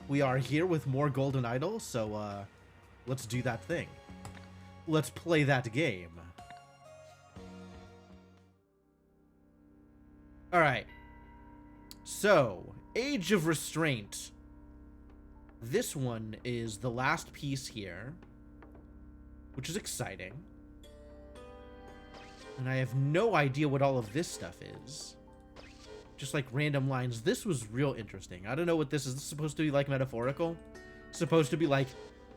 We are here with more golden idols, so let's do that thing. Let's play that game. Alright. So, Age of Restraint. This one is the last piece here, which is exciting. And I have no idea what all of this stuff is. Just like random lines. This was real interesting. I don't know what this is. This is supposed to be like metaphorical. It's supposed to be like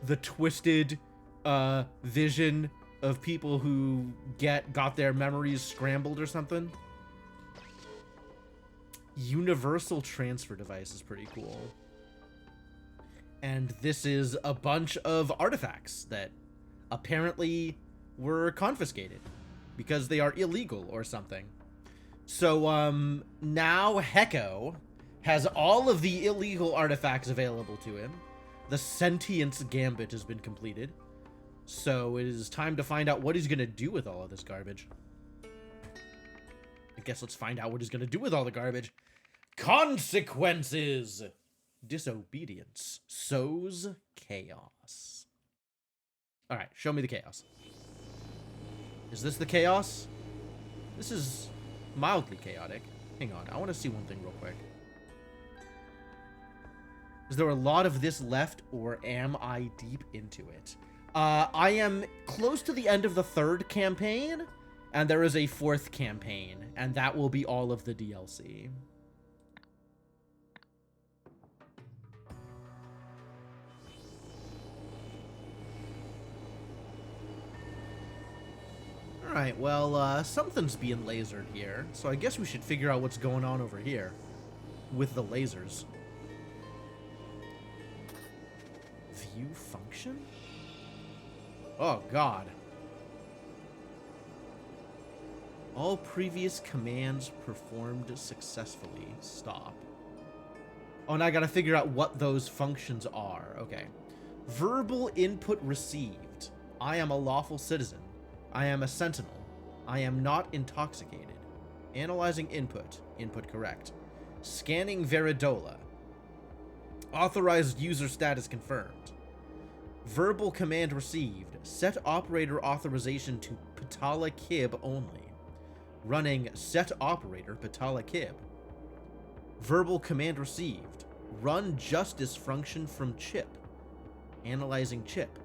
the twisted vision of people who got their memories scrambled or something. Universal transfer device is pretty cool. And this is a bunch of artifacts that apparently were confiscated because they are illegal or something. So, now Heko has all of the illegal artifacts available to him. The Sentience Gambit has been completed. So, it is time to find out what he's going to do with all of this garbage. I guess let's find out what he's going to do with all the garbage. Consequences! Disobedience sows chaos. Alright, show me the chaos. Is this the chaos? This is mildly chaotic. Hang on, I want to see one thing real quick. Is there a lot of this left, or am I deep into it? I am close to the end of the 3rd campaign, and there is a 4th campaign, and that will be all of the DLC. Alright, well, something's being lasered here, so I guess we should figure out what's going on over here with the lasers. View function? Oh, God. All previous commands performed successfully. Stop. Oh, and I gotta figure out what those functions are. Okay. Verbal input received. I am a lawful citizen. I am a sentinel. I am not intoxicated. Analyzing input. Input correct. Scanning Veridola. Authorized user status confirmed. Verbal command received. Set operator authorization to Patala Kib only. Running set operator Patala Kib. Verbal command received. Run justice function from chip. Analyzing chip.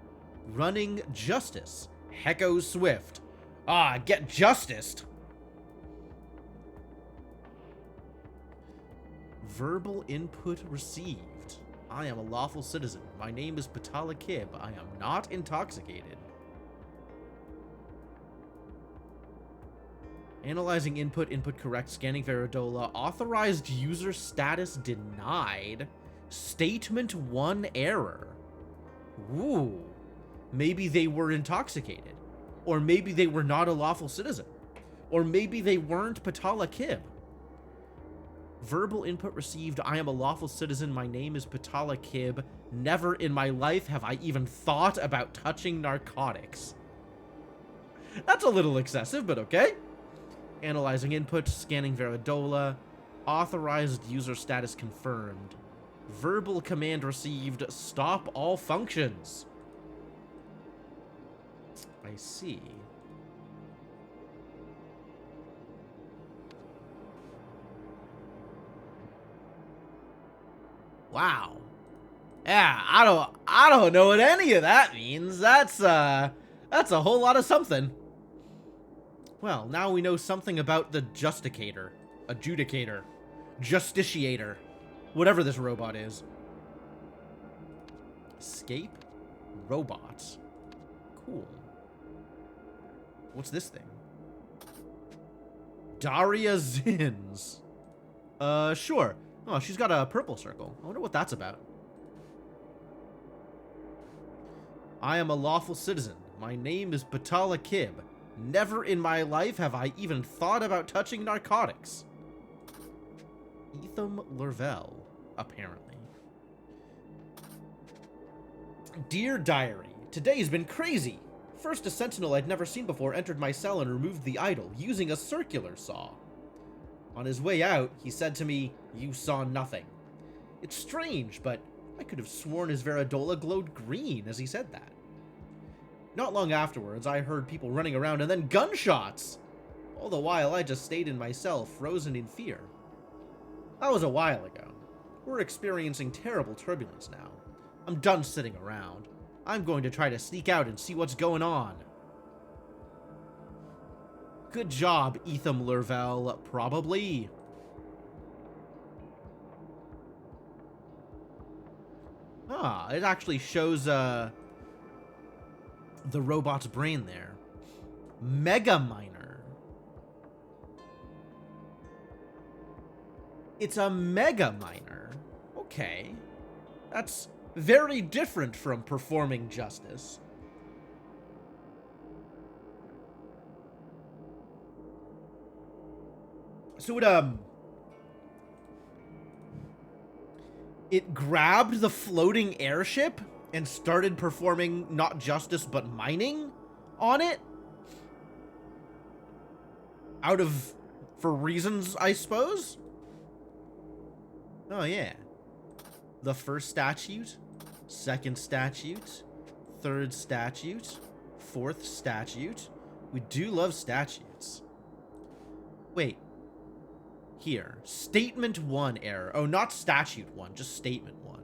Running justice. Heko Swift. Ah, get justiced. Verbal input received. I am a lawful citizen. My name is Patala Kib. I am not intoxicated. Analyzing input, input correct, scanning Veridola. Authorized user status denied. Statement 1 error. Ooh. Maybe they were intoxicated. Or maybe they were not a lawful citizen. Or maybe they weren't Patala Kib. Verbal input received. I am a lawful citizen. My name is Patala Kib. Never in my life have I even thought about touching narcotics. That's a little excessive, but okay. Analyzing input, scanning Veridola. Authorized user status confirmed. Verbal command received. Stop all functions. I see. Wow. Yeah, I don't know what any of that means. That's a whole lot of something. Well, now we know something about the Justicator, Adjudicator, Justiciator, whatever this robot is. Escape robots. Cool. What's this thing? Daria Zins. Sure. Oh, she's got a purple circle. I wonder what that's about. I am a lawful citizen. My name is Patala Kib. Never in my life have I even thought about touching narcotics. Etham Lervel, apparently. Dear Diary, today's been crazy. First, a sentinel I'd never seen before entered my cell and removed the idol, using a circular saw. On his way out, he said to me, "You saw nothing." It's strange, but I could have sworn his Veradola glowed green as he said that. Not long afterwards, I heard people running around and then gunshots! All the while, I just stayed in my cell, frozen in fear. That was a while ago. We're experiencing terrible turbulence now. I'm done sitting around. I'm going to try to sneak out and see what's going on. Good job, Etham Lervel, probably. Ah, it actually shows, the robot's brain there. Mega Miner. It's a Mega Miner. Okay. That's very different from performing justice. So it grabbed the floating airship and started performing not justice but mining on it? For reasons, I suppose? Oh, yeah. The first statute, second statute, third statute, fourth statute. We do love statutes. Wait. Here. Statement 1 error. Oh, not statute 1, just statement 1.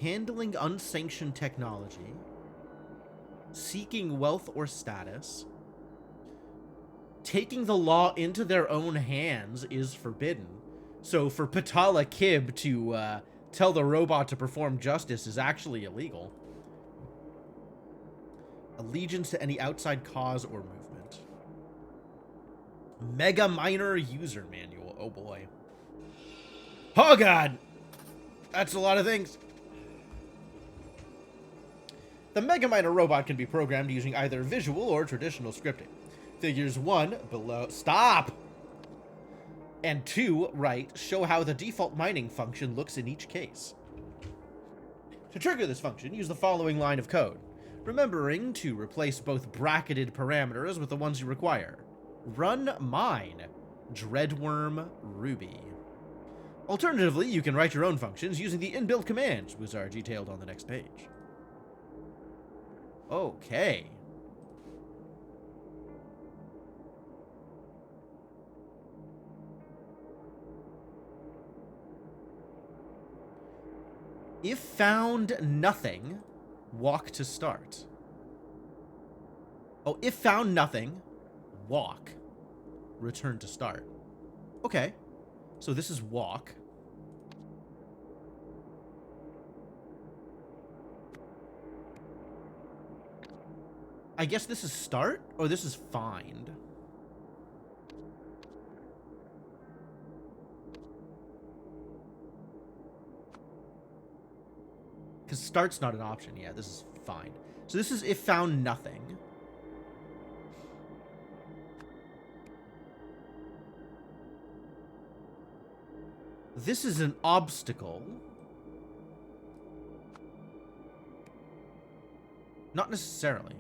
Handling unsanctioned technology. Seeking wealth or status. Taking the law into their own hands is forbidden. So for Patala Kib to tell the robot to perform justice is actually illegal. Allegiance to any outside cause or movement. Mega Miner user manual. Oh boy. Oh god! That's a lot of things. The Mega Miner robot can be programmed using either visual or traditional scripting. Figures 1 below. Stop! And 2 right show how the default mining function looks in each case. To trigger this function, use the following line of code, remembering to replace both bracketed parameters with the ones you require. Run mine Dreadworm Ruby. Alternatively, you can write your own functions using the inbuilt commands, which are detailed on the next page. Okay. If found nothing, walk to start. Oh, if found nothing, walk. Return to start. Okay. So this is walk. I guess this is start, or this is find. Because start's not an option. Yeah, this is find. So this is if found nothing. This is an obstacle. Not necessarily.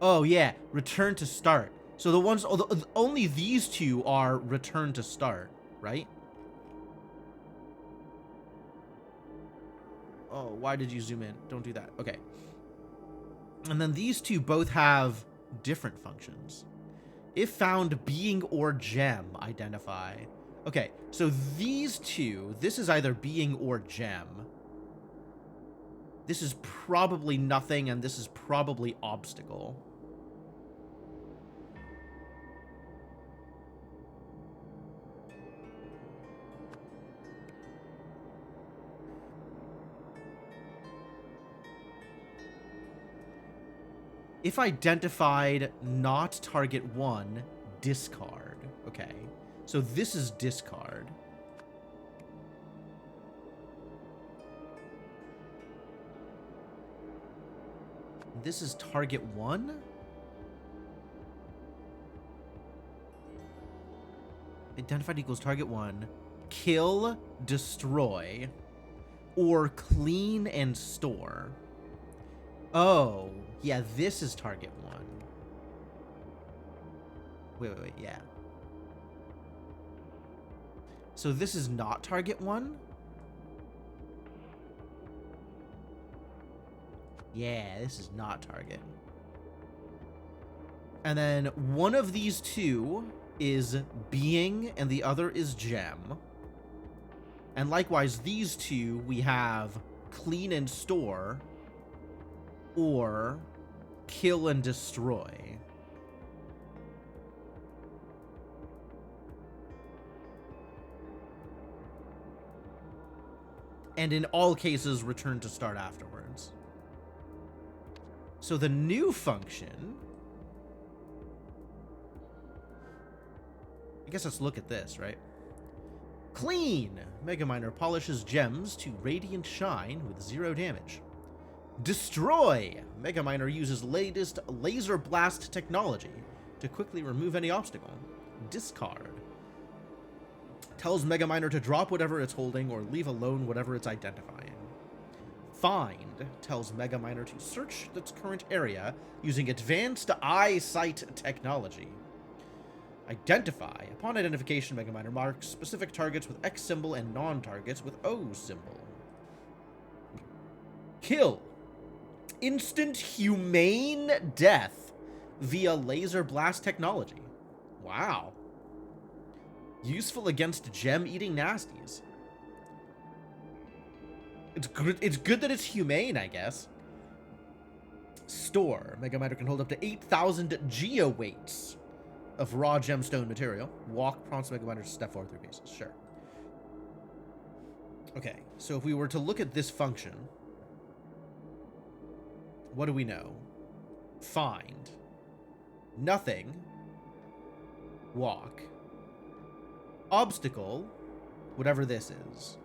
Oh, yeah. Return to start. So the ones... only these two are return to start, right? Oh, why did you zoom in? Don't do that. Okay. And then these two both have different functions. If found being or gem, identify. Okay, so these two, this is either being or gem. This is probably nothing, and this is probably obstacle. If identified, not target 1, discard. Okay, so this is discard. This is target 1? Identified equals target 1. Kill, destroy, or clean and store. Oh, yeah, this is target 1. Wait, yeah. So this is not target 1? Yeah, this is not target. And then one of these two is being and the other is gem. And likewise, these two we have clean and store or kill and destroy. And in all cases, return to start afterwards. So the new function... I guess let's look at this, right? Clean! Megaminer polishes gems to radiant shine with 0 damage. Destroy! Megaminer uses latest laser blast technology to quickly remove any obstacle. Discard. Tells Megaminer to drop whatever it's holding or leave alone whatever it's identifying. Find tells Megaminer to search its current area using advanced eyesight technology. Identify. Upon identification, Megaminer marks specific targets with X symbol and non-targets with O symbol. Kill. Instant humane death via laser blast technology. Wow. Useful against gem-eating nasties. It's good that it's humane, I guess. Store. Megaminer can hold up to 8,000 geoweights of raw gemstone material. Walk prompts Megaminer to step forward 3 paces. Sure. Okay, so if we were to look at this function, what do we know? Find. Nothing. Walk. Obstacle. Whatever this is.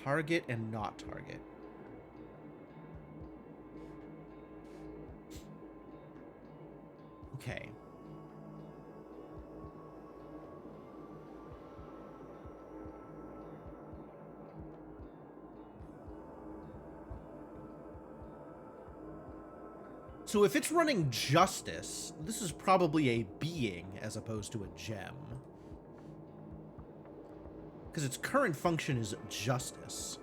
Target and not target. Okay. So if it's running justice, this is probably a being as opposed to a gem. Because its current function is justice.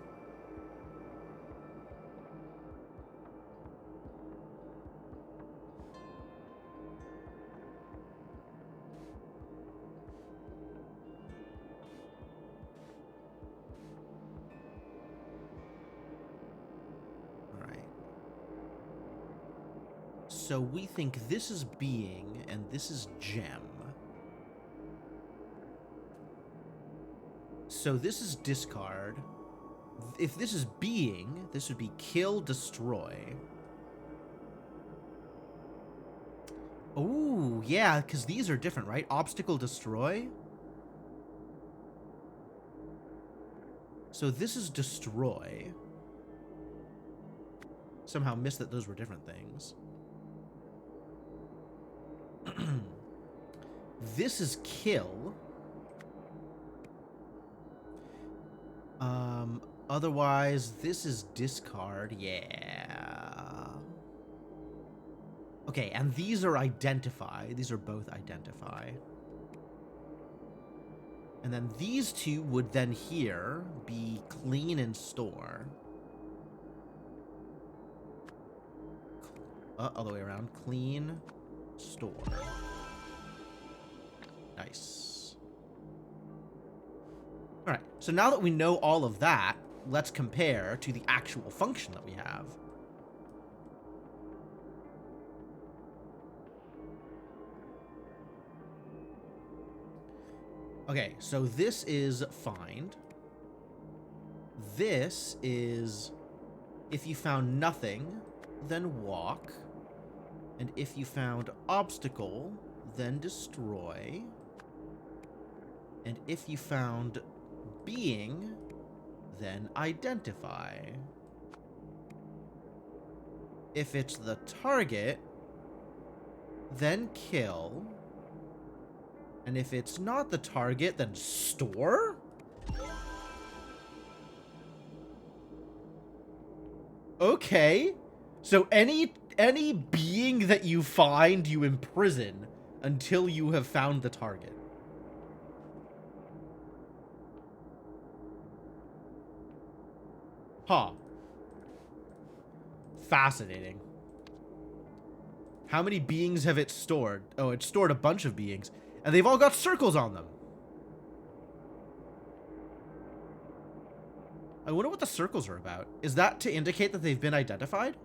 So we think this is being, and this is gem. So this is discard. If this is being, this would be kill, destroy. Oh, yeah, because these are different, right? Obstacle, destroy. So this is destroy. Somehow missed that those were different things. This is kill. Otherwise, this is discard. Yeah. Okay, and these are identify. These are both identify. And then these two would then here be clean and store. All the way around. Clean, store. Nice. Alright, so now that we know all of that, let's compare to the actual function that we have. Okay, so this is find. This is if you found nothing, then walk. And if you found obstacle, then destroy. And if you found being, then identify. If it's the target, then kill. And if it's not the target, then store? Okay. So any being that you find, you imprison until you have found the target. Huh. Fascinating. How many beings have it stored? Oh, it stored a bunch of beings. And they've all got circles on them. I wonder what the circles are about. Is that to indicate that they've been identified?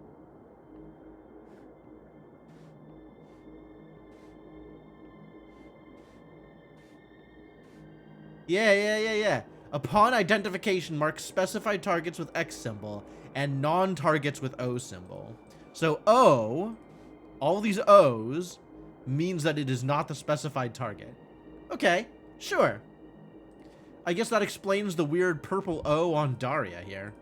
Yeah. Upon identification, mark specified targets with X symbol and non-targets with O symbol. So O, all these O's, means that it is not the specified target. Okay, sure. I guess that explains the weird purple O on Daria here.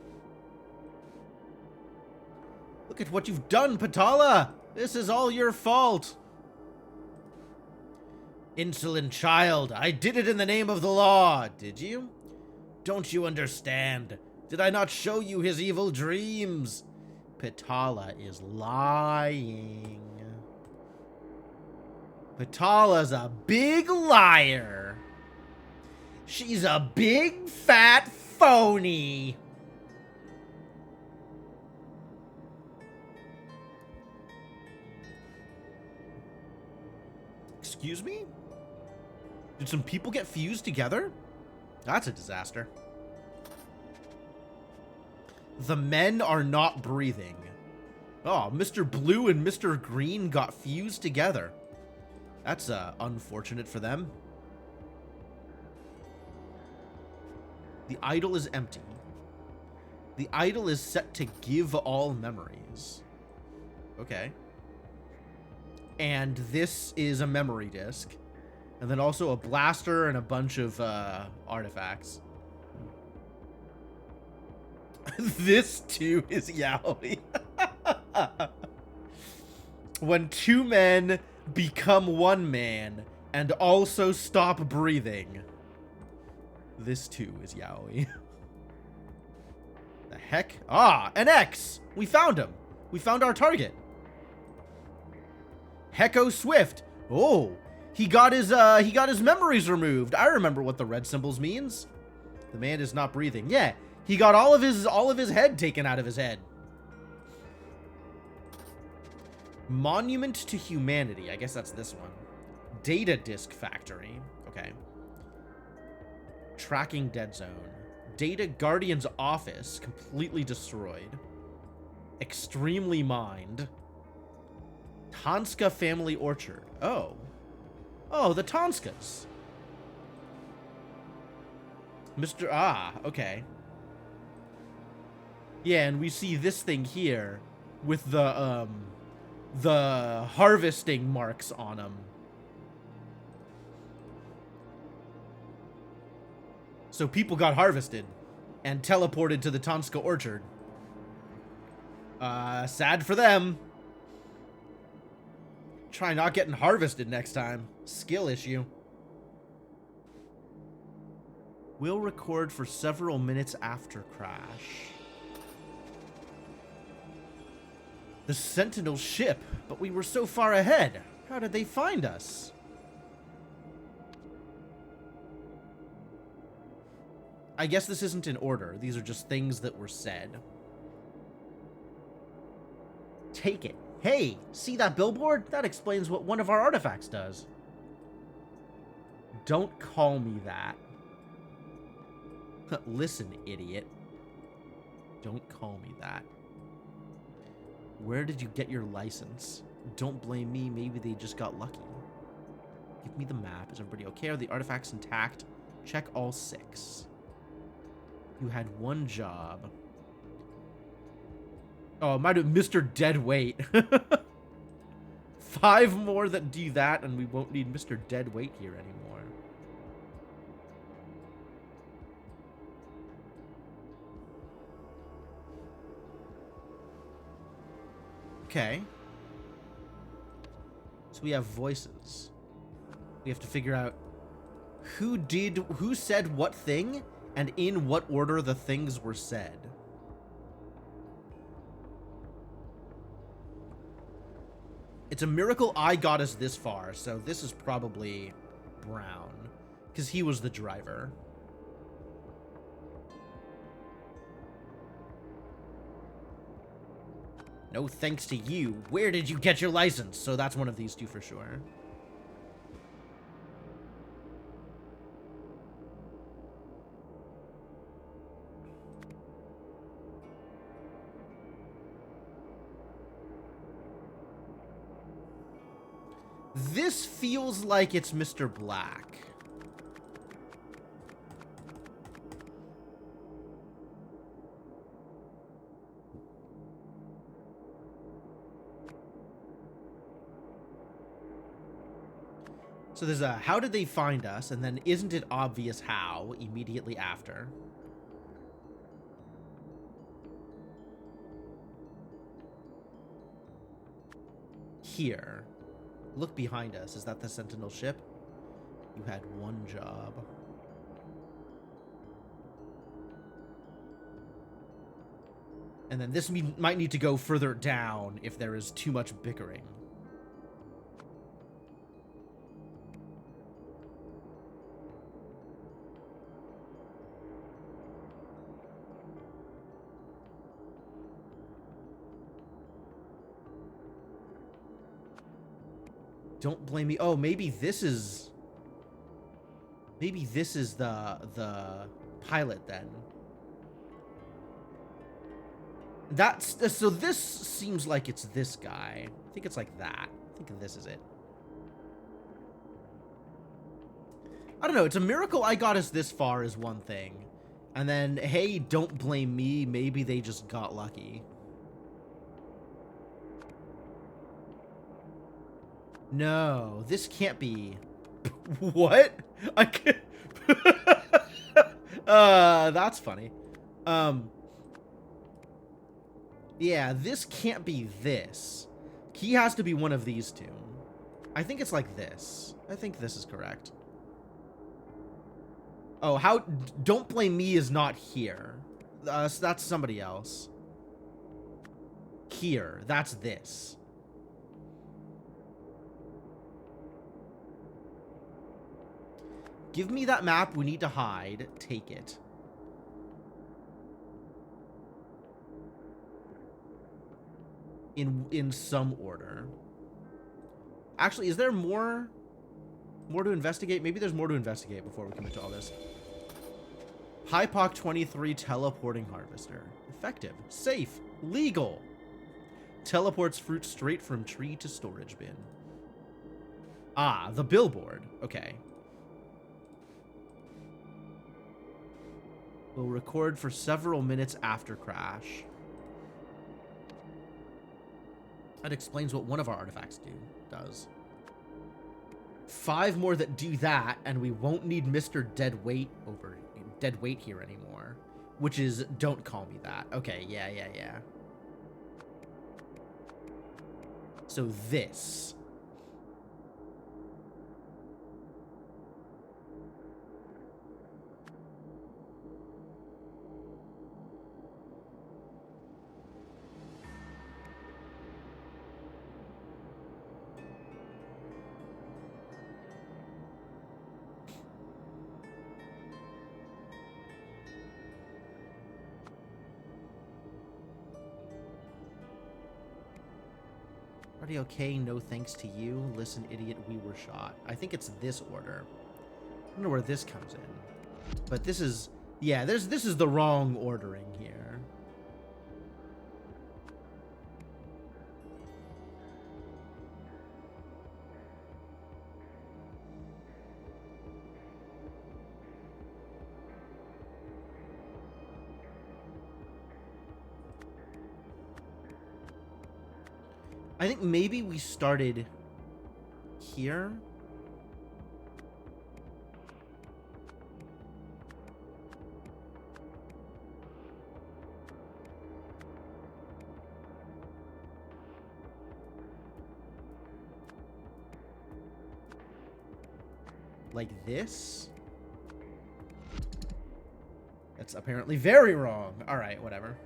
Look at what you've done, Patala! This is all your fault! Insolent child, I did it in the name of the law, did you? Don't you understand? Did I not show you his evil dreams? Patala is lying. Patala's a big liar. She's a big fat phony. Excuse me? Did some people get fused together? That's a disaster. The men are not breathing. Oh, Mr. Blue and Mr. Green got fused together. That's unfortunate for them. The idol is empty. The idol is set to give all memories. Okay. And this is a memory disk. And then also a blaster and a bunch of artifacts. This too is yaoi. When two men become one man and also stop breathing. This too is yaoi. The heck? Ah, an X! We found him. We found our target. Hecko Swift. Oh, he got his memories removed. I remember what the red symbols means. The man is not breathing. Yeah, he got all of his head taken out of his head. Monument to Humanity. I guess that's this one. Data Disk Factory. Okay. Tracking Dead Zone. Data Guardian's Office. Completely destroyed. Extremely mined. Tonska Family Orchard. Oh. Oh, the Tonskas. Okay. Yeah, and we see this thing here with the harvesting marks on them. So people got harvested and teleported to the Tonska Orchard. Sad for them. Try not getting harvested next time. Skill issue. Will record for several minutes after crash. The Sentinel ship, but we were so far ahead. How did they find us? I guess this isn't in order. These are just things that were said. Take it. Hey, see that billboard? That explains what one of our artifacts does. Don't call me that. Listen, idiot. Don't call me that. Where did you get your license? Don't blame me. Maybe they just got lucky. Give me the map. Is everybody okay? Are the artifacts intact? Check all 6. You had one job. Oh, it might have Mr. Deadweight. 5 more that do that, and we won't need Mr. Deadweight here anymore. Okay. So we have voices. We have to figure out who said what thing and in what order the things were said. It's a miracle I got us this far, so this is probably Brown, because he was the driver. No thanks to you. Where did you get your license? So that's one of these two for sure. This feels like it's Mr. Black. So there's a how did they find us, and then isn't it obvious how immediately after. Here. Look behind us. Is that the Sentinel ship? You had one job. And then this might need to go further down if there is too much bickering. Don't blame me. Oh, maybe this is the pilot then. That's so this seems like it's this guy. I think it's like that. I think this is it. I don't know. It's a miracle I got us this far is one thing. And then, hey, don't blame me. Maybe they just got lucky. No, this can't be. What? I can't. That's funny. Yeah, this can't be this. He has to be one of these two. I think it's like this. I think this is correct. Oh, how? Don't blame me is not here. So that's somebody else. Here, that's this. Give me that map. We need to hide. Take it. In some order. Actually, is there more to investigate? Maybe there's more to investigate before we commit to all this. Hypoc 23 teleporting harvester. Effective. Safe. Legal. Teleports fruit straight from tree to storage bin. Ah, the billboard. Okay. Will record for several minutes after crash. That explains what one of our artifacts does. 5 more that do that, and we won't need Mr. Deadweight here anymore. Which is, don't call me that. Okay, yeah. So this. Already okay, no thanks to you. Listen, idiot, we were shot. I think it's this order. I don't know where this comes in. But this is... Yeah, this is the wrong ordering here. I think maybe we started here. like this. That's apparently very wrong. All right, whatever.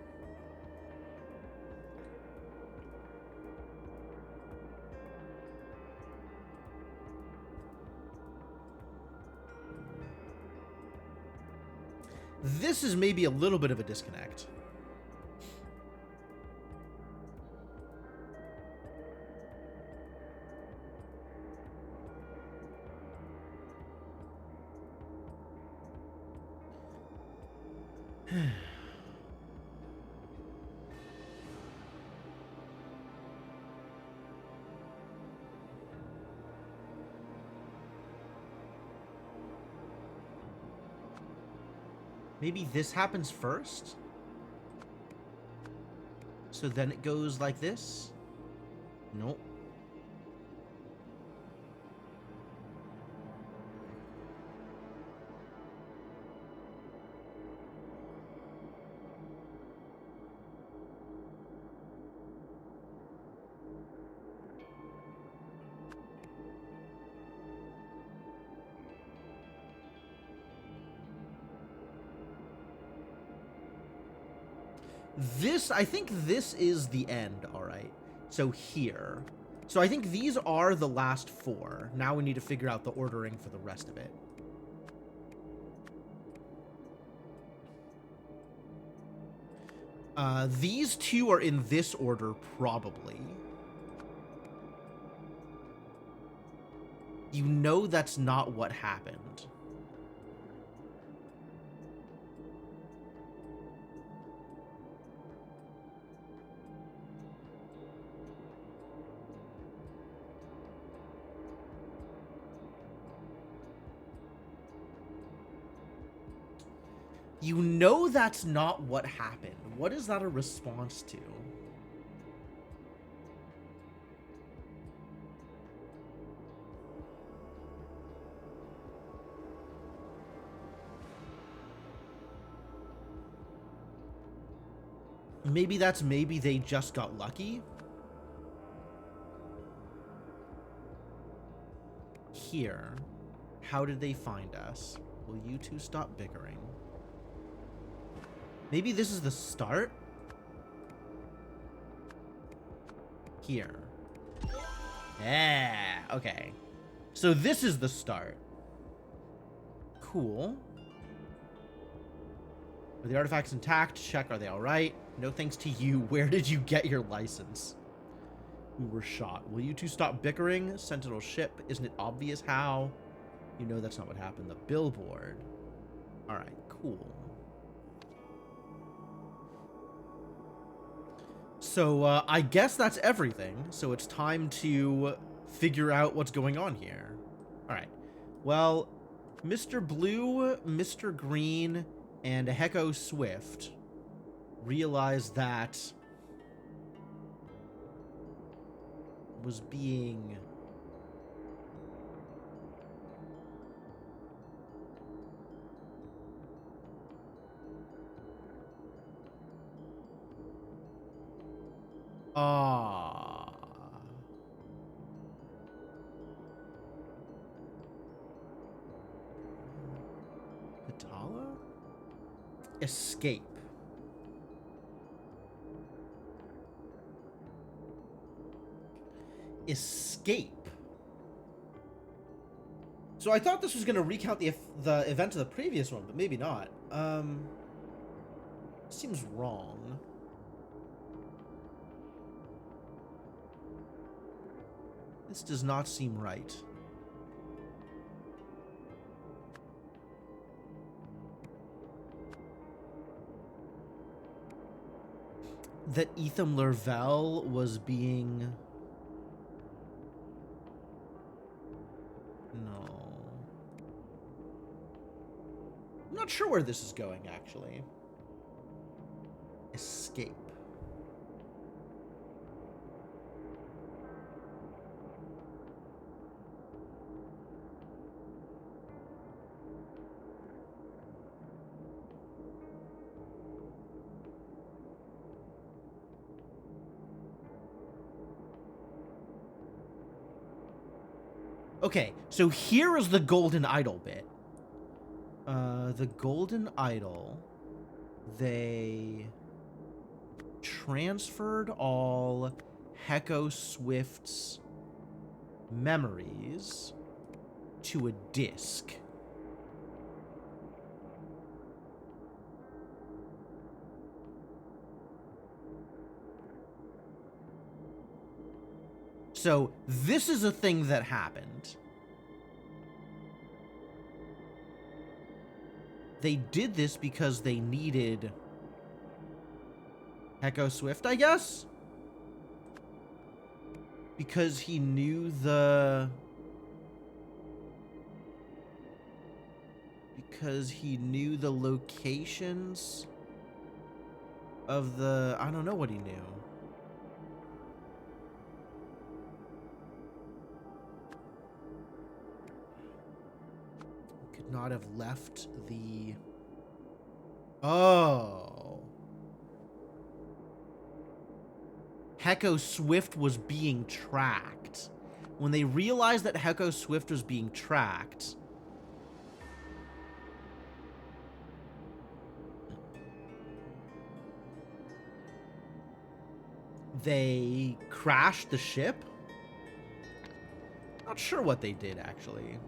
This is maybe a little bit of a disconnect. Maybe this happens first? So then it goes like this? Nope. I think this is the end, all right. So here. So I think these are the last 4. Now we need to figure out the ordering for the rest of it. These 2 are in this order, probably. You know that's not what happened. You know that's not what happened. What is that a response to? Maybe they just got lucky? Here. How did they find us? Will you two stop bickering? Maybe this is the start? Here. Yeah, okay. So this is the start. Cool. Are the artifacts intact? Check, are they alright? No thanks to you. Where did you get your license? We were shot. Will you two stop bickering? Sentinel ship. Isn't it obvious how? You know that's not what happened. The billboard. Alright, cool. So, I guess that's everything. So it's time to figure out what's going on here. Alright. Well, Mr. Blue, Mr. Green, and Hecko Swift realized that was being Patala? Escape. Escape. So I thought this was going to recount the event of the previous one, but maybe not. Seems wrong. This does not seem right. That Ethan Lervell was being... No. I'm not sure where this is going, actually. Escape. Okay, so here is the golden idol bit. The golden idol, they transferred all Heko Swift's memories to a disk. So this is a thing that happened. They did this because they needed Heko Swift, I guess? Because he knew the... Because he knew the locations of the... I don't know what he knew. Could not have left the... Oh. Heko Swift was being tracked. When they realized that Heko Swift was being tracked, they crashed the ship? Not sure what they did, actually.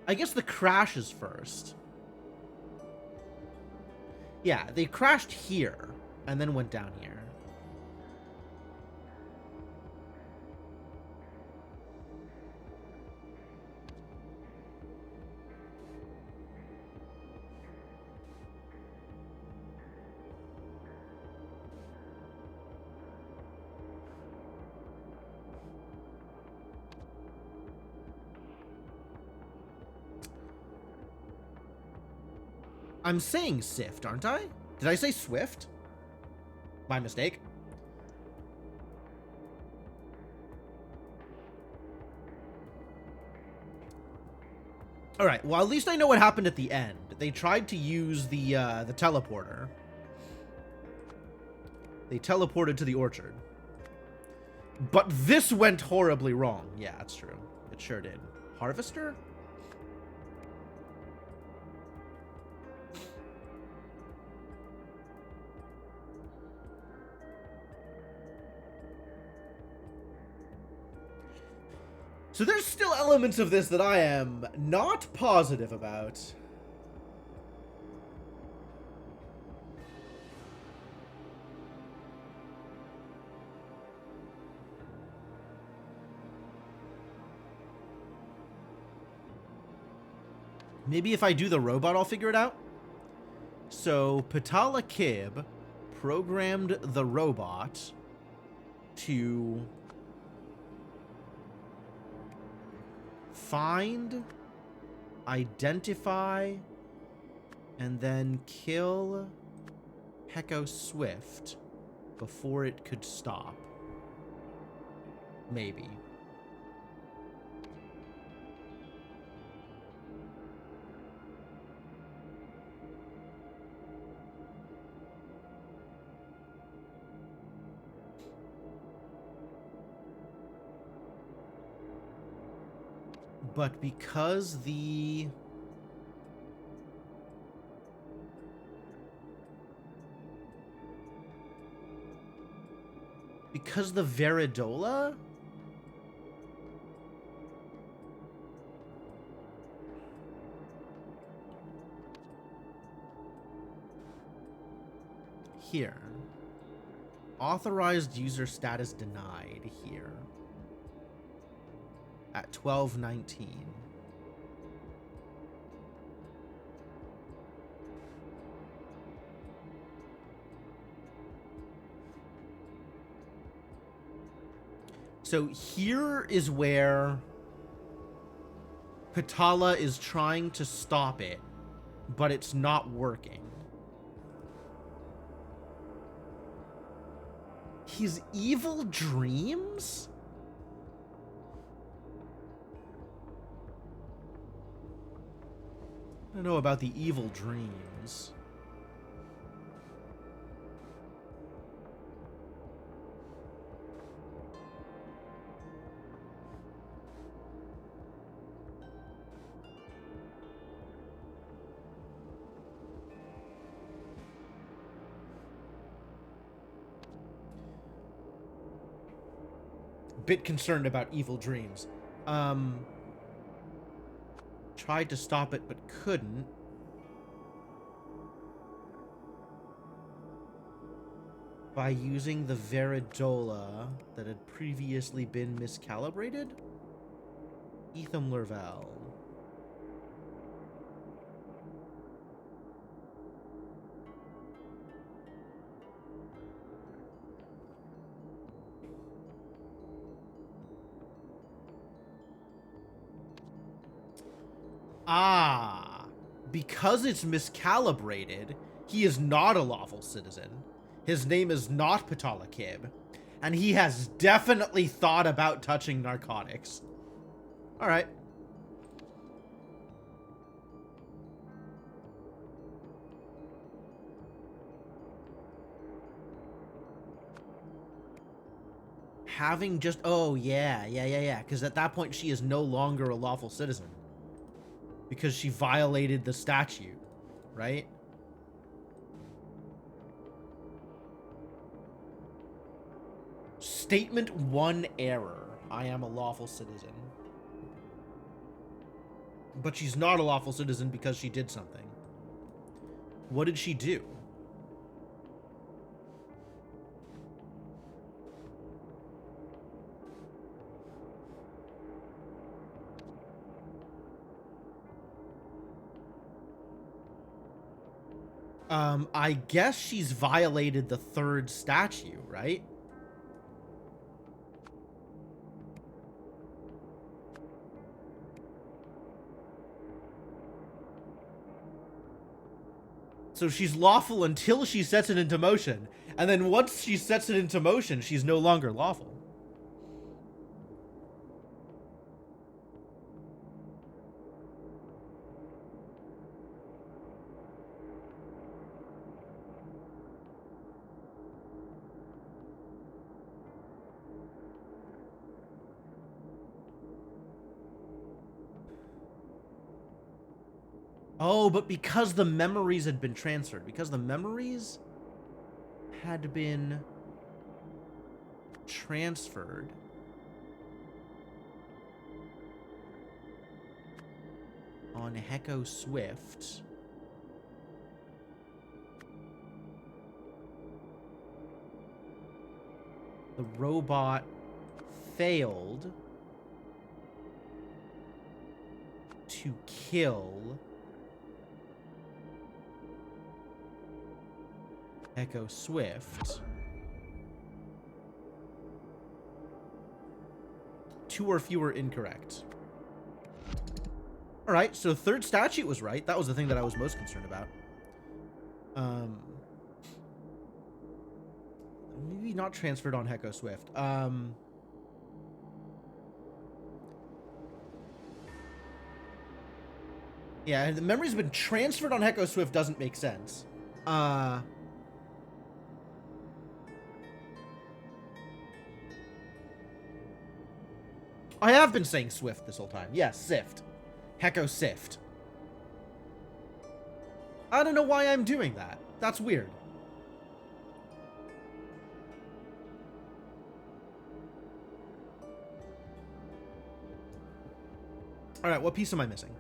I guess the crash is first. Yeah, they crashed here and then went down here. I'm saying Sift, aren't I? Did I say Swift? My mistake. All right. Well, at least I know what happened at the end. They tried to use the teleporter. They teleported to the orchard. But this went horribly wrong. Yeah, that's true. It sure did. Harvester? So there's still elements of this that I am not positive about. Maybe if I do the robot, I'll figure it out. So Patala Kib programmed the robot to find, identify, and then kill Heko Swift before it could stop. Maybe. But because the... Because the Veridola... Here. Authorized user status denied here. At 12:19. So here is where Patala is trying to stop it, but it's not working. His evil dreams? I don't know about the evil dreams. dreams. Bit concerned about evil dreams. Tried to stop it but couldn't. By using the Veridola that had previously been miscalibrated? Etham Lerval. Ah, because it's miscalibrated, he is not a lawful citizen. His name is not Patala Kib, and he has definitely thought about touching narcotics. All right. Having just, oh yeah, because at that point she is no longer a lawful citizen. Because she violated the statute, right? Statement 1 error. I am a lawful citizen. But she's not a lawful citizen because she did something. What did she do? I guess she's violated the 3rd statute, right? So she's lawful until she sets it into motion. And then once she sets it into motion, she's no longer lawful. Oh, but because the memories had been transferred. Because the memories had been transferred. On Heko Swift. The robot failed to kill Heko Swift. 2 or fewer incorrect. Alright, so 3rd statute was right. That was the thing that I was most concerned about. Maybe not transferred on Heko Swift. Yeah, the memory's been transferred on Heko Swift doesn't make sense. I have been saying Swift this whole time. Yes, Sift. Heko Sift. I don't know why I'm doing that. That's weird. Alright, what piece am I missing?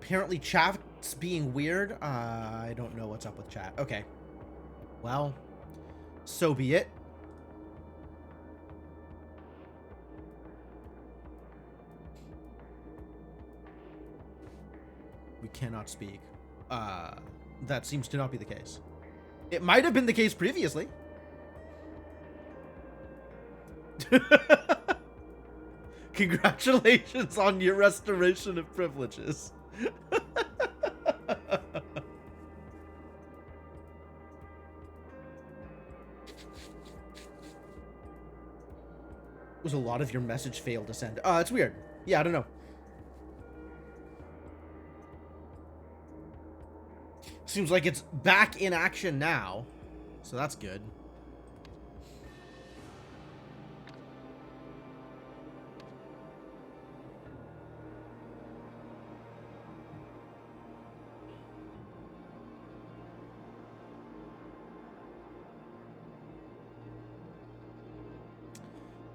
Apparently chat's being weird. I don't know what's up with chat. Okay. Well, so be it. We cannot speak. That seems to not be the case. It might have been the case previously. Congratulations on your restoration of privileges. Was a lot of your message failed to send? It's weird. Yeah, I don't know. Seems like it's back in action now, so that's good.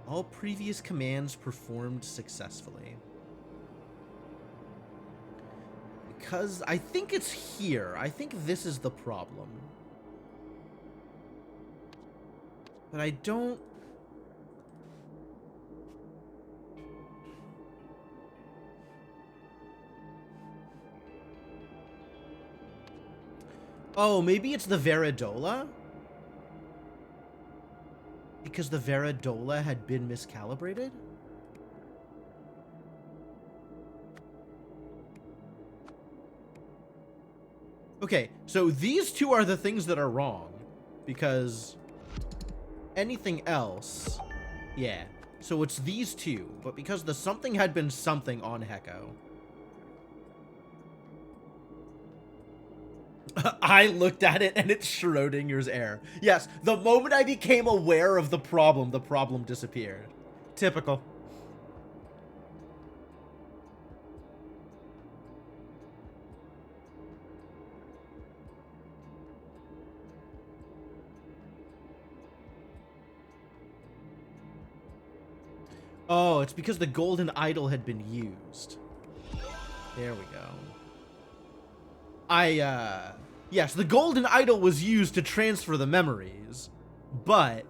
All previous commands performed successfully. Because I think it's here. I think this is the problem. But I don't... Oh, maybe it's the Veridola? Because the Veridola had been miscalibrated? Okay, so these two are the things that are wrong. Because anything else... Yeah, so it's these two. But because the something had been something on Heko. I looked at it and it's Schrodinger's error. Yes, the moment I became aware of the problem disappeared. Typical. Oh, it's because the golden idol had been used. There we go. Yes, the golden idol was used to transfer the memories, but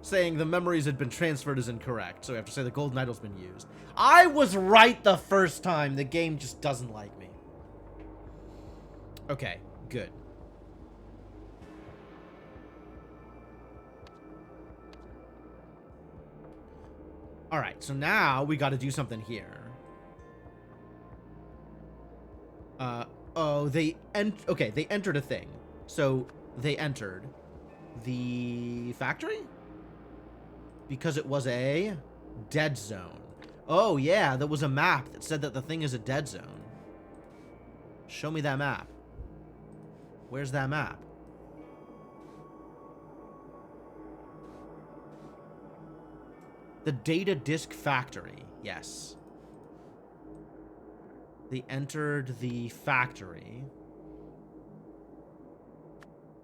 saying the memories had been transferred is incorrect, so we have to say the golden idol's been used. I was right the first time. The game just doesn't like me. Okay, good. Alright, so now we gotta do something here. Oh, they entered a thing. So, they entered the factory? Because it was a dead zone. Oh, yeah, there was a map that said that the thing is a dead zone. Show me that map. Where's that map? The data disk factory. Yes. They entered the factory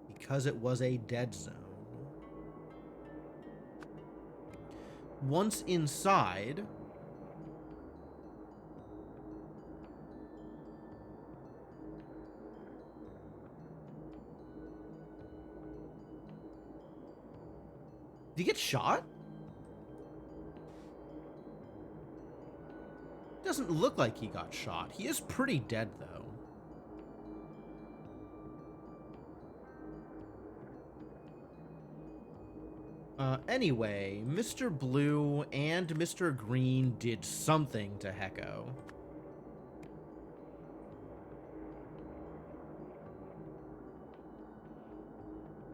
because it was a dead zone. Once inside, did he get shot? Doesn't look like he got shot. He is pretty dead, though. Anyway, Mr. Blue and Mr. Green did something to Heko.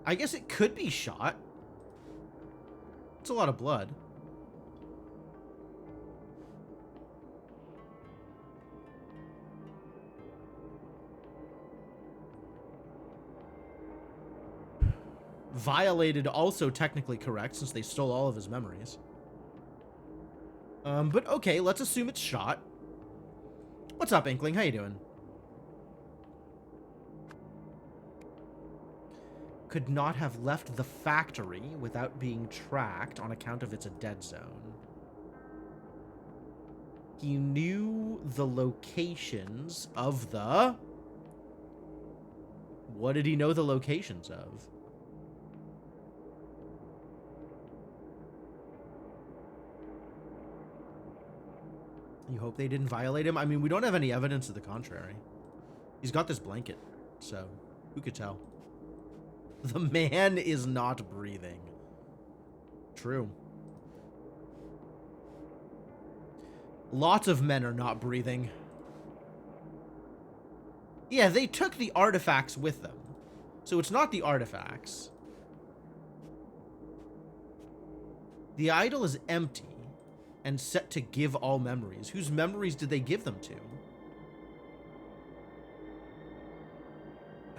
I guess it could be shot. It's a lot of blood. Violated, also technically correct, since they stole all of his memories. But okay, let's assume it's shot. What's up, Inkling? How you doing? Could not have left the factory without being tracked on account of it's a dead zone. He knew the locations of the... What did he know the locations of? You hope they didn't violate him? I mean, we don't have any evidence to the contrary. He's got this blanket, so who could tell? The man is not breathing. True. Lots of men are not breathing. Yeah, they took the artifacts with them. So it's not the artifacts. The idol is empty and set to give all memories. Whose memories did they give them to?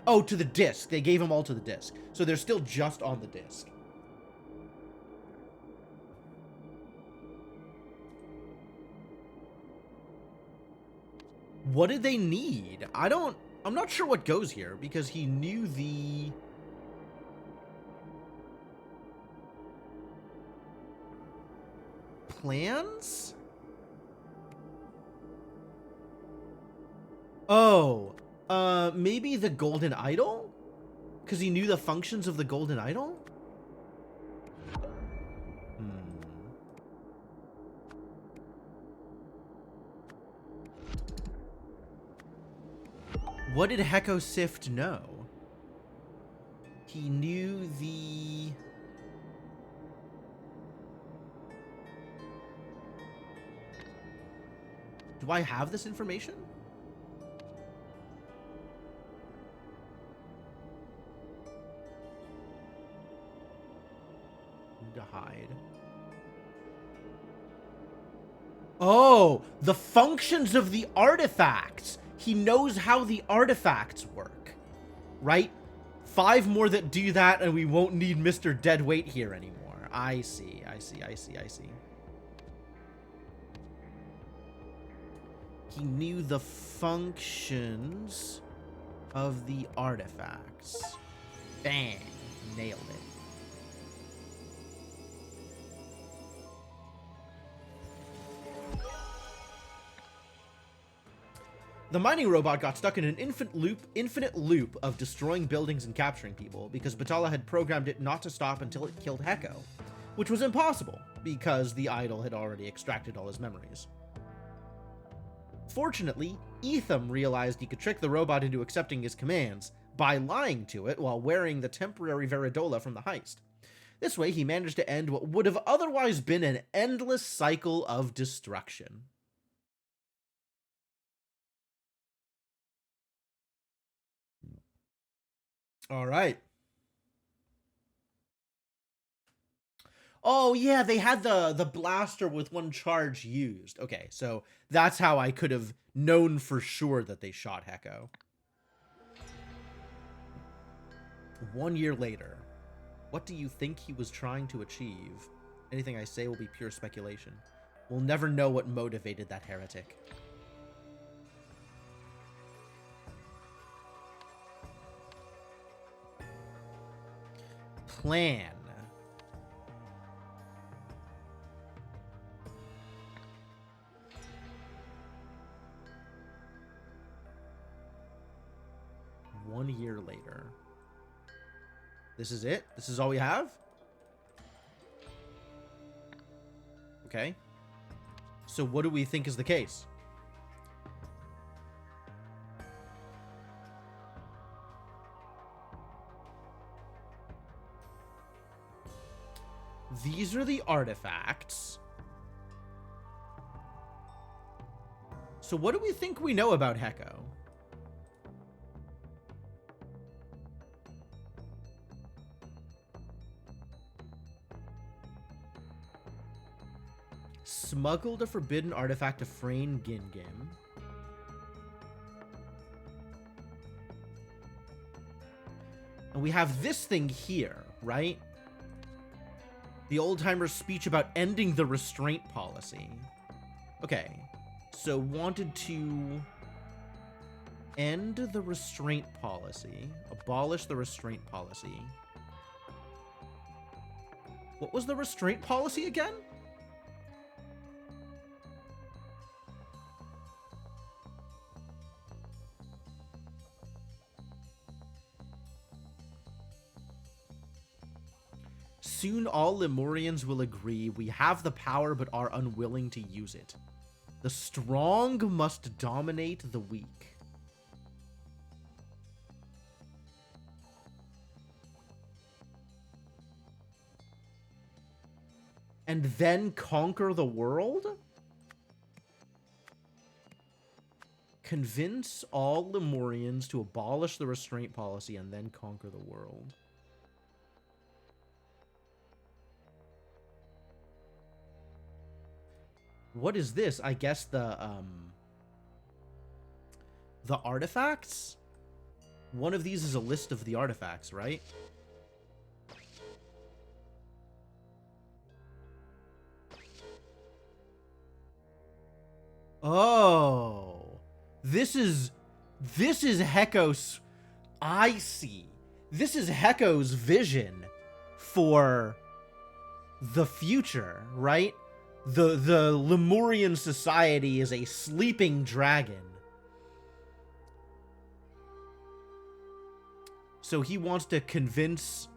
Oh, to the disc. They gave them all to the disc. So they're still just on the disc. What did they need? I'm not sure what goes here because he knew the... plans? Oh, maybe the golden idol? Because he knew the functions of the golden idol? What did Heko Sift know? He knew the... Do I have this information? To hide. Oh, the functions of the artifacts. He knows how the artifacts work, right? 5 more that do that, and we won't need Mr. Deadweight here anymore. I see. He knew the functions of the artifacts. Bang. Nailed it. The mining robot got stuck in an infinite loop of destroying buildings and capturing people because Batala had programmed it not to stop until it killed Heko, which was impossible because the idol had already extracted all his memories. Fortunately, Etham realized he could trick the robot into accepting his commands by lying to it while wearing the temporary Veridola from the heist. This way, he managed to end what would have otherwise been an endless cycle of destruction. All right. Oh, yeah, they had the blaster with one charge used. Okay, so that's how I could have known for sure that they shot Heko. 1 year later. What do you think he was trying to achieve? Anything I say will be pure speculation. We'll never know what motivated that heretic. Plan. One year later. This is it? This is all we have? Okay. So what do we think is the case? These are the artifacts. So what do we think we know about Heko? Smuggled a forbidden artifact to Frayne Gingim. And we have this thing here, right? The old-timer's speech about ending the restraint policy. Okay, so wanted to end the restraint policy, abolish the restraint policy. What was the restraint policy again? Soon all Lemurians will agree we have the power but are unwilling to use it. The strong must dominate the weak. And then conquer the world? Convince all Lemurians to abolish the restraint policy and then conquer the world. What is this? I guess the artifacts? One of these is a list of the artifacts, right? Oh. This is Hecko's. I see. This is Hecko's vision for the future, right? The Lemurian society is a sleeping dragon. So he wants to convince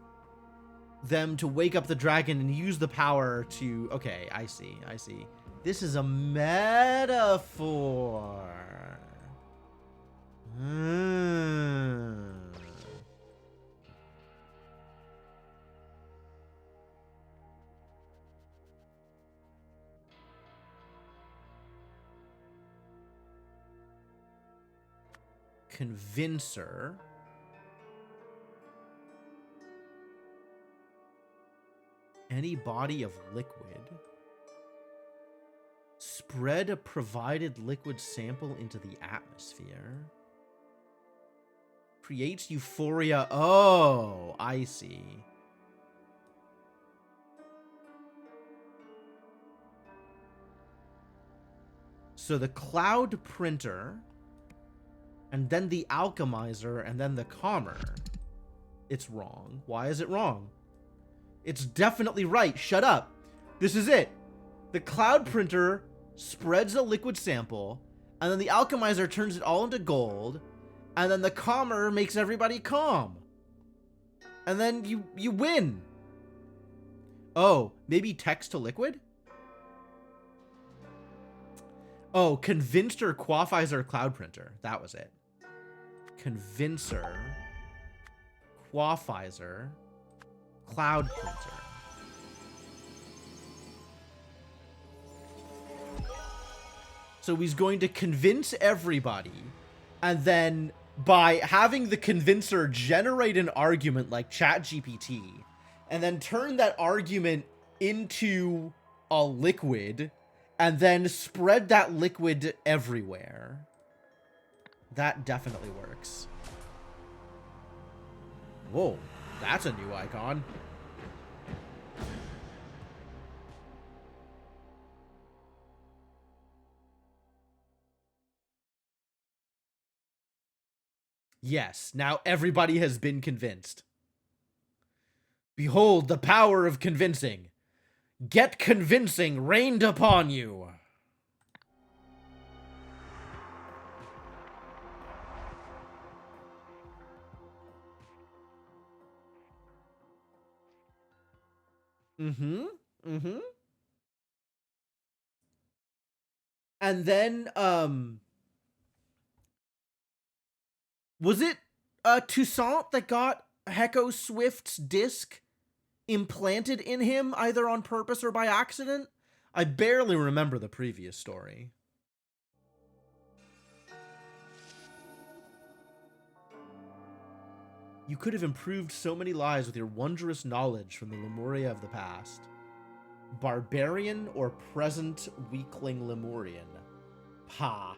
them to wake up the dragon and use the power to... Okay, I see. This is a metaphor. Convincer. Any body of liquid. Spread a provided liquid sample into the atmosphere. Creates euphoria. Oh, I see. So the cloud printer, and then the alchemizer, and then the calmer. It's wrong. Why is it wrong? It's definitely right. Shut up. This is it. The cloud printer spreads a liquid sample, and then the alchemizer turns it all into gold, and then the calmer makes everybody calm. And then you win. Oh, maybe text to liquid? Oh, convincer, quafizer, cloud printer. That was it. Convincer, quafizer, cloud printer. So he's going to convince everybody, and then by having the convincer generate an argument like ChatGPT, and then turn that argument into a liquid, and then spread that liquid everywhere. That definitely works. Whoa, that's a new icon. Yes, now everybody has been convinced. Behold the power of convincing. Get convincing rained upon you. And then, was it, Toussaint that got Hecko Swift's disc implanted in him, either on purpose or by accident? I barely remember the previous story. You could have improved so many lives with your wondrous knowledge from the Lemuria of the past. Barbarian or present weakling Lemurian? Pa.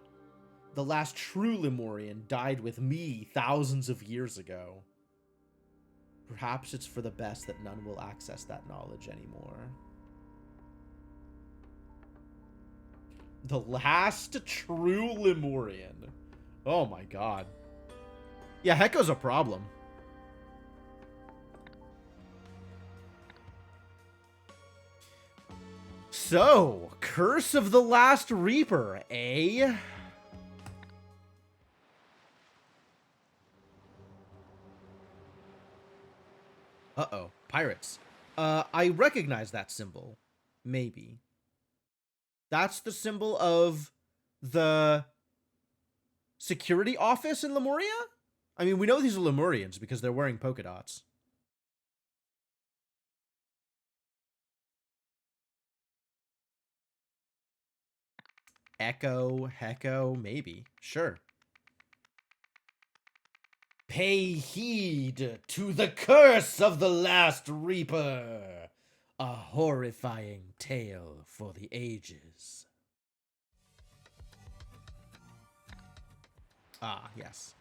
The last true Lemurian died with me thousands of years ago. Perhaps it's for the best that none will access that knowledge anymore. The last true Lemurian. Oh my god. Yeah, Hecko's a problem. So, Curse of the Last Reaper, eh? Uh-oh, pirates. I recognize that symbol. Maybe. That's the symbol of the security office in Lemuria? I mean, we know these are Lemurians because they're wearing polka dots. Hecko, maybe. Sure. Pay heed to the curse of the last Reaper. A horrifying tale for the ages. Ah, yes.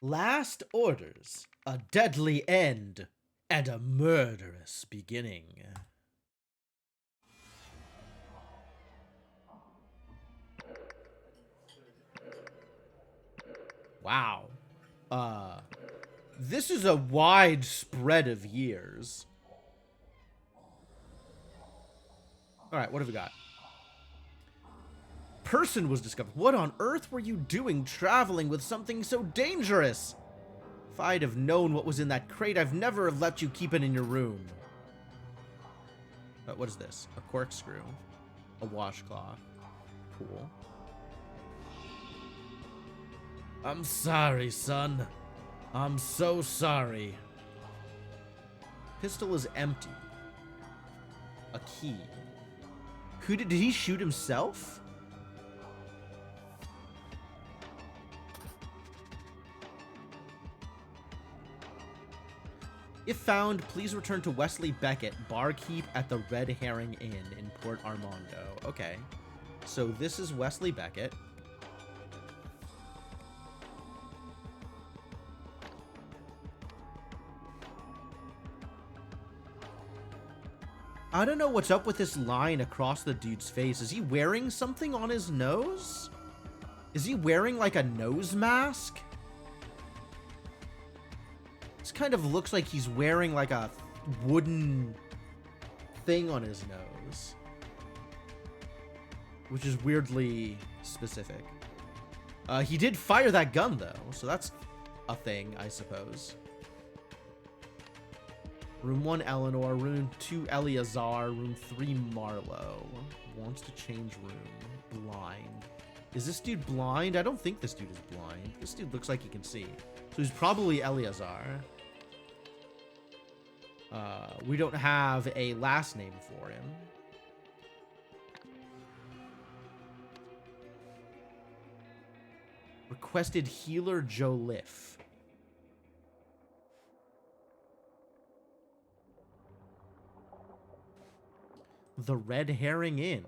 Last orders, a deadly end, and a murderous beginning. Wow. This is a wide spread of years. Alright, what have we got? Person was discovered. What on earth were you doing traveling with something so dangerous? If I'd have known what was in that crate, I've never have let you keep it in your room. But what is this? A corkscrew. A washcloth. Cool. I'm sorry, son. I'm so sorry. Pistol is empty. A key. Did he shoot himself? If found, please return to Wesley Beckett, barkeep at the Red Herring Inn in Port Armando. Okay. So this is Wesley Beckett. I don't know what's up with this line across the dude's face. Is he wearing something on his nose? Is he wearing like a nose mask? This kind of looks like he's wearing like a wooden thing on his nose. Which is weirdly specific. He did fire that gun though, so that's a thing, I suppose. Room 1, Eleanor. Room 2, Eleazar. Room 3, Marlowe. Wants to change room. Blind. Is this dude blind? I don't think this dude is blind. This dude looks like he can see. So he's probably Eleazar. We don't have a last name for him. Requested healer Joe Liff. The Red Herring Inn.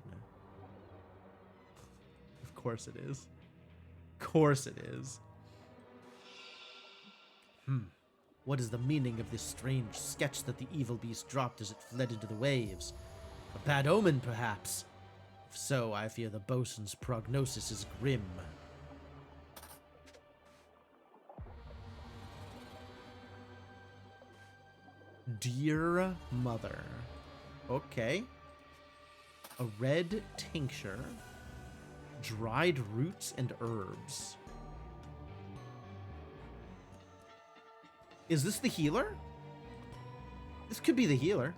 Of course it is. Of course it is. What is the meaning of this strange sketch that the evil beast dropped as it fled into the waves? A bad omen, perhaps? If so, I fear the bosun's prognosis is grim. Dear Mother. Okay. A red tincture. Dried roots and herbs. Is this the healer? This could be the healer.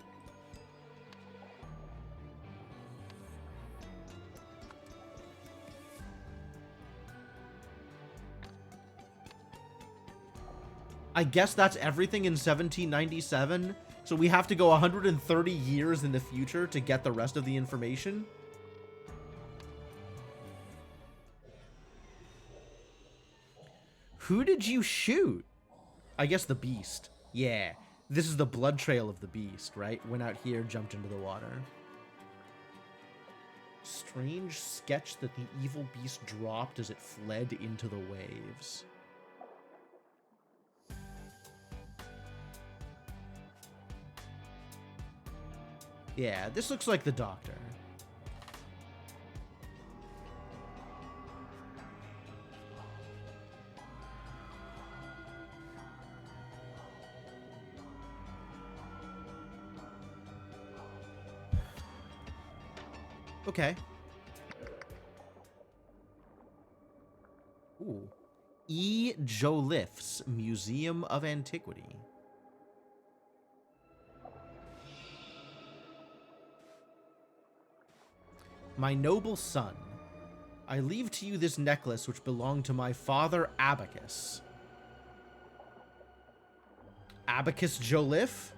I guess that's everything in 1797. So we have to go 130 years in the future to get the rest of the information. Who did you shoot? I guess the beast. Yeah. This is the blood trail of the beast, right? Went out here, jumped into the water. Strange sketch that the evil beast dropped as it fled into the waves. Yeah, this looks like the doctor. Okay. Ooh. E. Joliffe's Museum of Antiquity. My noble son, I leave to you this necklace which belonged to my father Abacus. Abacus Joliffe?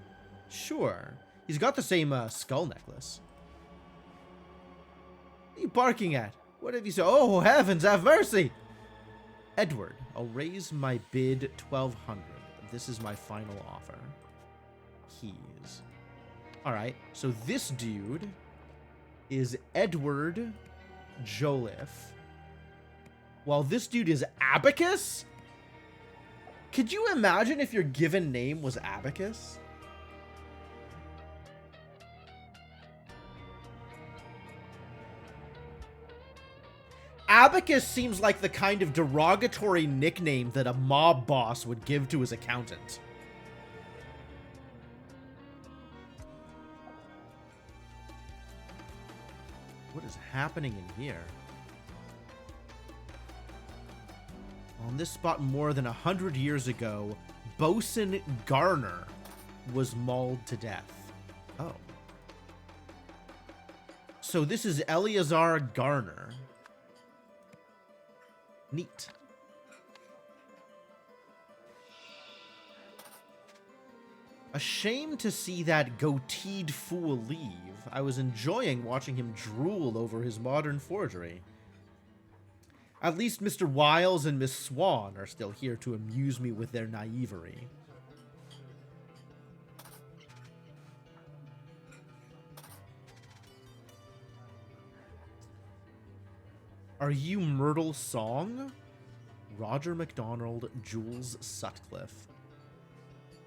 Sure. He's got the same skull necklace. What are you barking at? What have you said? Oh, heavens, have mercy! Edward, I'll raise my bid 1,200. This is my final offer. Keys. Alright, so this dude is Edward Joliffe, while this dude is Abacus? Could you imagine if your given name was Abacus? Abacus seems like the kind of derogatory nickname that a mob boss would give to his accountant. What is happening in here? On this spot more than 100 years ago, Bosun Garner was mauled to death. Oh. So this is Eleazar Garner. Neat. A shame to see that goateed fool leave. I was enjoying watching him drool over his modern forgery. At least Mr. Wiles and Miss Swan are still here to amuse me with their naivery. Are you Myrtle Song? Roger MacDonald, Jules Sutcliffe.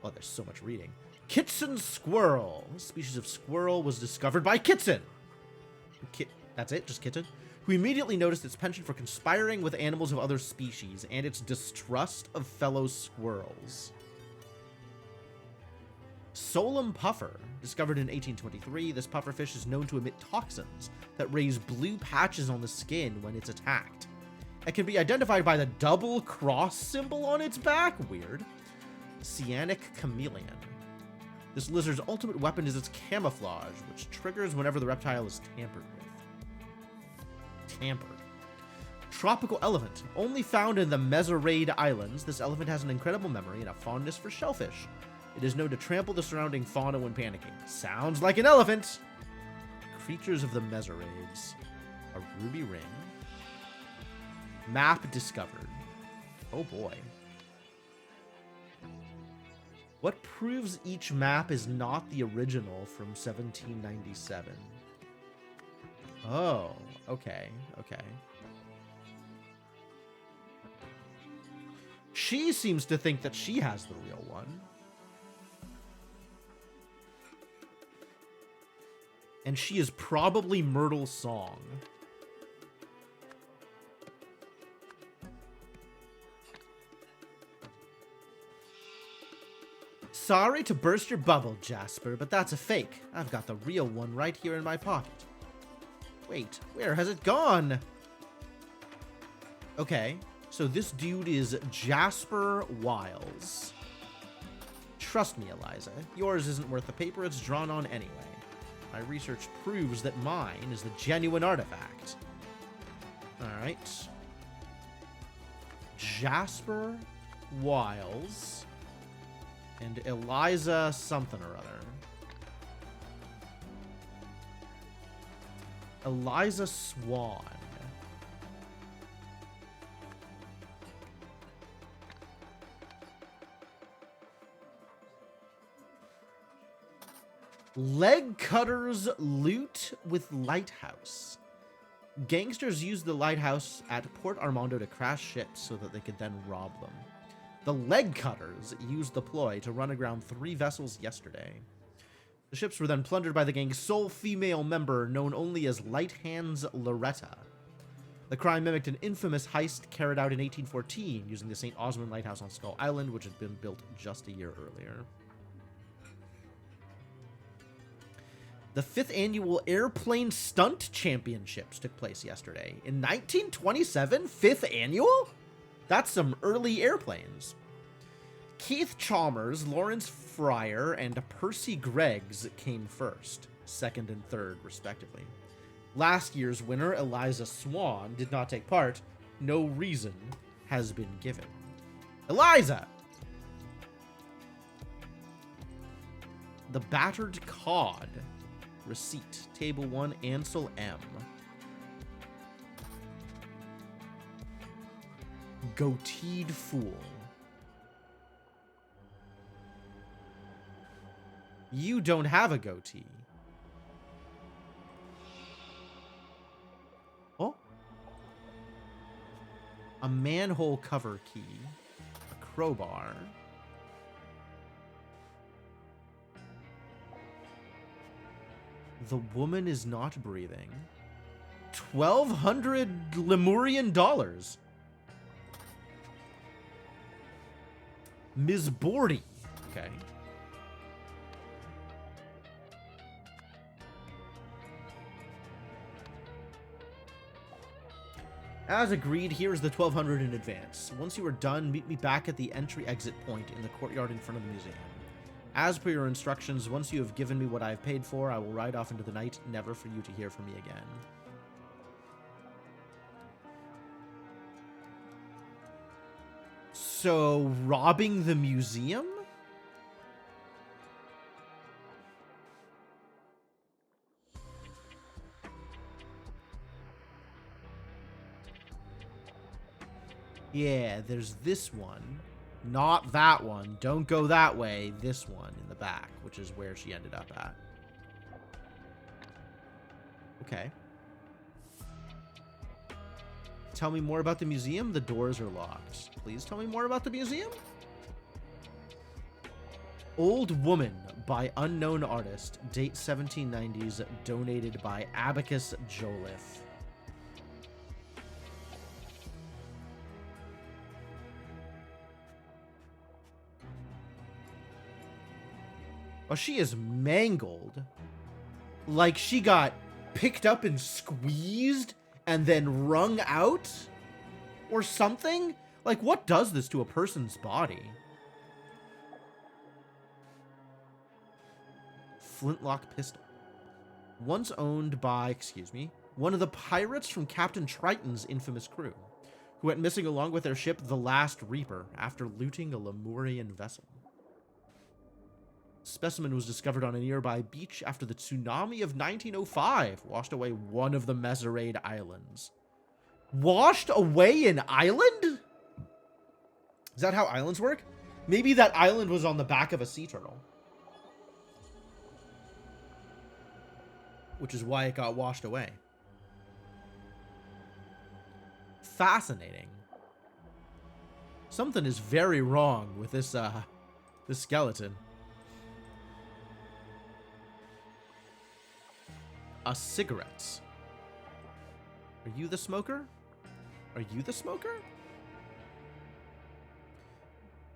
Oh, there's so much reading. Kitson Squirrel. This species of squirrel was discovered by Kitson. That's it, just Kitson. Who immediately noticed its penchant for conspiring with animals of other species and its distrust of fellow squirrels. Solum puffer. Discovered in 1823, this pufferfish is known to emit toxins that raise blue patches on the skin when it's attacked. It can be identified by the double cross symbol on its back. Weird. Cyanic chameleon. This lizard's ultimate weapon is its camouflage, which triggers whenever the reptile is tampered with. Tampered. Tropical elephant. Only found in the Mesarade Islands, this elephant has an incredible memory and a fondness for shellfish. It is known to trample the surrounding fauna when panicking. Sounds like an elephant! Creatures of the Mesarades. A ruby ring. Map discovered. Oh boy. What proves each map is not the original from 1797? Oh, okay, okay. She seems to think that she has the real one. And she is probably Myrtle Song. Sorry to burst your bubble, Jasper, but that's a fake. I've got the real one right here in my pocket. Wait, where has it gone? Okay, so this dude is Jasper Wiles. Trust me, Eliza, yours isn't worth the paper it's drawn on anyway. My research proves that mine is the genuine artifact. Alright. Jasper Wiles and Eliza something or other. Eliza Swan. Leg cutters loot with lighthouse. Gangsters used the lighthouse at Port Armando to crash ships so that they could then rob them. The leg cutters used the ploy to run aground 3 vessels yesterday. The ships were then plundered by the gang's sole female member, known only as Light Hands Loretta. The crime mimicked an infamous heist carried out in 1814 using the St. Osmond Lighthouse on Skull Island, which had been built just a year earlier. The 5th annual Airplane Stunt Championships took place yesterday. In 1927, 5th annual? That's some early airplanes. Keith Chalmers, Lawrence Fryer, and Percy Greggs came first, 2nd and 3rd, respectively. Last year's winner, Eliza Swan, did not take part. No reason has been given. Eliza! The Battered Cod. Receipt. Table 1, Ansel M. Goateed Fool. You don't have a goatee. Oh. A manhole cover key. A crowbar. The woman is not breathing. 1,200 Lemurian dollars. Ms. Bordy. Okay. As agreed, here's the 1,200 in advance. Once you are done, meet me back at the entry-exit point in the courtyard in front of the museum. As per your instructions, once you have given me what I have paid for, I will ride off into the night, never for you to hear from me again. So, robbing the museum? Yeah, there's this one. Not that one. Don't go that way. This one in the back, which is where she ended up at. Okay. Tell me more about the museum. The doors are locked. Please tell me more about the museum. Old Woman by unknown artist. Date 1790s. Donated by Abacus Joliffe. Oh, she is mangled. Like she got picked up and squeezed and then wrung out? Or something? Like, what does this to a person's body? Flintlock pistol. Once owned by, one of the pirates from Captain Triton's infamous crew, who went missing along with their ship, the Last Reaper, after looting a Lemurian vessel. Specimen was discovered on a nearby beach after the tsunami of 1905 washed away one of the Messerade Islands. Washed away an island? Is that how islands work? Maybe that island was on the back of a sea turtle. Which is why it got washed away. Fascinating. Something is very wrong with this, this skeleton. Cigarettes. Are you the smoker? Are you the smoker?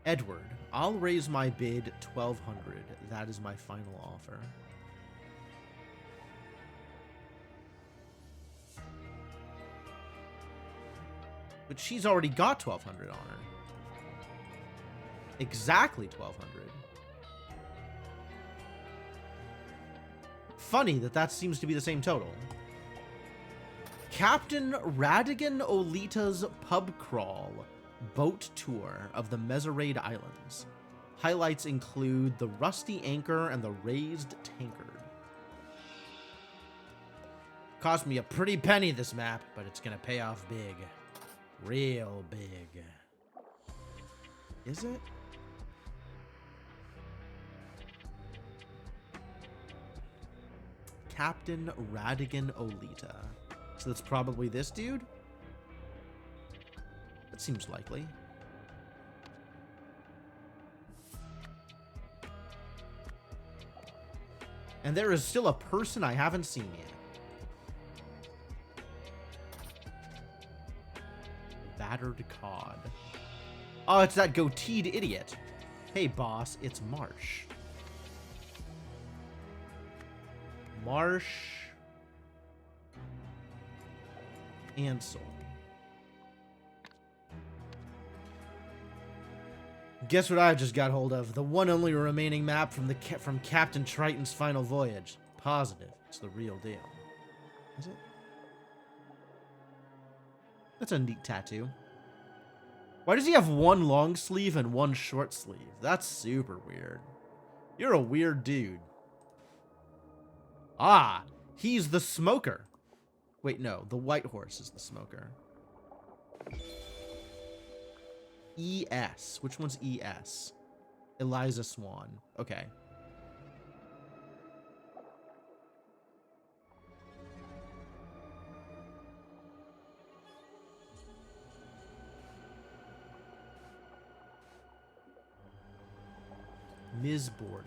Edward, I'll raise my bid 1,200. That is my final offer. But she's already got 1,200 on her. Exactly 1,200. Funny that seems to be the same total. Captain Radigan Olita's pub crawl boat tour of the Messerade Islands. Highlights include the rusty anchor and the raised tankard. Cost me a pretty penny, this map, but it's gonna pay off big. Real big. Is it? Captain Radigan Olita. So that's probably this dude? That seems likely. And there is still a person I haven't seen yet. Battered Cod. Oh, it's that goateed idiot. Hey, boss, it's Marsh. Marsh. Ansel. Guess what I just got hold of? The one only remaining map from Captain Triton's final voyage. Positive. It's the real deal. Is it? That's a neat tattoo. Why does he have one long sleeve and one short sleeve? That's super weird. You're a weird dude. Ah, he's the smoker. Wait, no, the white horse is the smoker. ES. Which one's ES? Eliza Swan. Okay. Ms. Bordy.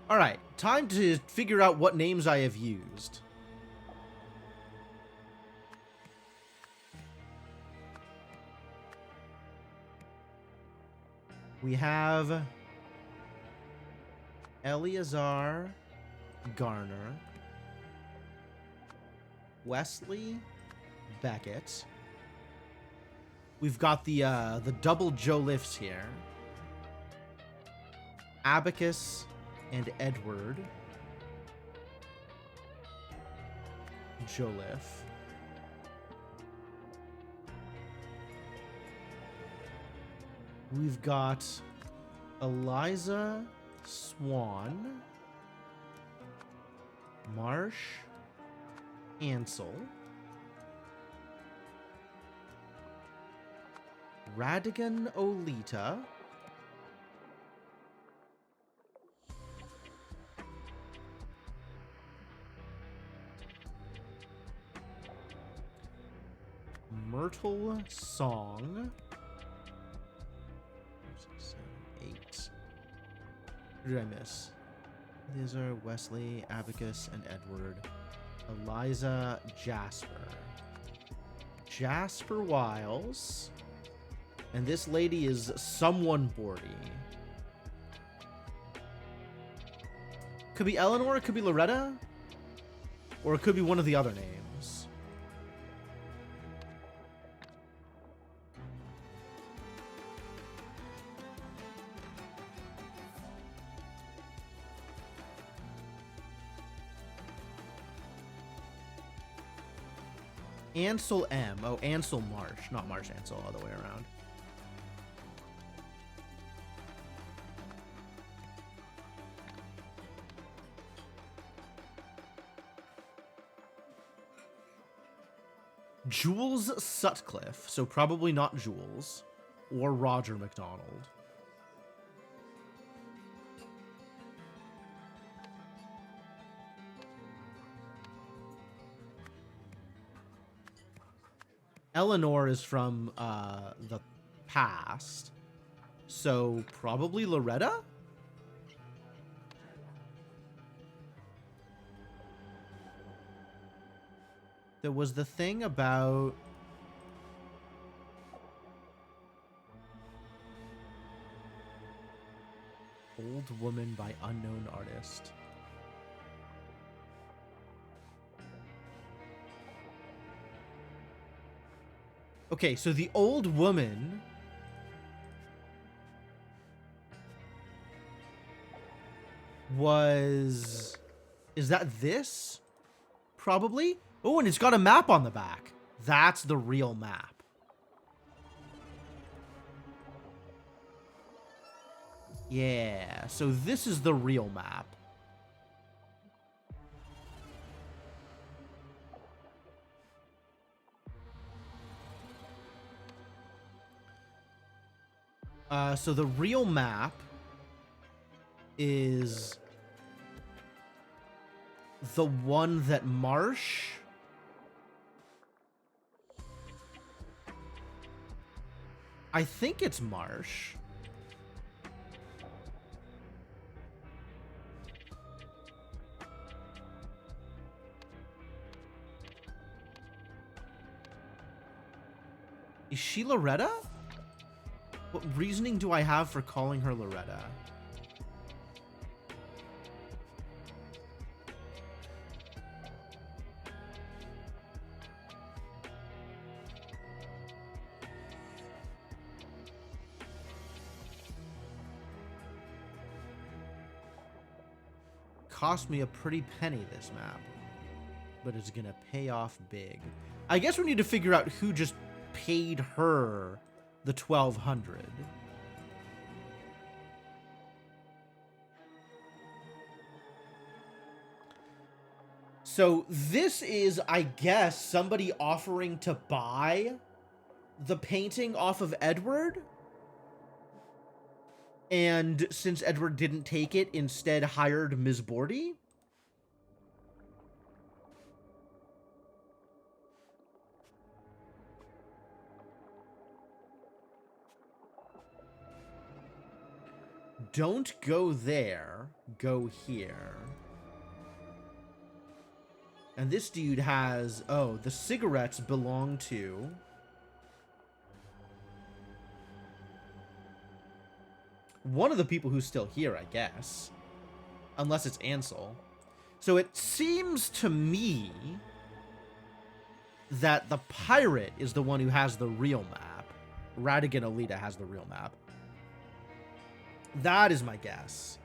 All right, time to figure out what names I have used. We have Eleazar Garner, Wesley Beckett. We've got the double Jolifs here. Abacus and Edward Joliffe. We've got Eliza Swan, Marsh Ansel, Radigan Olita, Myrtle Song, 6, 7, 8. Who did I miss? These are Wesley, Abacus, and Edward. Eliza Jasper. Jasper Wiles. And this lady is someone Bordy. Could be Eleanor, it could be Loretta, or it could be one of the other names. Ansel M. Oh, Ansel Marsh. Not Marsh Ansel, other way around. Jules Sutcliffe, so probably not Jules, or Roger McDonald. Eleanor is from the past, so probably Loretta? There was the thing about... Old Woman by Unknown Artist. Okay, so the old woman was... Is that this? Probably? Oh, and it's got a map on the back. That's the real map. Yeah, so this is the real map. So the real map is the one that Marsh... I think it's Marsh. Is she Loretta? What reasoning do I have for calling her Loretta? Cost me a pretty penny, this map, but it's gonna pay off big. I guess we need to figure out who just paid her the 1,200. So this is, I guess, somebody offering to buy the painting off of Edward. And since Edward didn't take it, instead hired Ms. Bordy. Don't go there. Go here. And this dude has... Oh, the cigarettes belong to... one of the people who's still here, I guess. Unless it's Ansel. So it seems to me that the pirate is the one who has the real map. Radigan Alita has the real map. That is my guess.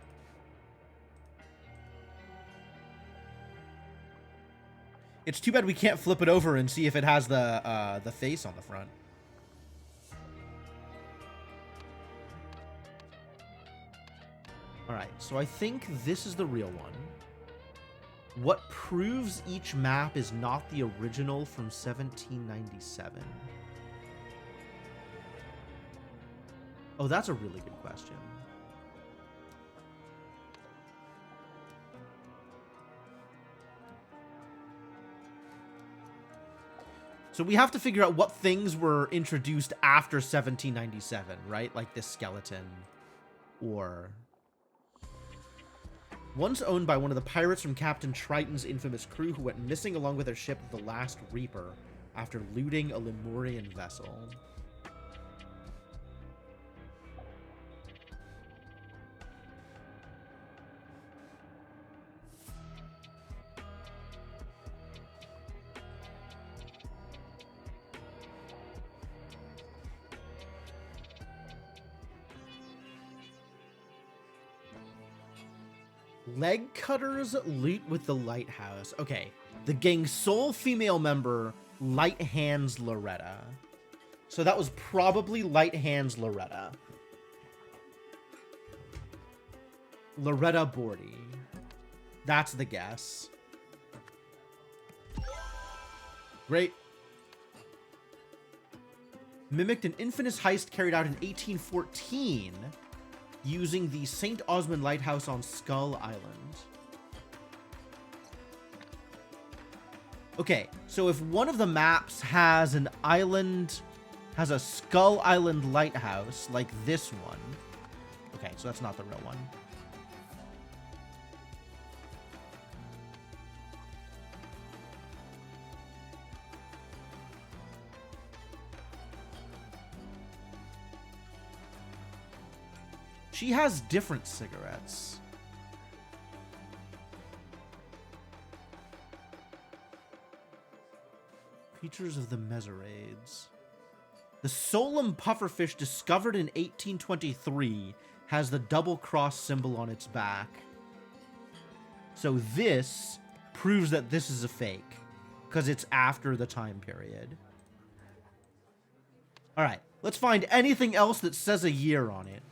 It's too bad we can't flip it over and see if it has the face on the front. Alright, so I think this is the real one. What proves each map is not the original from 1797? Oh, that's a really good question. So we have to figure out what things were introduced after 1797, right? Like this skeleton or... Once owned by one of the pirates from Captain Triton's infamous crew who went missing along with their ship, the Last Reaper, after looting a Lemurian vessel. Leg cutters loot with the lighthouse. Okay, the gang's sole female member, Light Hands Loretta. So that was probably Light Hands Loretta. Loretta Bordy. That's the guess. Great. Mimicked an infamous heist carried out in 1814 using the St. Osmond Lighthouse on Skull Island. Okay, so if one of the maps has an island, has a Skull Island lighthouse, like this one. Okay, so that's not the real one. She has different cigarettes. Creatures of the Mesarades. The Solum pufferfish discovered in 1823 has the double cross symbol on its back. So this proves that this is a fake, because it's after the time period. Alright, let's find anything else that says a year on it.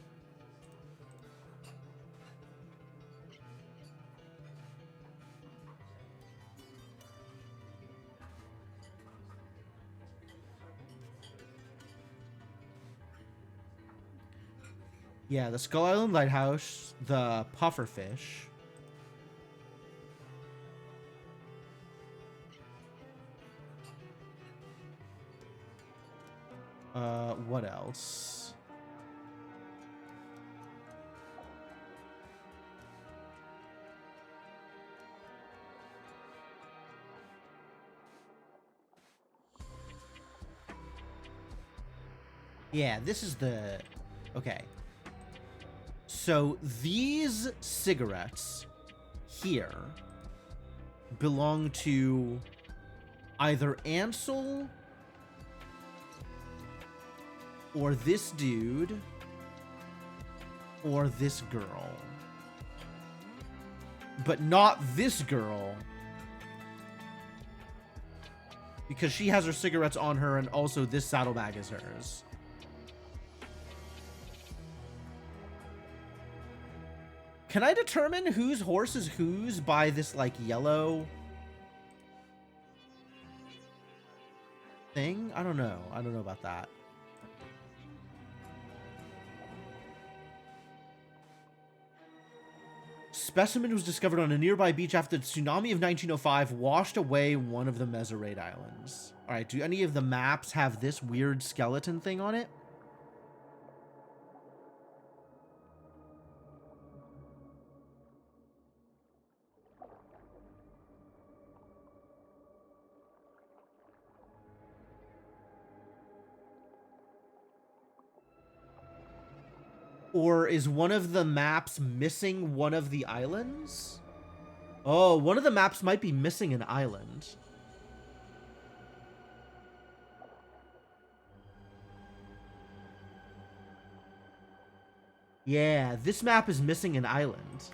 Yeah, the Skull Island Lighthouse, the pufferfish. What else? Yeah, this is the... Okay. So these cigarettes here belong to either Ansel or this dude or this girl. But not this girl, because she has her cigarettes on her and also this saddlebag is hers. Can I determine whose horse is whose by this, like, yellow thing? I don't know. I don't know about that. Specimen was discovered on a nearby beach after the tsunami of 1905 washed away one of the Meserate Islands. All right, do any of the maps have this weird skeleton thing on it? Or is one of the maps missing one of the islands? Oh, one of the maps might be missing an island. Yeah, this map is missing an island.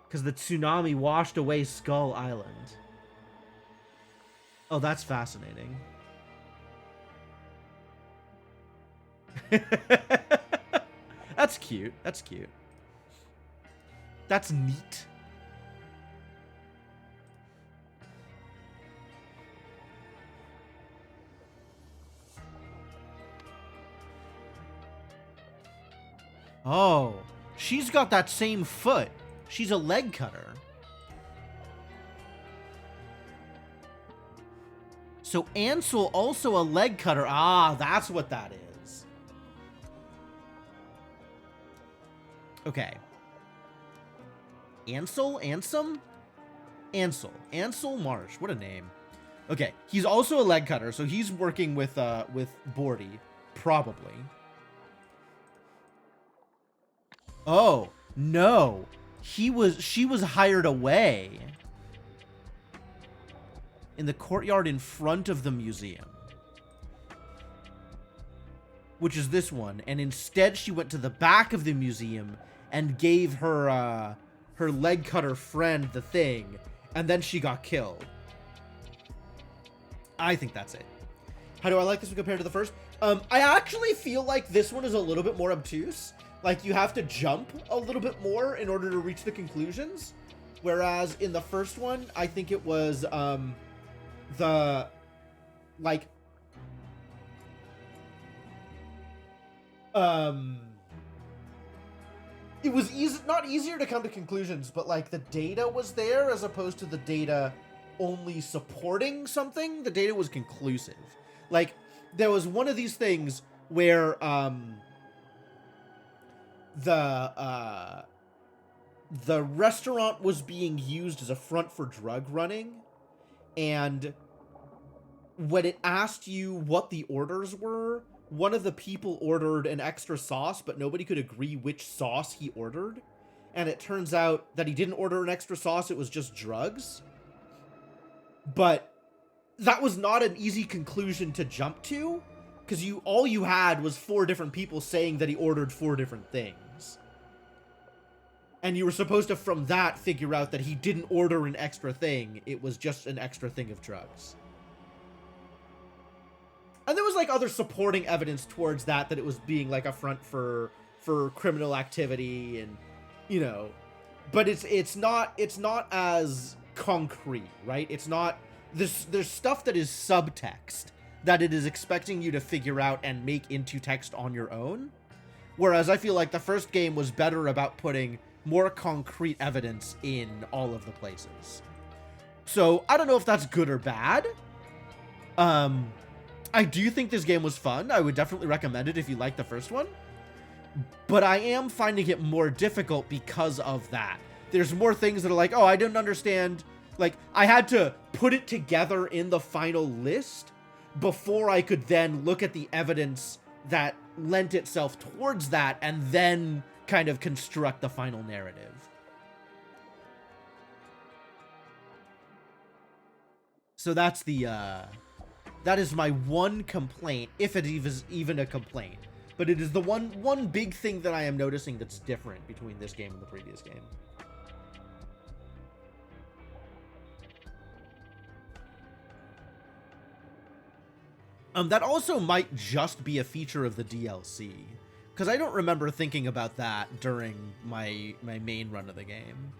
Because the tsunami washed away Skull Island. Oh, that's fascinating. That's cute. That's cute. That's neat. Oh, she's got that same foot. She's a leg cutter. So Ansel also a leg cutter. Ah, that's what that is. Okay. Ansel? Ansem? Ansel Marsh. What a name. Okay, he's also a leg cutter, so he's working with Bordy, probably. Oh, no. She was hired away in the courtyard in front of the museum, which is this one, and instead she went to the back of the museum and gave her her leg cutter friend the thing, and then she got killed. I think that's it. How do I like this one compared to the first? I actually feel like this one is a little bit more obtuse. Like, you have to jump a little bit more in order to reach the conclusions. Whereas in the first one, I think it was, it was not easier to come to conclusions, but, like, the data was there as opposed to the data only supporting something. The data was conclusive. Like, there was one of these things where, the restaurant was being used as a front for drug running, and when it asked you what the orders were, one of the people ordered an extra sauce, but nobody could agree which sauce he ordered, and it turns out that he didn't order an extra sauce, it was just drugs. But that was not an easy conclusion to jump to, because all you had was 4 different people saying that he ordered 4 different things. And you were supposed to, from that, figure out that he didn't order an extra thing. It was just an extra thing of drugs. And there was, like, other supporting evidence towards that it was being, like, a front for criminal activity and, you know. But it's not as concrete, right? It's not... There's stuff that is subtext that it is expecting you to figure out and make into text on your own. Whereas I feel like the first game was better about putting more concrete evidence in all of the places. So, I don't know if that's good or bad. I do think this game was fun. I would definitely recommend it if you like the first one. But I am finding it more difficult because of that. There's more things that are like, oh, I didn't understand. Like, I had to put it together in the final list before I could then look at the evidence that lent itself towards that and then kind of construct the final narrative. So that's the, that is my one complaint, if it is even a complaint. But it is the one big thing that I am noticing that's different between this game and the previous game. That also might just be a feature of the DLC, because I don't remember thinking about that during my main run of the game.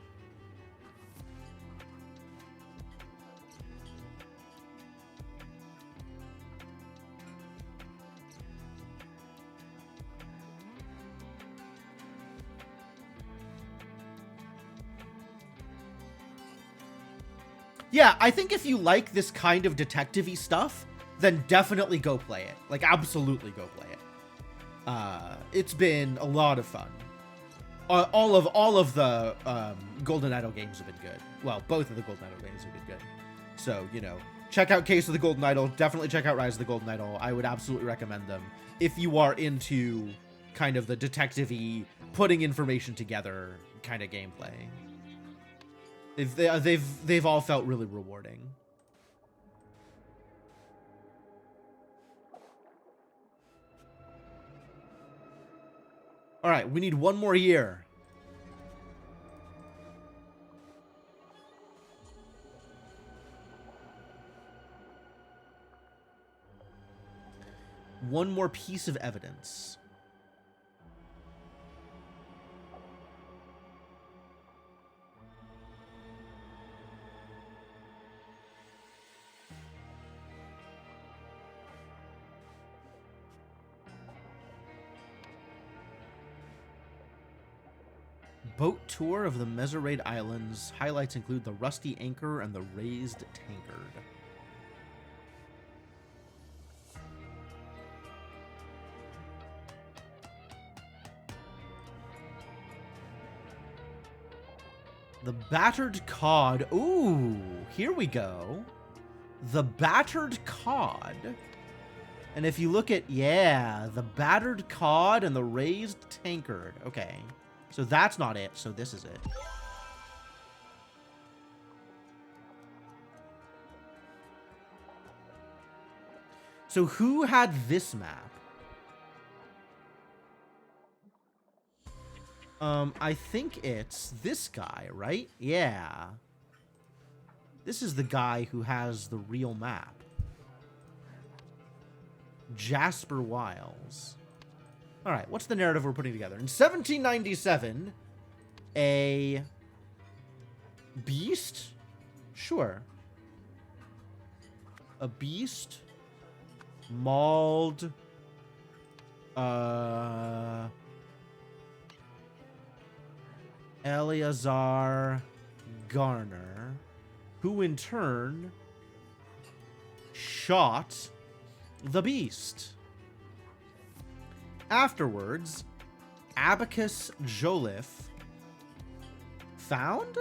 Yeah, I think if you like this kind of detective-y stuff, then definitely go play it. Like, absolutely go play it. It's been a lot of fun. All of the Golden Idol games have been good. Well, both of the Golden Idol games have been good. So, you know, check out Case of the Golden Idol. Definitely check out Rise of the Golden Idol. I would absolutely recommend them if you are into kind of the detective-y, putting information together kind of gameplay. They've all felt really rewarding. All right, we need one more year. One more piece of evidence. Boat tour of the Meseraid Islands. Highlights include the rusty anchor and the raised tankard. The battered cod. Ooh, here we go. The battered cod. And if you look at, yeah, the battered cod and the raised tankard. Okay. So that's not it. So this is it. So who had this map? I think it's this guy, right? Yeah. This is the guy who has the real map. Jasper Wiles. All right, what's the narrative we're putting together? In 1797, a beast? Sure. A beast mauled Eleazar Garner, who in turn shot the beast. Afterwards, Abacus Joliffe found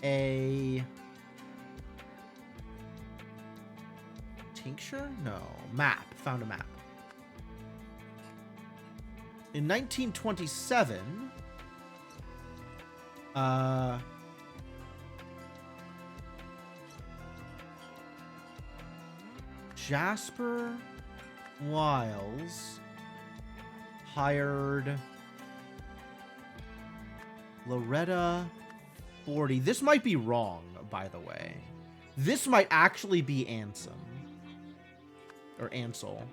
a tincture? No, map. Found a map. In 1927, Jasper Wiles hired Loretta Bordy. This might be wrong, by the way. This might actually be Ansem. Or Ansel.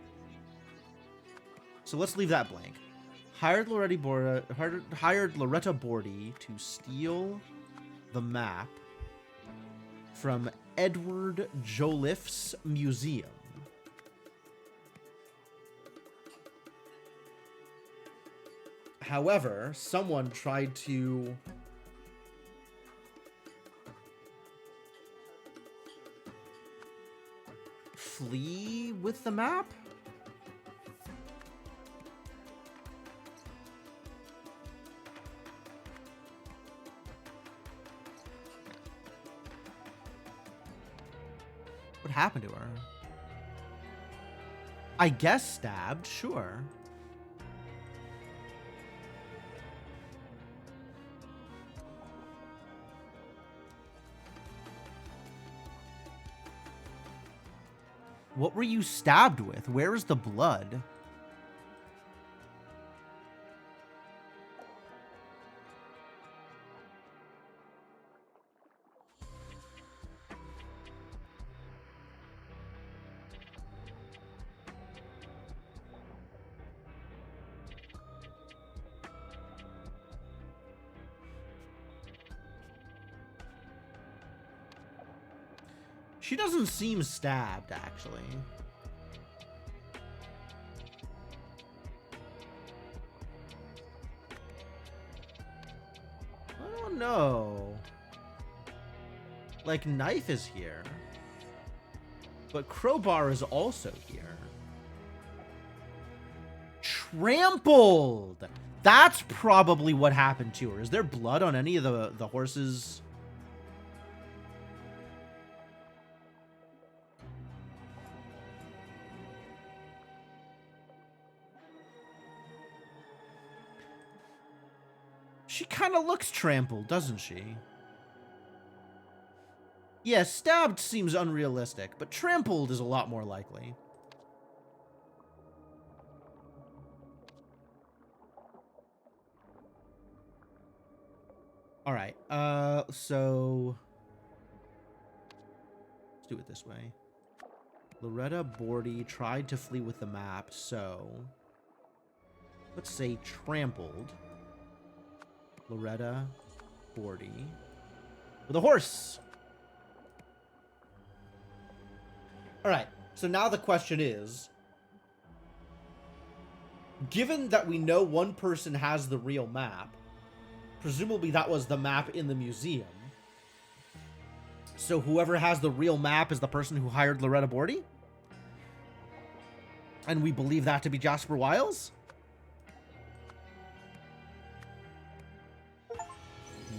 So let's leave that blank. Hired Loretta Bordy to steal the map from Edward Joliffe's museum. However, someone tried to flee with the map? What happened to her? I guess stabbed, sure. What were you stabbed with? Where is the blood? She doesn't seem stabbed, actually. I don't know. Like, knife is here. But crowbar is also here. Trampled! That's probably what happened to her. Is there blood on any of the horses? She kind of looks trampled, doesn't she? Yeah, stabbed seems unrealistic, but trampled is a lot more likely. All right, so let's do it this way. Loretta Bordy tried to flee with the map, so let's say trampled. Loretta Bordy with a horse. All right, so now the question is, given that we know one person has the real map, presumably that was the map in the museum, so whoever has the real map is the person who hired Loretta Bordy? And we believe that to be Jasper Wiles?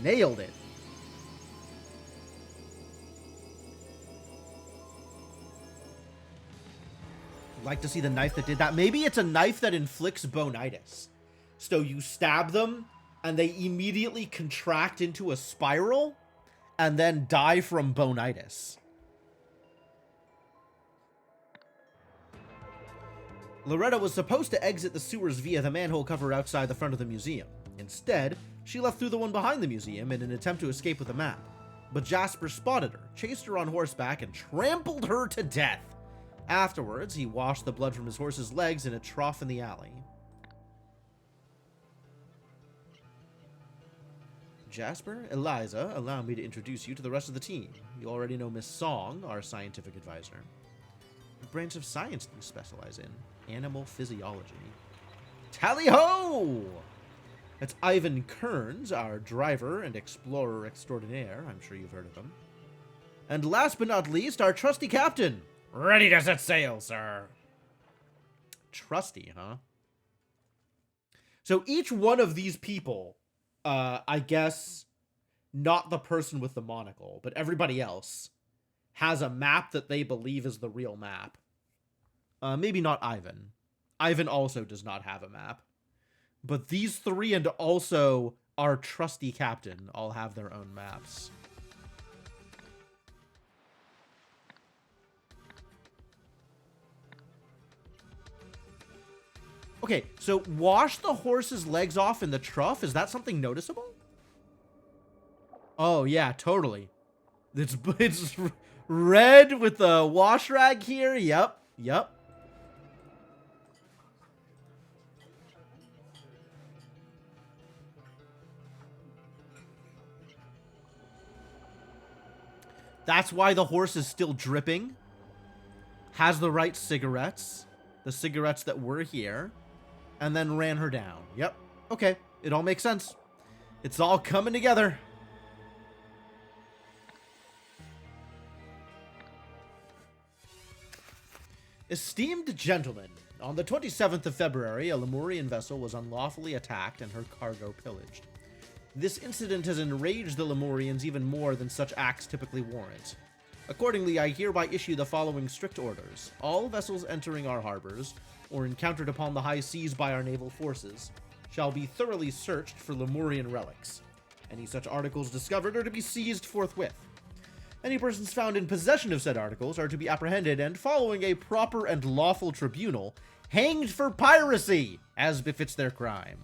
Nailed it. Like to see the knife that did that. Maybe it's a knife that inflicts bonitis. So you stab them, and they immediately contract into a spiral, and then die from bonitis. Loretta was supposed to exit the sewers via the manhole cover outside the front of the museum. Instead, she left through the one behind the museum in an attempt to escape with the map. But Jasper spotted her, chased her on horseback, and trampled her to death. Afterwards, he washed the blood from his horse's legs in a trough in the alley. Jasper, Eliza, allow me to introduce you to the rest of the team. You already know Miss Song, our scientific advisor. What branch of science do you specialize in? Animal physiology. Tally-ho! That's Ivan Kearns, our driver and explorer extraordinaire. I'm sure you've heard of him. And last but not least, our trusty captain. Ready to set sail, sir. Trusty, huh? So each one of these people, I guess, not the person with the monocle, but everybody else, has a map that they believe is the real map. Maybe not Ivan. Ivan also does not have a map. But these three and also our trusty captain all have their own maps. Okay, so wash the horse's legs off in the trough. Is that something noticeable? Oh, yeah, totally. It's red with the wash rag here. Yep, yep. That's why the horse is still dripping. Has the right cigarettes. The cigarettes that were here. And then ran her down. Yep. Okay. It all makes sense. It's all coming together. Esteemed gentlemen, on the 27th of February, a Lemurian vessel was unlawfully attacked and her cargo pillaged. This incident has enraged the Lemurians even more than such acts typically warrant. Accordingly, I hereby issue the following strict orders. All vessels entering our harbors, or encountered upon the high seas by our naval forces, shall be thoroughly searched for Lemurian relics. Any such articles discovered are to be seized forthwith. Any persons found in possession of said articles are to be apprehended and, following a proper and lawful tribunal, hanged for piracy, as befits their crime.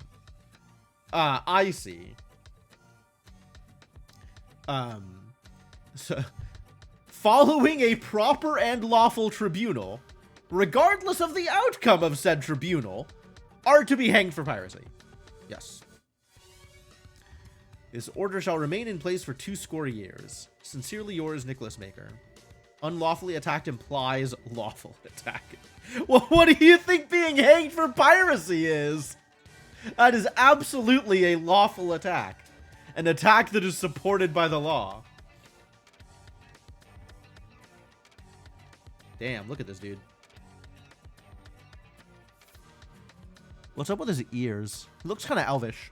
I see. So, following a proper and lawful tribunal, regardless of the outcome of said tribunal, are to be hanged for piracy. Yes. This order shall remain in place for 20 years. Sincerely yours, Nicholas Maker. Unlawfully attacked implies lawful attack. Well, what do you think being hanged for piracy is? That is absolutely a lawful attack. An attack that is supported by the law. Damn, look at this dude. What's up with his ears? He looks kind of elvish.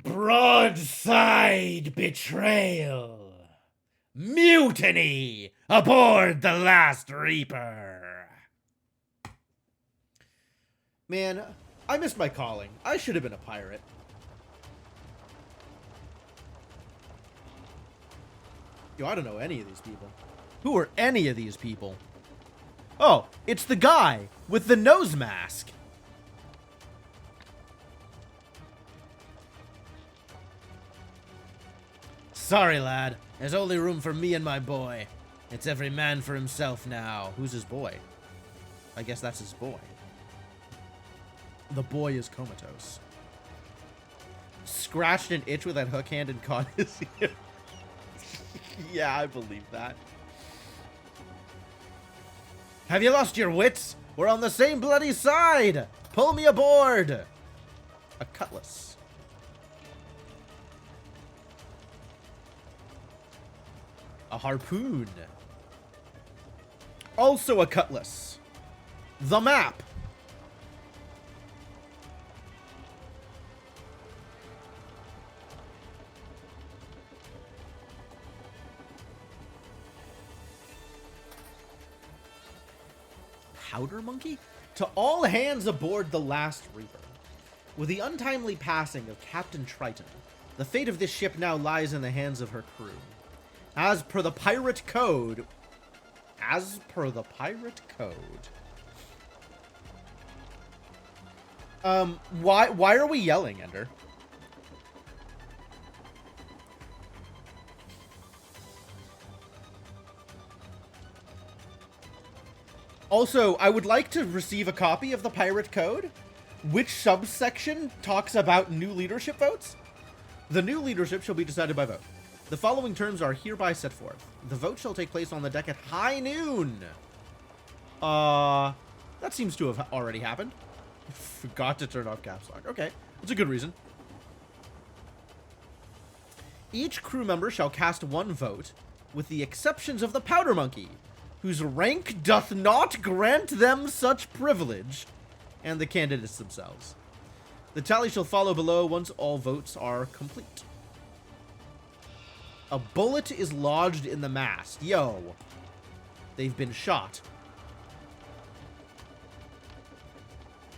Broadside betrayal. Mutiny aboard the Last Reaper. Man, I missed my calling. I should have been a pirate. Yo, I don't know any of these people. Who are any of these people? Oh, it's the guy with the nose mask. Sorry, lad. There's only room for me and my boy. It's every man for himself now. Who's his boy? I guess that's his boy. The boy is comatose. Scratched an itch with that hook hand and caught his ear. Yeah, I believe that. Have you lost your wits? We're on the same bloody side! Pull me aboard! A cutlass. A harpoon. Also a cutlass. The map. Powder monkey? To all hands aboard the Last Reaper. With the untimely passing of Captain Triton, the fate of this ship now lies in the hands of her crew. As per the pirate code... Why are we yelling, Ender? Also, I would like to receive a copy of the pirate code. Which subsection talks about new leadership votes? The new leadership shall be decided by vote. The following terms are hereby set forth. The vote shall take place on the deck at high noon. That seems to have already happened. Forgot to turn off caps lock. Okay, that's a good reason. Each crew member shall cast one vote, with the exceptions of the powder monkey, whose rank doth not grant them such privilege, and the candidates themselves. The tally shall follow below once all votes are complete. A bullet is lodged in the mast. Yo. They've been shot.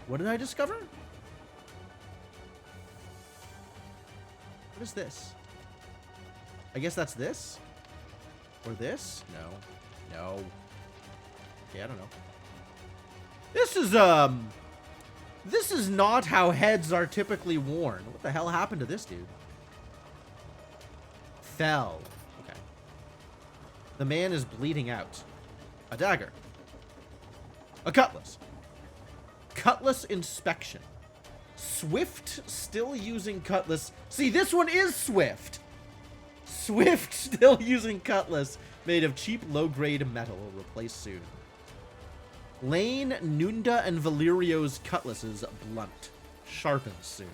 What did I discover? What is this? I guess that's this? Or this? No. No. Yeah, I don't know. This is not how heads are typically worn. What the hell happened to this dude? Fell. Okay. The man is bleeding out. A dagger. A cutlass. Cutlass inspection. Swift still using cutlass. See, this one is Swift. Swift still using cutlass made of cheap low-grade metal. Replaced soon. Lane, Nunda, and Valerio's cutlasses blunt. Sharpened soon.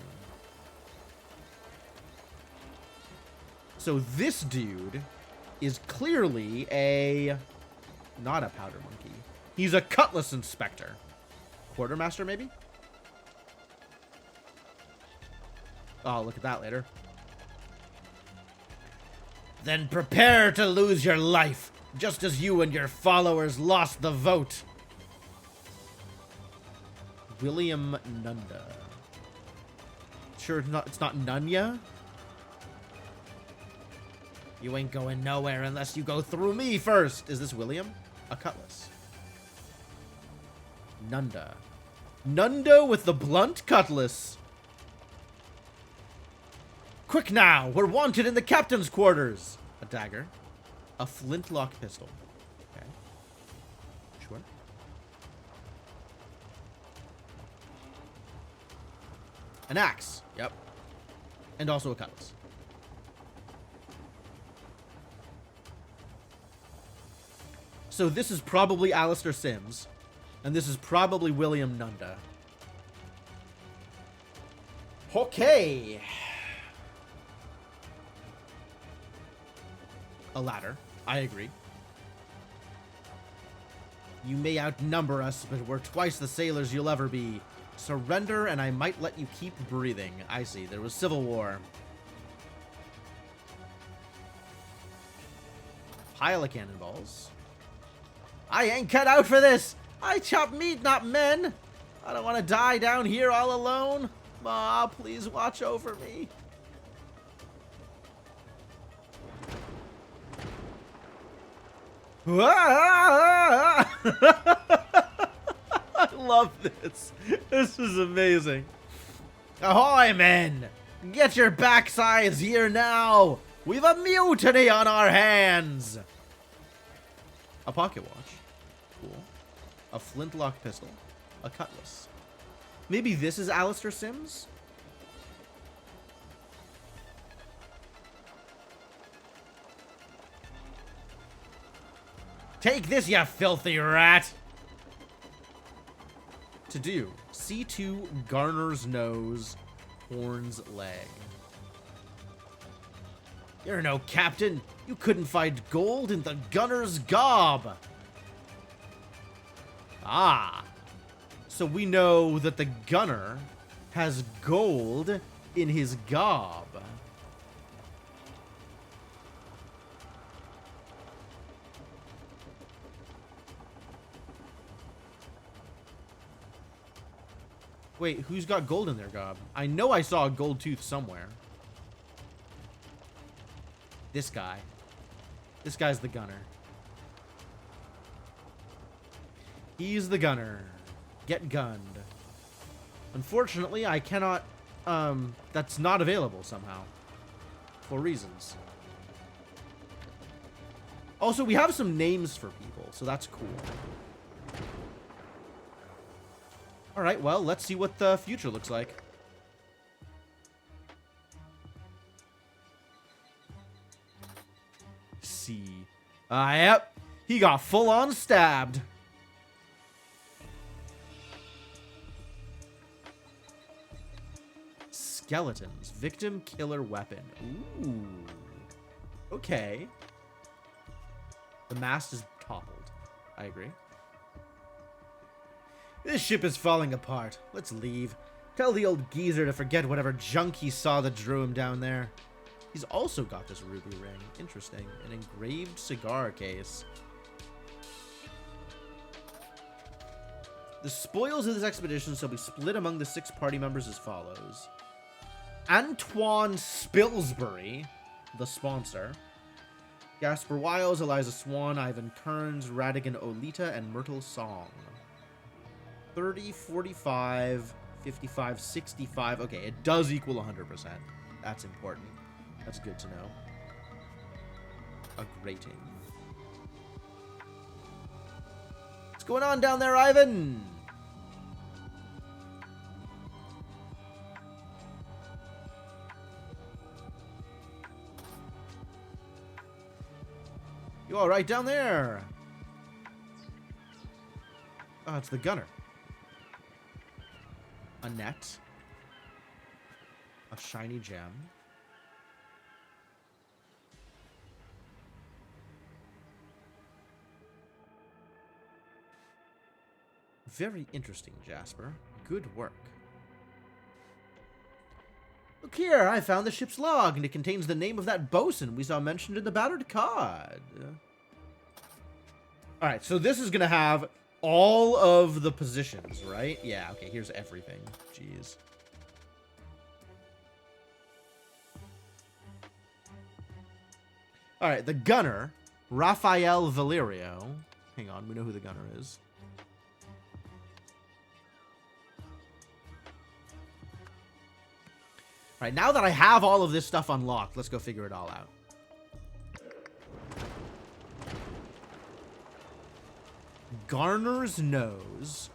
So this dude is clearly not a powder monkey. He's a cutlass inspector. Quartermaster, maybe? Oh, look at that later. Then prepare to lose your life, just as you and your followers lost the vote. William Nunda. Sure, it's not Nunya? You ain't going nowhere unless you go through me First, is this William? A cutlass. Nunda. Nunda with the blunt cutlass. Quick now! We're wanted in the captain's quarters! A dagger. A flintlock pistol. Okay. Sure. An axe. Yep. And also a cutlass. So this is probably Alistair Sims. And this is probably William Nunda. Okay. A ladder. I agree. You may outnumber us, but we're twice the sailors you'll ever be. Surrender, and I might let you keep breathing. I see. There was civil war. Pile of cannonballs. I ain't cut out for this. I chop meat, not men. I don't want to die down here all alone. Ma, please watch over me. I love this. This is amazing. Ahoy, men! Get your backsides here now! We've a mutiny on our hands! A pocket watch. Cool. A flintlock pistol. A cutlass. Maybe this is Alistair Sims? Take this, you filthy rat! To do. C2 Garner's nose, Horn's leg. You're no captain. You couldn't find gold in the gunner's gob. Ah. So we know that the gunner has gold in his gob. Wait, who's got gold in their gob? I know I saw a gold tooth somewhere. This guy. This guy's the gunner. He's the gunner. Get gunned. Unfortunately, I cannot... that's not available somehow. For reasons. Also, we have some names for people, so that's cool. Alright, well, let's see what the future looks like. See. Yep. He got full-on stabbed. Skeletons. Victim, killer, weapon. Ooh. Okay. The mast is toppled. I agree. This ship is falling apart. Let's leave. Tell the old geezer to forget whatever junk he saw that drew him down there. He's also got this ruby ring. Interesting. An engraved cigar case. The spoils of this expedition shall be split among the 6 party members as follows. Antoine Spilsbury, the sponsor. Gasper Wiles, Eliza Swan, Ivan Kearns, Radigan Olita, and Myrtle Song. 30, 45, 55, 65. Okay, it does equal 100%. That's important. That's good to know. A grating. What's going on down there, Ivan? You all right down there? Oh, it's the gunner. A net. A shiny gem. Very interesting, Jasper. Good work. Look here, I found the ship's log, and it contains the name of that bosun we saw mentioned in the battered cod. Alright, so this is going to have all of the positions, right? Yeah, okay, here's everything. Jeez. Alright, the gunner, Raphael Valerio. Hang on, we know who the gunner is. Alright, now that I have all of this stuff unlocked, let's go figure it all out. Garner's nose,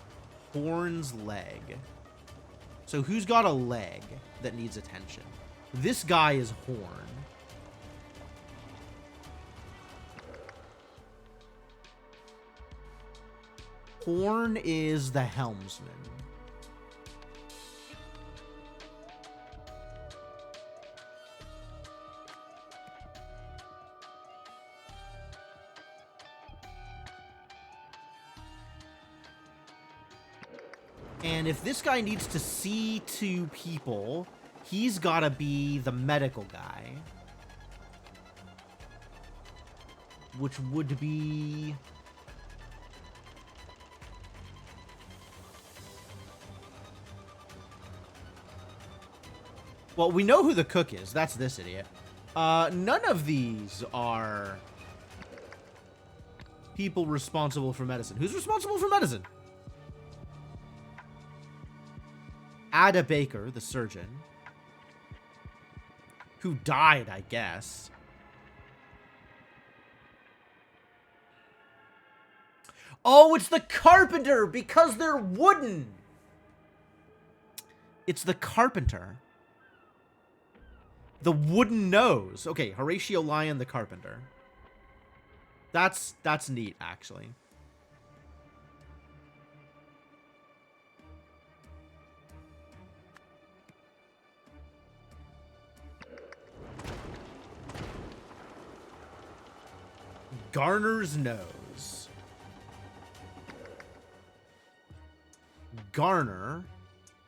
Horn's leg. So who's got a leg that needs attention? This guy is Horn. Horn is the helmsman. And if this guy needs to see to people, he's got to be the medical guy. Which would be... Well, we know who the cook is. That's this idiot. None of these are people responsible for medicine. Who's responsible for medicine? Ada Baker, the surgeon. Who died, I guess. Oh, it's the carpenter, because they're wooden. It's the carpenter. The wooden nose. Okay, Horatio Lyon, the carpenter. That's neat, actually. Garner's nose. Garner.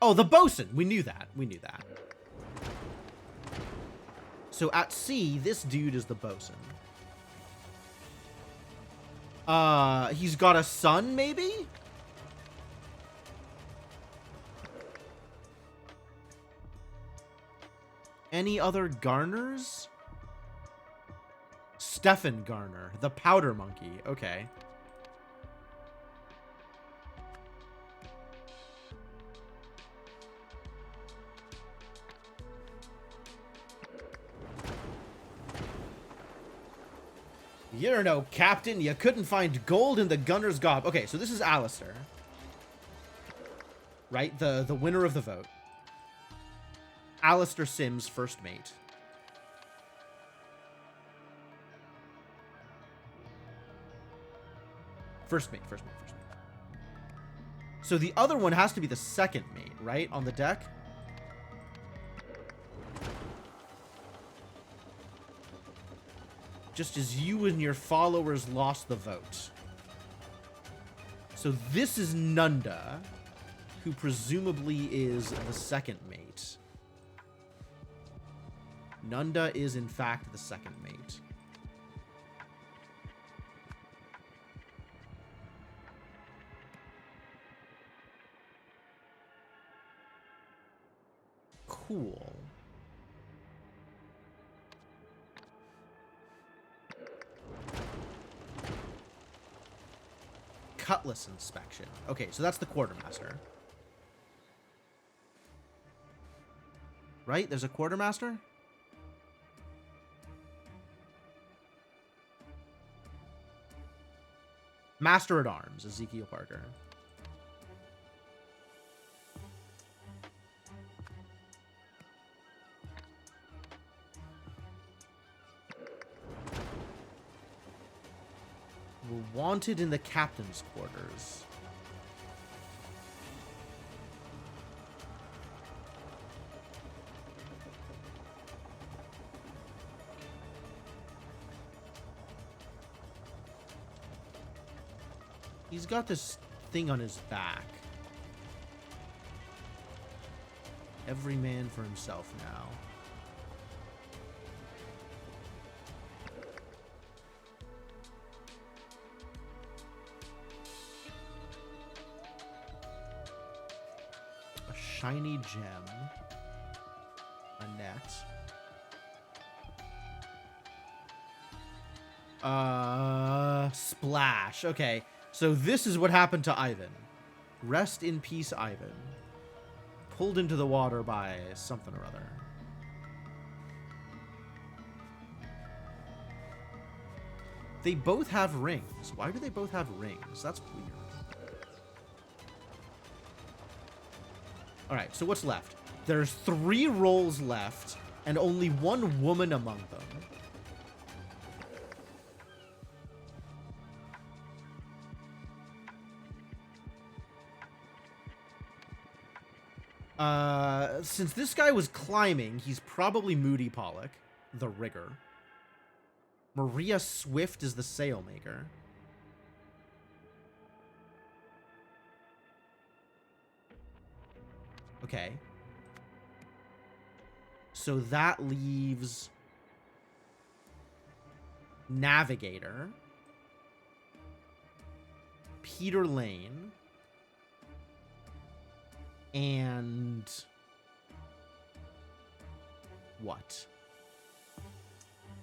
Oh, the bosun. We knew that. We knew that. So at sea, this dude is the bosun. He's got a son, maybe? Any other Garners? Stephen Garner, the powder monkey. Okay. You're no captain. You couldn't find gold in the gunner's gob. Okay, so this is Alistair. Right? The winner of the vote. Alistair Sims, first mate. First mate. So the other one has to be the second mate, right? On the deck? Just as you and your followers lost the vote. So this is Nunda, who presumably is the second mate. Nunda is, in fact, the second mate. Cool. Cutlass inspection. Okay, so that's the quartermaster. Right? There's a quartermaster? Master at Arms, Ezekiel Parker. We're wanted in the captain's quarters. He's got this thing on his back. Every man for himself now. A shiny gem. A net. Splash. Okay. So this is what happened to Ivan. Rest in peace, Ivan. Pulled into the water by something or other. They both have rings. Why do they both have rings? That's weird. Alright, so what's left? There's 3 roles left, and only 1 woman among them. Since this guy was climbing, he's probably Moody Pollock, the rigger. Maria Swift is the sailmaker. Okay. So that leaves Navigator, Peter Lane, and what?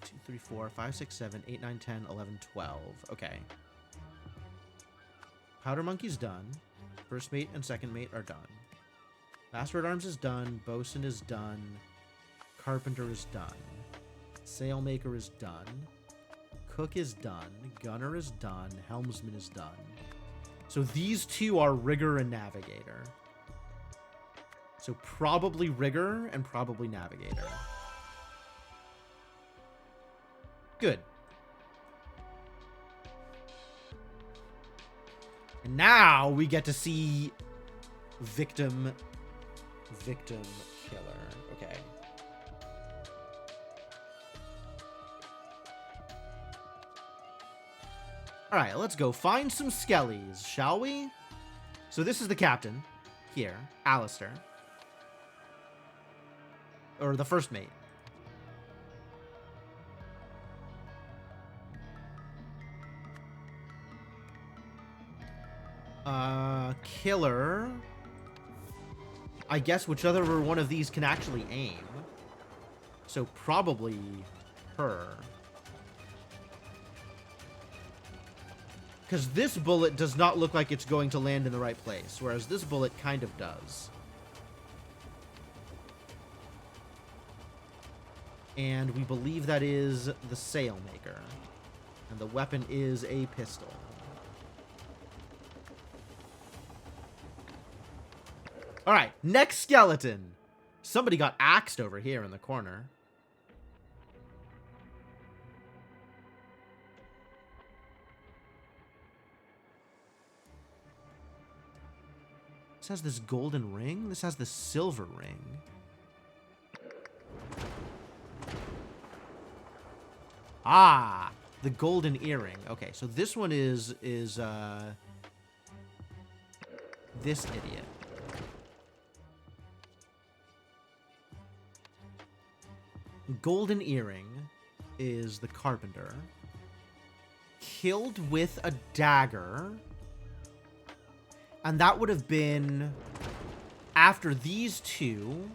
2, 3, 4, 5, 6, 7, 8, 9, 10, 11, 12. Okay. Powder Monkey's done. First mate and second mate are done. Master at Arms is done. Bosun is done. Carpenter is done. Sailmaker is done. Cook is done. Gunner is done. Helmsman is done. So these two are Rigger and Navigator. So probably Rigger and probably Navigator. Good. And now we get to see Victim Killer. Okay. Alright, let's go find some skellies, shall we? So this is the captain. Here. Alistair. Or the first mate. Killer. I guess whichever one of these can actually aim. So probably her. Because this bullet does not look like it's going to land in the right place, whereas this bullet kind of does. And we believe that is the Sailmaker. And the weapon is a pistol. Alright, next skeleton. Somebody got axed over here in the corner. This has this golden ring. This has this silver ring. Ah, the golden earring. Okay, so this one is this idiot. Golden earring is the carpenter. Killed with a dagger. And that would have been after these two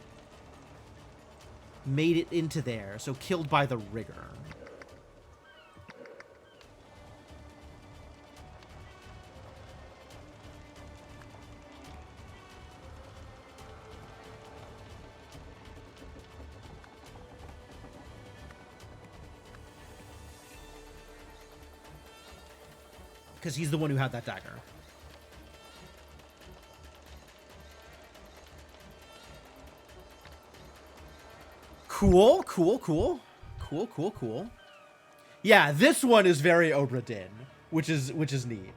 made it into there. So killed by the rigger. Because he's the one who had that dagger. Cool, cool, cool. Cool, cool, cool. Yeah, this one is very Obra Dinn, which is neat.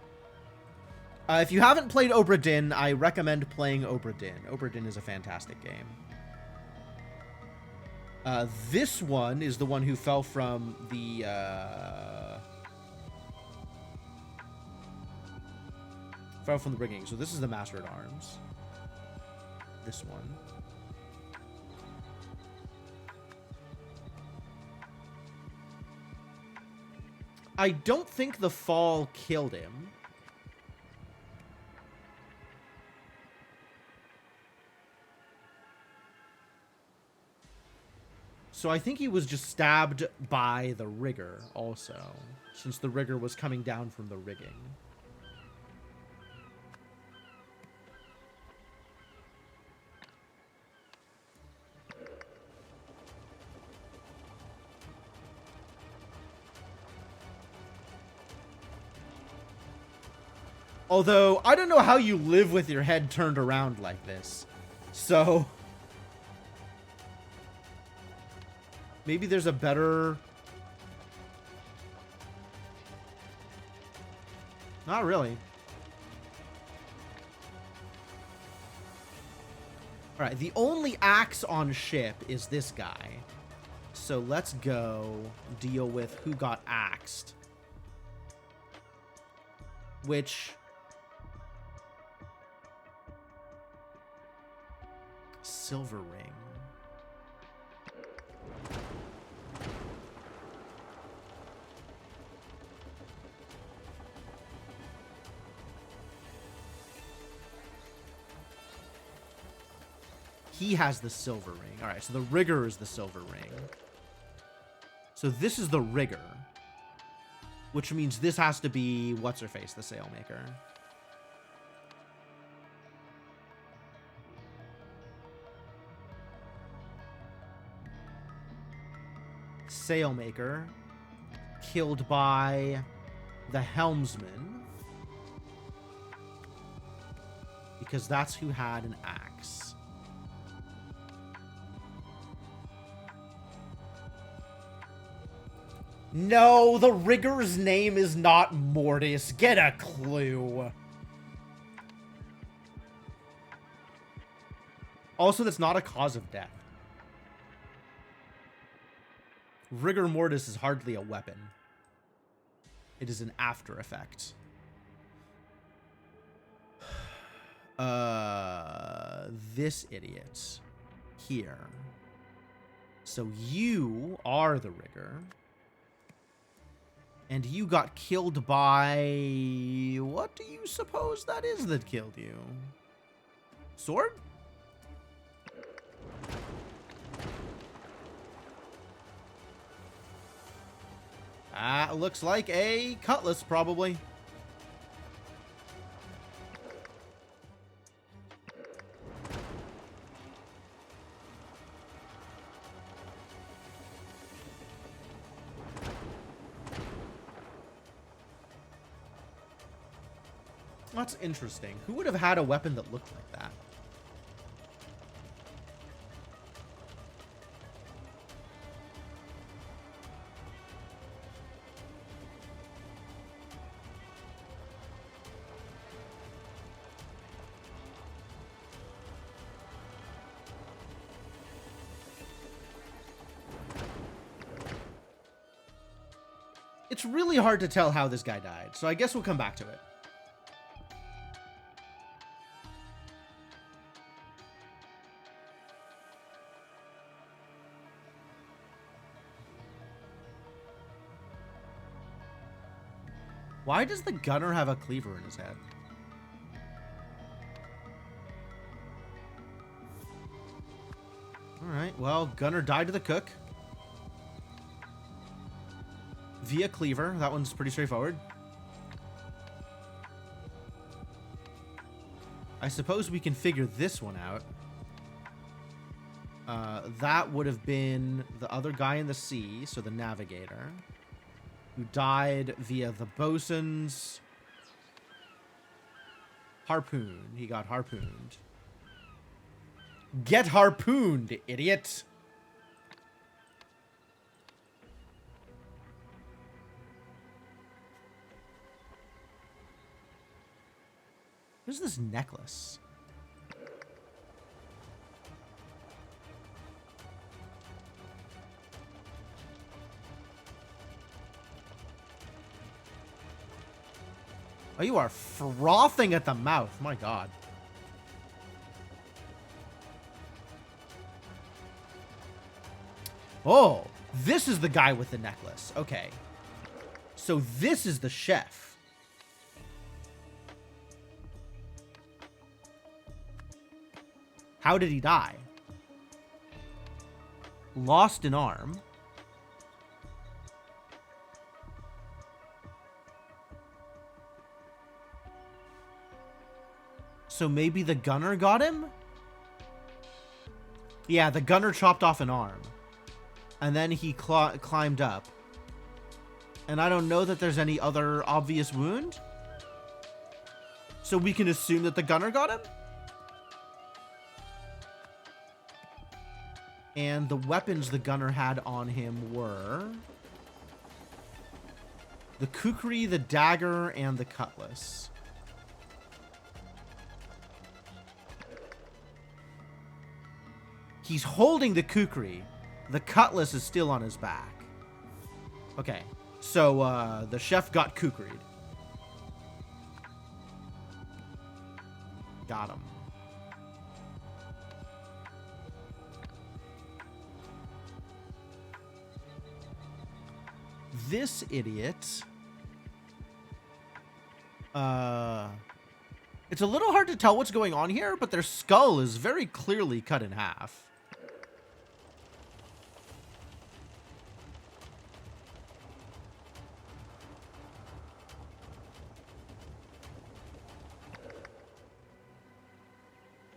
If you haven't played Obra Dinn, I recommend playing Obra Dinn. Obra Dinn is a fantastic game. This one is the one who fell from the rigging. So this is the Master at Arms. This one. I don't think the fall killed him. So I think he was just stabbed by the rigger also, since the rigger was coming down from the rigging. Although, I don't know how you live with your head turned around like this. So, maybe there's a better... Not really. Alright, the only axe on ship is this guy. So let's go deal with who got axed. Which... silver ring? He has the silver ring. All right, so the rigger is the silver ring. So this is the rigger, which means this has to be what's-her-face, the sailmaker. Sailmaker killed by the helmsman because that's who had an axe. No, the rigger's name is not Mortis. Get a clue. Also, that's not a cause of death. Rigor mortis is hardly a weapon. It is an after effect. This idiot here. So you are the rigger. And you got killed by... What do you suppose that is that killed you? Sword? Looks like a cutlass, probably. That's interesting. Who would have had a weapon that looked like that? It's really hard to tell how this guy died, so I guess we'll come back to it. Why does the gunner have a cleaver in his head? Alright, well, gunner died to the cook. Via cleaver. That one's pretty straightforward. I suppose we can figure this one out. That would have been the other guy in the sea, so the navigator, who died via the bosun's harpoon. He got harpooned. Get harpooned, idiot! Where's this necklace? Oh, you are frothing at the mouth. My God. Oh, this is the guy with the necklace. Okay. So this is the chef. How did he die? Lost an arm. So maybe the gunner got him? Yeah, the gunner chopped off an arm. And then he climbed up. And I don't know that there's any other obvious wound. So we can assume that the gunner got him? And the weapons the gunner had on him were the kukri, the dagger, and the cutlass. He's holding the kukri. The cutlass is still on his back. Okay, so the chef got kukried. Got him. this idiot... It's a little hard to tell what's going on here, but their skull is very clearly cut in half.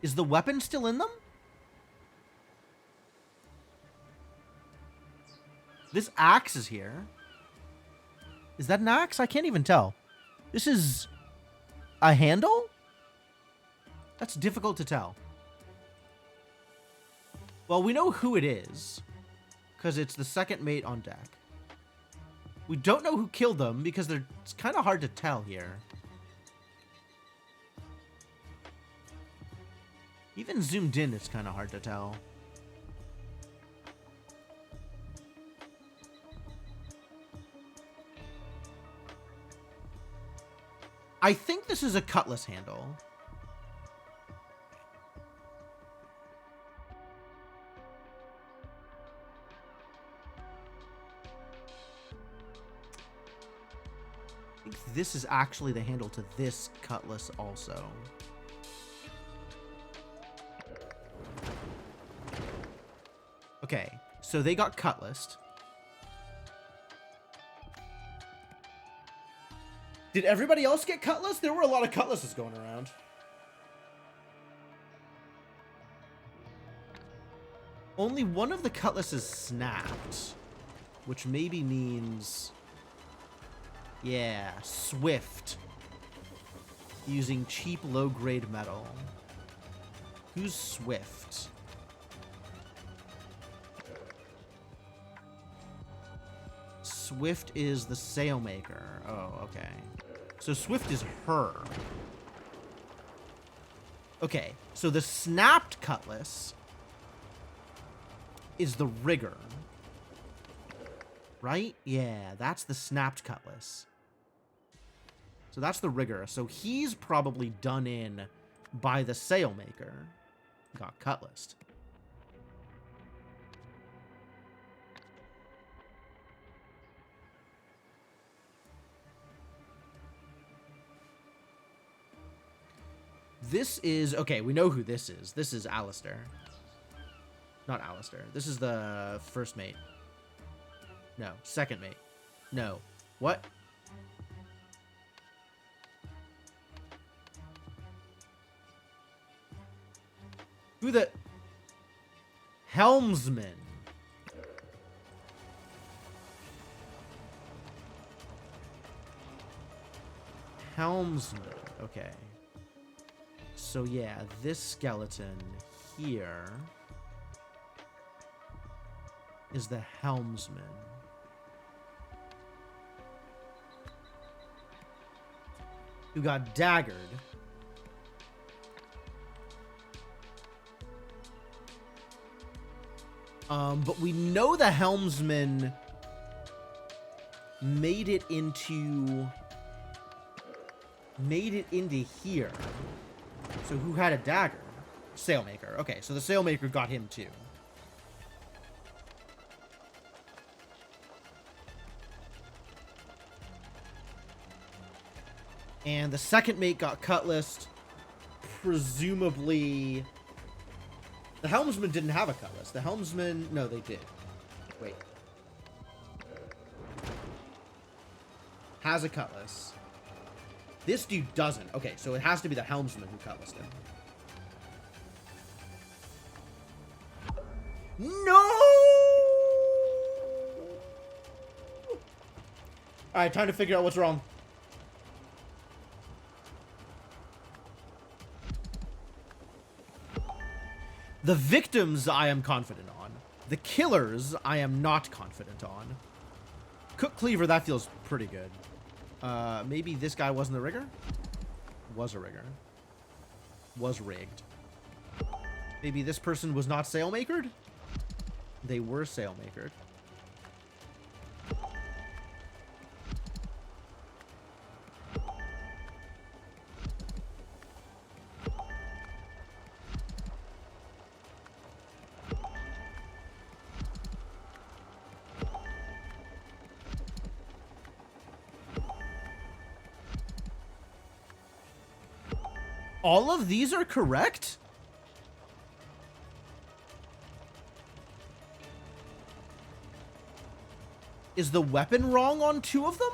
Is the weapon still in them? This axe is here. Is that an axe? I can't even tell. This is a handle? That's difficult to tell. Well, we know who it is, because it's the second mate on deck. We don't know who killed them, because it's kind of hard to tell here. Even zoomed in, it's kind of hard to tell. I think this is a cutlass handle. I think this is actually the handle to this cutlass also. Okay, so they got cutlassed. Did everybody else get cutlass? There were a lot of cutlasses going around. Only one of the cutlasses snapped, which maybe means... yeah, swift. Using cheap, low-grade metal. Who's swift? Swift is the sailmaker. Oh, okay. So Swift is her. Okay, so the snapped cutlass is the rigger. Right? Yeah, that's the snapped cutlass. So that's the rigger. So he's probably done in by the sailmaker. Got cutlassed. This is... okay, we know who this is. This is Alistair. Not Alistair. This is the first mate. No, second mate. No. What? Who the... helmsman. Helmsman. Okay. So yeah, this skeleton here is the helmsman. Who got daggered. But we know the helmsman made it into here. So who had a dagger? Sailmaker. Okay, so the sailmaker got him too. And the second mate got cutlassed. Presumably... the helmsman didn't have a cutlass. The helmsman... no, they did. Wait. Has a cutlass. This dude doesn't. Okay, so it has to be the helmsman who cutlassed him. No! Alright, time to figure out what's wrong. The victims I am confident on. The killers I am not confident on. Cook Cleaver, that feels pretty good. Maybe this guy wasn't the rigger? Was a rigger. Was rigged. Maybe this person was not sailmakered? They were sailmakered. All of these are correct? Is the weapon wrong on 2 of them?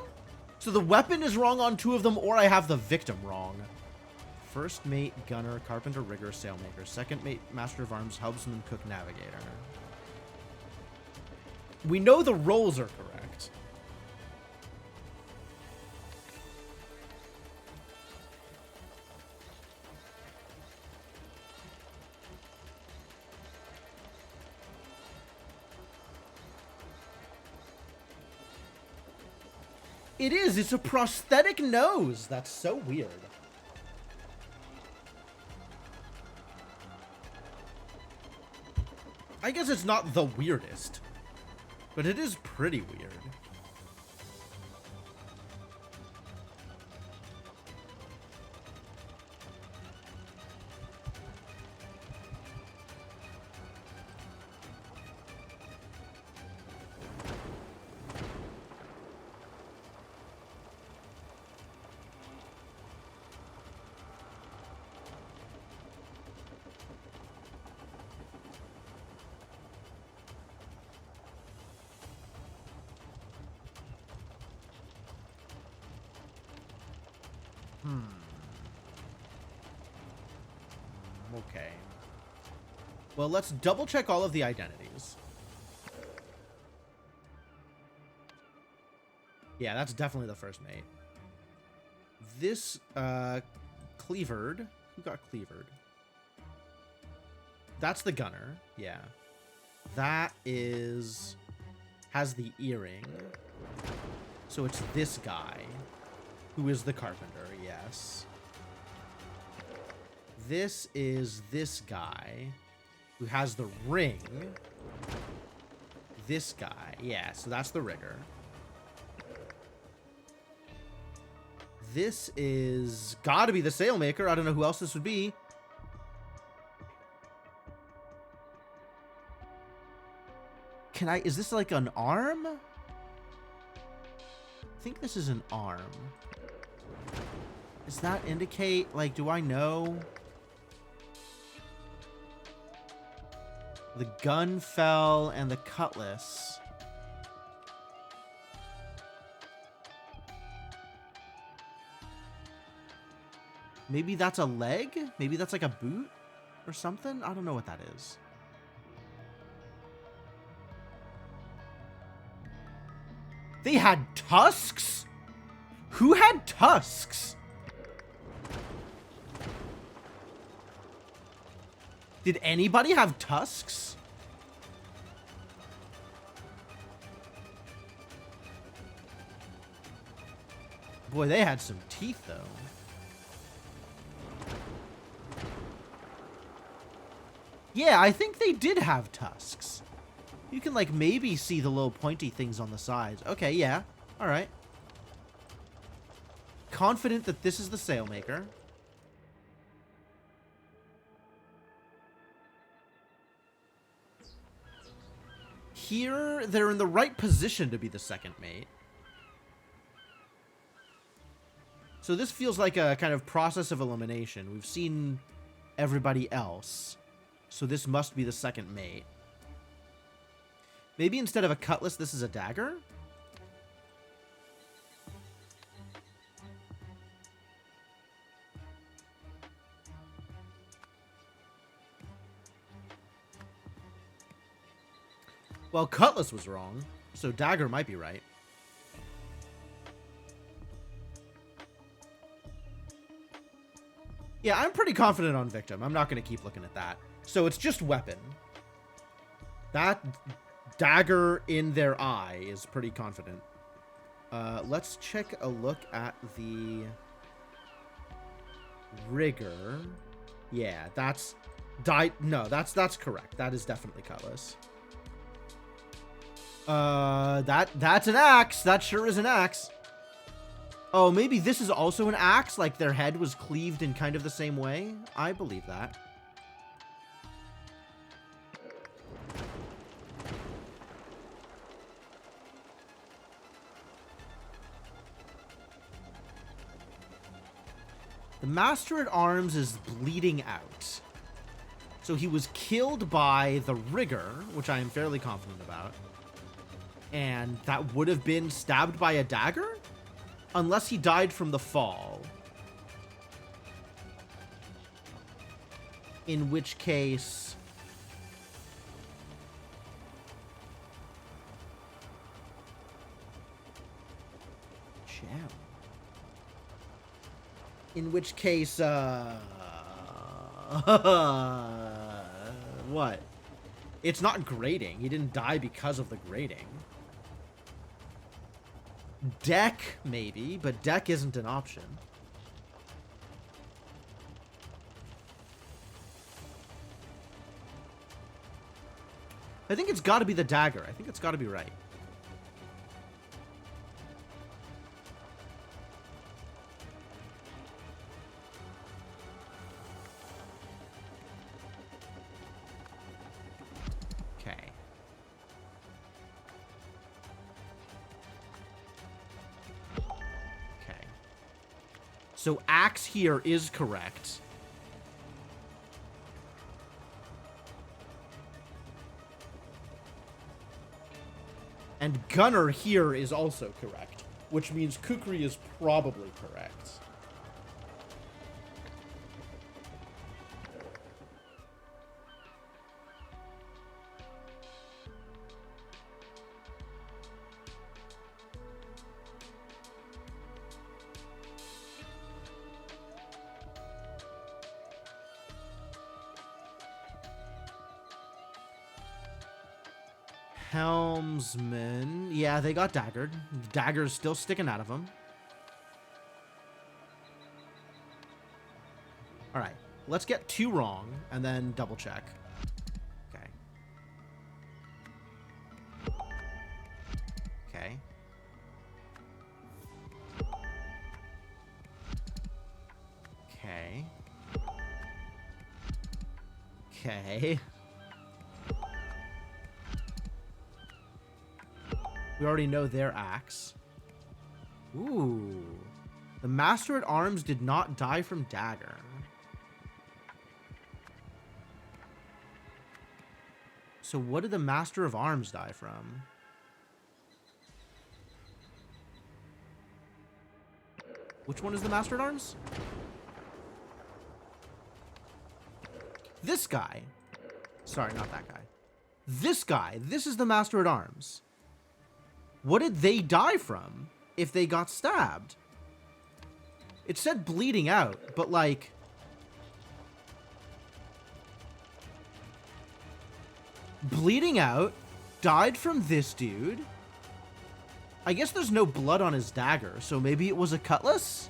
So the weapon is wrong on 2 of them, or I have the victim wrong. First mate, gunner, carpenter, rigger, sailmaker. Second mate, master of arms, helmsman, cook, navigator. We know the roles are correct. It is. It's a prosthetic nose. That's so weird. I guess it's not the weirdest, but it is pretty weird. Okay. Well, let's double check all of the identities. Yeah, that's definitely the first mate. This, cleavered. Who got cleavered? That's the gunner. Yeah. That is... has the earring. So it's this guy. Who is the carpenter, yes. This is this guy. Who has the ring. This guy. Yeah, so that's the rigger. This is gotta be the sailmaker. I don't know who else this would be. Can I... is this like an arm? I think this is an arm. Does that indicate... like, do I know? The gun fell and the cutlass. Maybe that's a leg? Maybe that's like a boot or something? I don't know what that is. They had tusks? Who had tusks? Did anybody have tusks? Boy, they had some teeth, though. Yeah, I think they did have tusks. You can, like, maybe see the little pointy things on the sides. Okay, yeah. All right. Confident that this is the sailmaker. Here, they're in the right position to be the second mate. So this feels like a kind of process of elimination. We've seen everybody else. So this must be the second mate. Maybe instead of a cutlass, this is a dagger? Well, cutlass was wrong, so dagger might be right. Yeah, I'm pretty confident on victim. I'm not going to keep looking at that. So it's just weapon. That dagger in their eye is pretty confident. Let's check a look at the rigger. Yeah, that's... no, that's correct. That is definitely cutlass. That's an axe. That sure is an axe. Oh, maybe this is also an axe? Like their head was cleaved in kind of the same way? I believe that. The Master at Arms is bleeding out. So he was killed by the Rigger, which I am fairly confident about. And that would have been stabbed by a dagger? Unless he died from the fall. In which case... Gem. In which case, what? It's not grating. He didn't die because of the grating. Deck, maybe, but deck isn't an option. I think it's got to be the dagger. I think it's got to be right. Okay. Okay. So axe here is correct. And gunner here is also correct, which means kukri is probably correct. Helmsman. Yeah, they got daggered. Dagger's still sticking out of them. All right. Let's get 2 wrong and then double check. Okay. Okay. Okay. Okay. We already know their axe. Ooh. The Master at Arms did not die from dagger. So what did the Master of Arms die from? Which one is the Master at Arms? This guy. Sorry, not that guy. This guy. This is the Master at Arms. What did they die from if they got stabbed? It said bleeding out, but like... Bleeding out, died from this dude. I guess there's no blood on his dagger, so maybe it was a cutlass?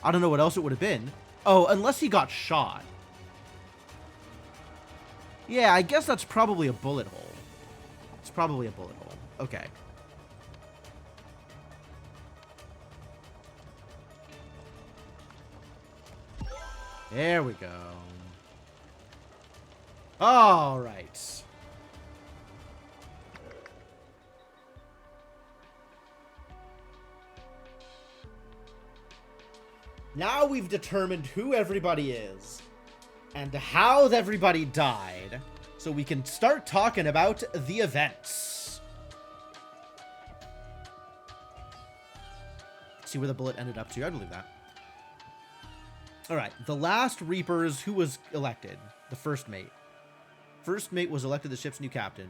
I don't know what else it would have been. Oh, unless he got shot. Yeah, I guess that's probably a bullet hole. It's probably a bullet hole. Okay. There we go. All right. Now we've determined who everybody is and how everybody died, so we can start talking about the events. See where the bullet ended up to. I believe that. All right, the last Reapers, who was elected? The first mate. First mate was elected the ship's new captain.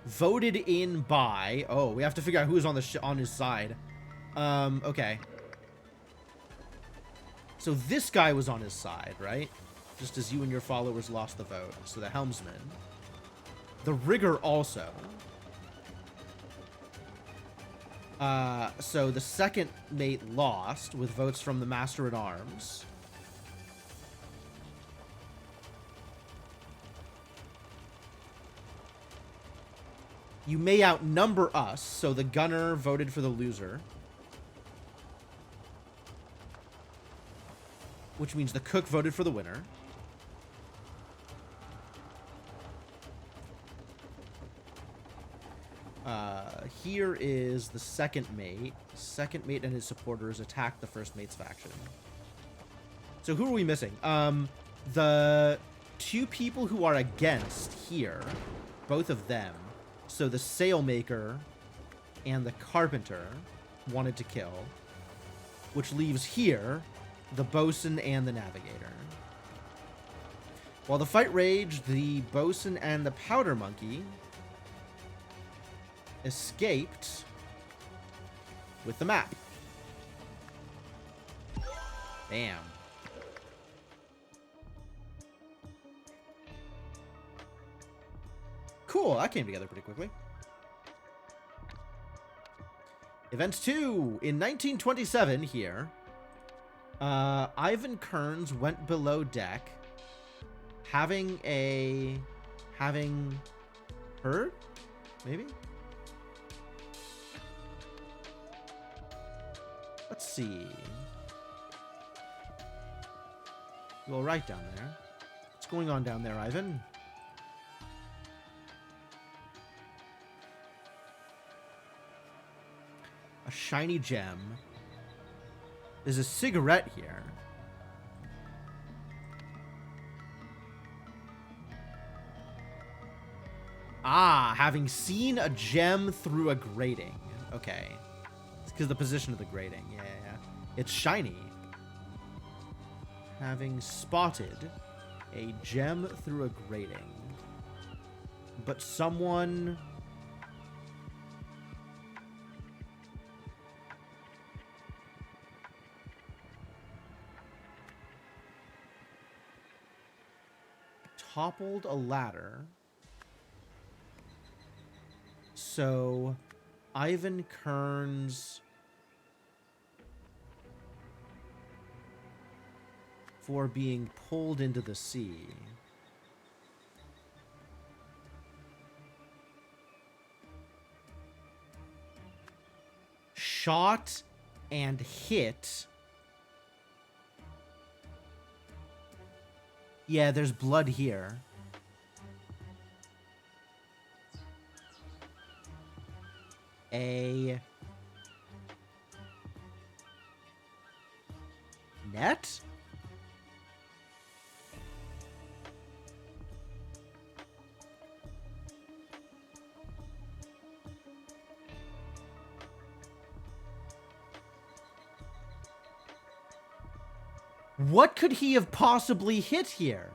Voted in by... Oh, we have to figure out who is on the on his side. Okay. So this guy was on his side, right? Just as you and your followers lost the vote. So the helmsman. The rigger also. So the second mate lost with votes from the Master at Arms. You may outnumber us, so the gunner voted for the loser. Which means the cook voted for the winner. Here is the second mate. Second mate and his supporters attacked the first mate's faction. So who are we missing? The two people who are against here, both of them. So the sailmaker and the carpenter wanted to kill, which leaves here the bosun and the navigator. While the fight raged, the bosun and the powder monkey escaped with the map. Bam. Cool, that came together pretty quickly. Event 2. In 1927 here, Ivan Kearns went below deck having heard? Maybe? Let's see. You all right down there? What's going on down there, Ivan? A shiny gem. There's a cigarette here. Ah, having seen a gem through a grating. Okay. It's because of the position of the grating. Yeah. It's shiny. Having spotted a gem through a grating. But someone... toppled a ladder. So, Ivan Kearns... for being pulled into the sea. Shot and hit. Yeah, there's blood here. A net? What could he have possibly hit here?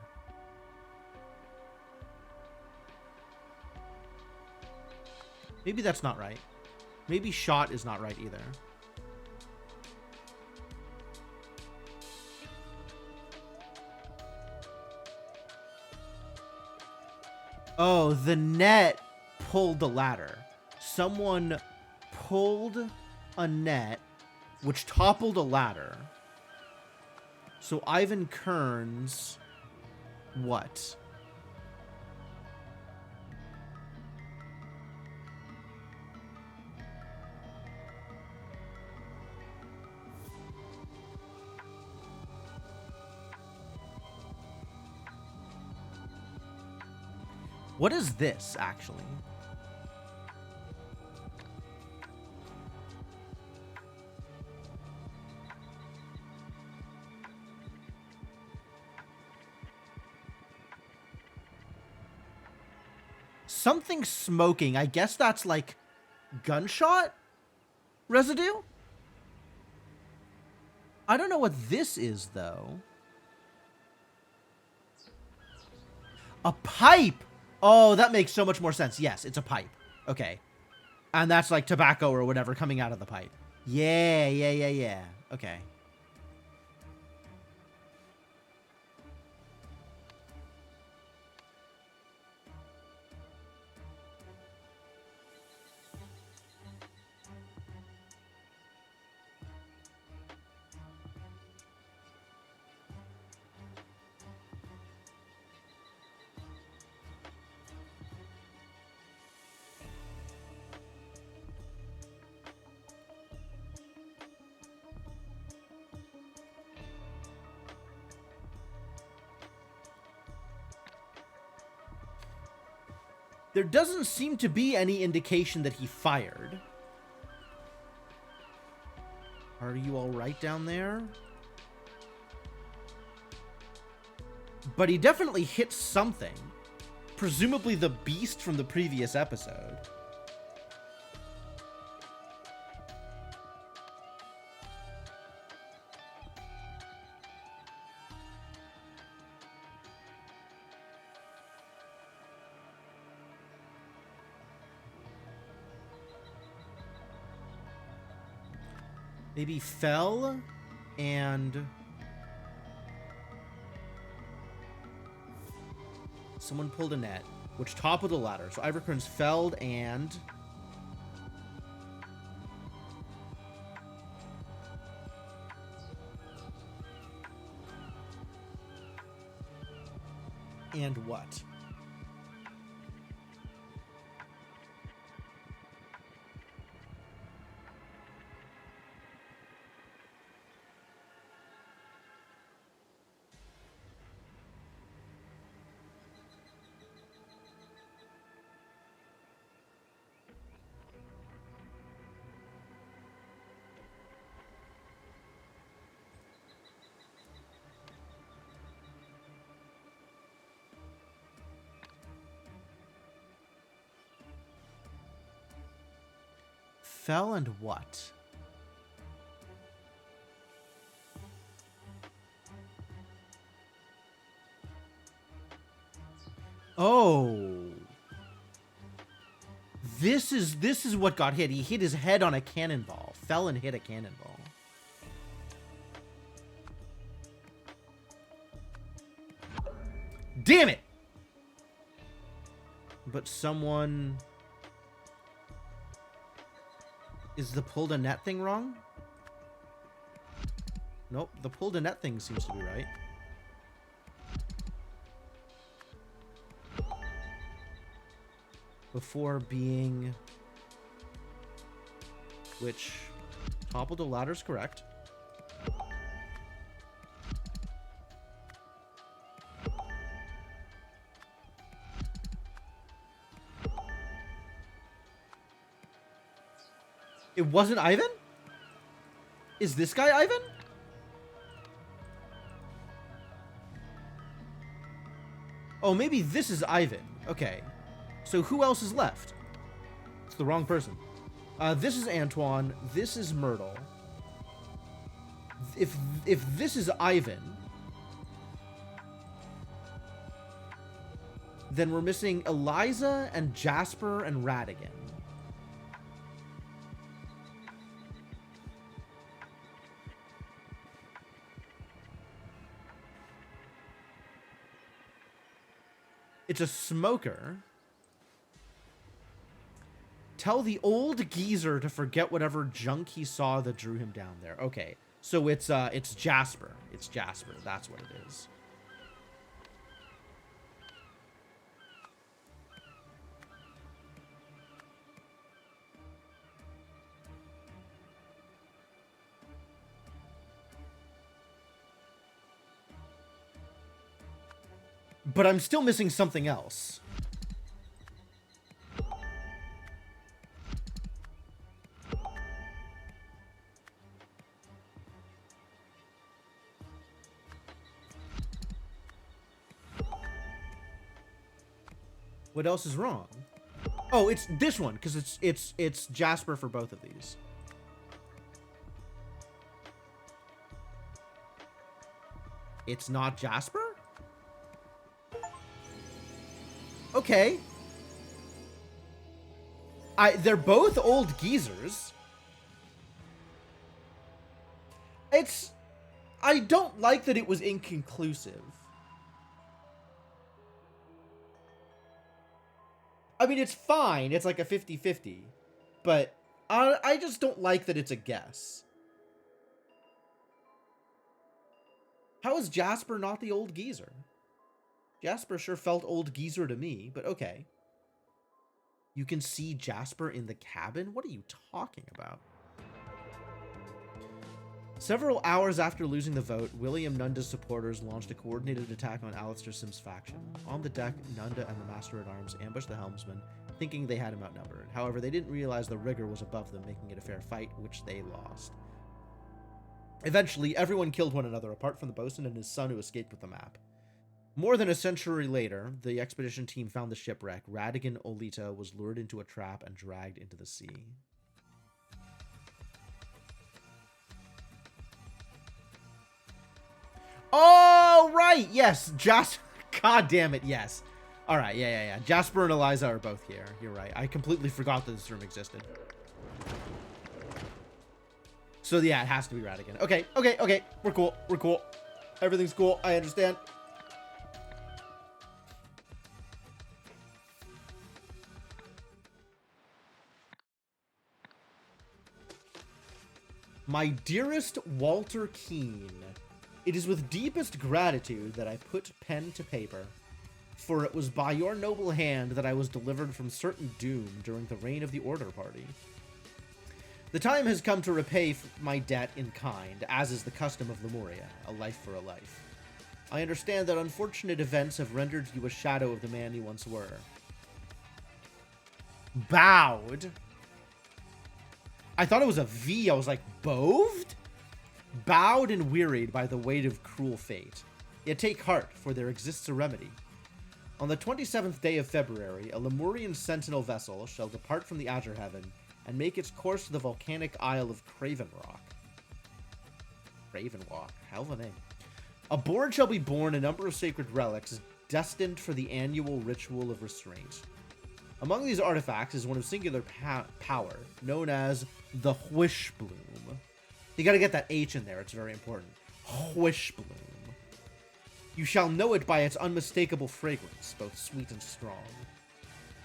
Maybe that's not right. Maybe shot is not right either. Oh, the net pulled the ladder. Someone pulled a net, which toppled a ladder. So Ivan Kearns, what? What is this, actually? Something smoking. I guess that's like gunshot residue? I don't know what this is, though. A pipe! Oh, that makes so much more sense. Yes, it's a pipe. Okay. And that's like tobacco or whatever coming out of the pipe. Yeah. Okay. There doesn't seem to be any indication that he fired. Are you all right down there? But he definitely hit something. Presumably the beast from the previous episode. Maybe fell and someone pulled a net, which toppled the ladder. So Ivorkern's felled and what? Fell and what? Oh. This is what got hit. He hit his head on a cannonball. Fell and hit a cannonball. Damn it! But someone... Is the pulled a net thing wrong? Nope, the pulled a net thing seems to be right. Before being... Which... Toppled a ladder's correct. It wasn't Ivan? Is this guy Ivan? Oh, maybe this is Ivan. Okay. So who else is left? It's the wrong person. This is Antoine. This is Myrtle. If this is Ivan, then we're missing Eliza and Jasper and Radigan. It's a smoker. Tell the old geezer to forget whatever junk he saw that drew him down there. Okay, so it's Jasper. It's Jasper. That's what it is. But I'm still missing something else. What else is wrong? Oh, it's this one, because it's Jasper for both of these. It's not Jasper? Okay. They're both old geezers. I don't like that it was inconclusive. I mean, it's fine. It's like a 50-50. But I just don't like that it's a guess. How is Jasper not the old geezer? Jasper sure felt old geezer to me, but okay. You can see Jasper in the cabin? What are you talking about? Several hours after losing the vote, William Nunda's supporters launched a coordinated attack on Alistair Sim's faction. On the deck, Nunda and the Master-at-Arms ambushed the helmsman, thinking they had him outnumbered. However, they didn't realize the rigger was above them, making it a fair fight, which they lost. Eventually, everyone killed one another, apart from the bosun and his son who escaped with the map. More than a century later, the expedition team found the shipwreck. Radagon Olita was lured into a trap and dragged into the sea. Oh, right! Yes! God damn it, yes. Alright, yeah. Jasper and Eliza are both here. You're right. I completely forgot that this room existed. So, yeah, it has to be Radagon. Okay. We're cool. Everything's cool. I understand. My dearest Walter Keene, it is with deepest gratitude that I put pen to paper, for it was by your noble hand that I was delivered from certain doom during the reign of the Order Party. The time has come to repay my debt in kind, as is the custom of Lemuria, a life for a life. I understand that unfortunate events have rendered you a shadow of the man you once were. Bowed? I thought it was a V. I was like, boved? Bowed and wearied by the weight of cruel fate. Yet take heart, for there exists a remedy. On the 27th day of February, a Lemurian sentinel vessel shall depart from the Azure Heaven and make its course to the volcanic isle of Craven Rock. Craven Rock, hell of a name. Aboard shall be borne a number of sacred relics destined for the annual ritual of restraint. Among these artifacts is one of singular power, known as the Whishbloom. You gotta get that H in there, it's very important. Whishbloom. You shall know it by its unmistakable fragrance, both sweet and strong.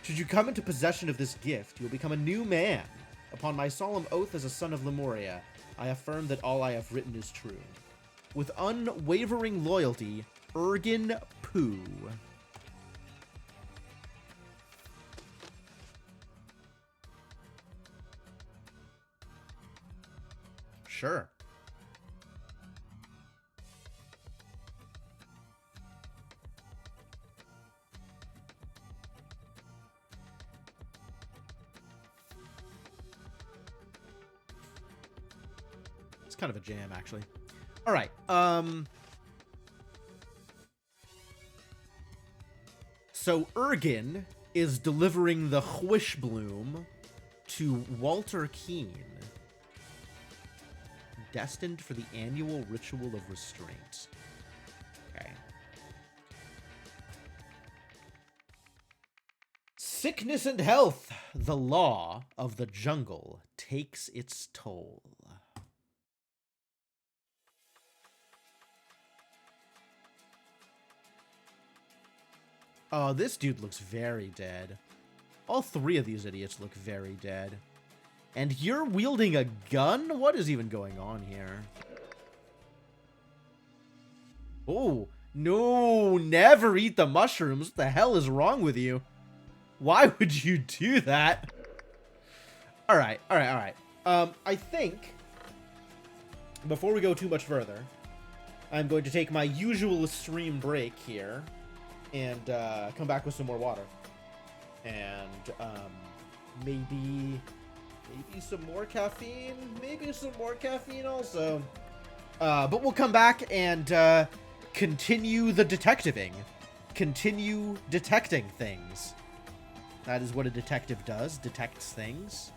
Should you come into possession of this gift, you will become a new man. Upon my solemn oath as a son of Lemuria, I affirm that all I have written is true. With unwavering loyalty, Ergen Pooh. Sure. It's kind of a jam, actually. All right. So Ergen is delivering the Whishbloom to Walter Keene, destined for the annual ritual of restraint. Okay. Sickness and health, the law of the jungle takes its toll. Oh, this dude looks very dead. All three of these idiots look very dead. And you're wielding a gun? What is even going on here? Oh, no, never eat the mushrooms. What the hell is wrong with you? Why would you do that? All right. I think, before we go too much further, I'm going to take my usual stream break here and come back with some more water. And maybe some more caffeine. Maybe some more caffeine also. But we'll come back and continue the detectiving. Continue detecting things. That is what a detective does. Detects things.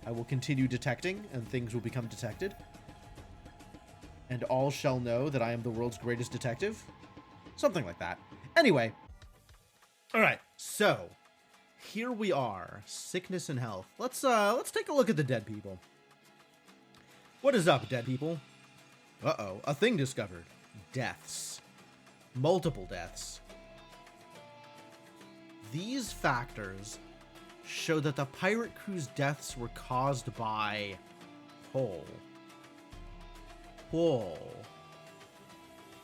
I will continue detecting, and things will become detected. And all shall know that I am the world's greatest detective. Something like that. Anyway. Alright, so here we are. Sickness and health. Let's take a look at the dead people. What is up, dead people? Uh-oh, a thing discovered. Deaths. Multiple deaths. These factors show that the pirate crew's deaths were caused by Paul.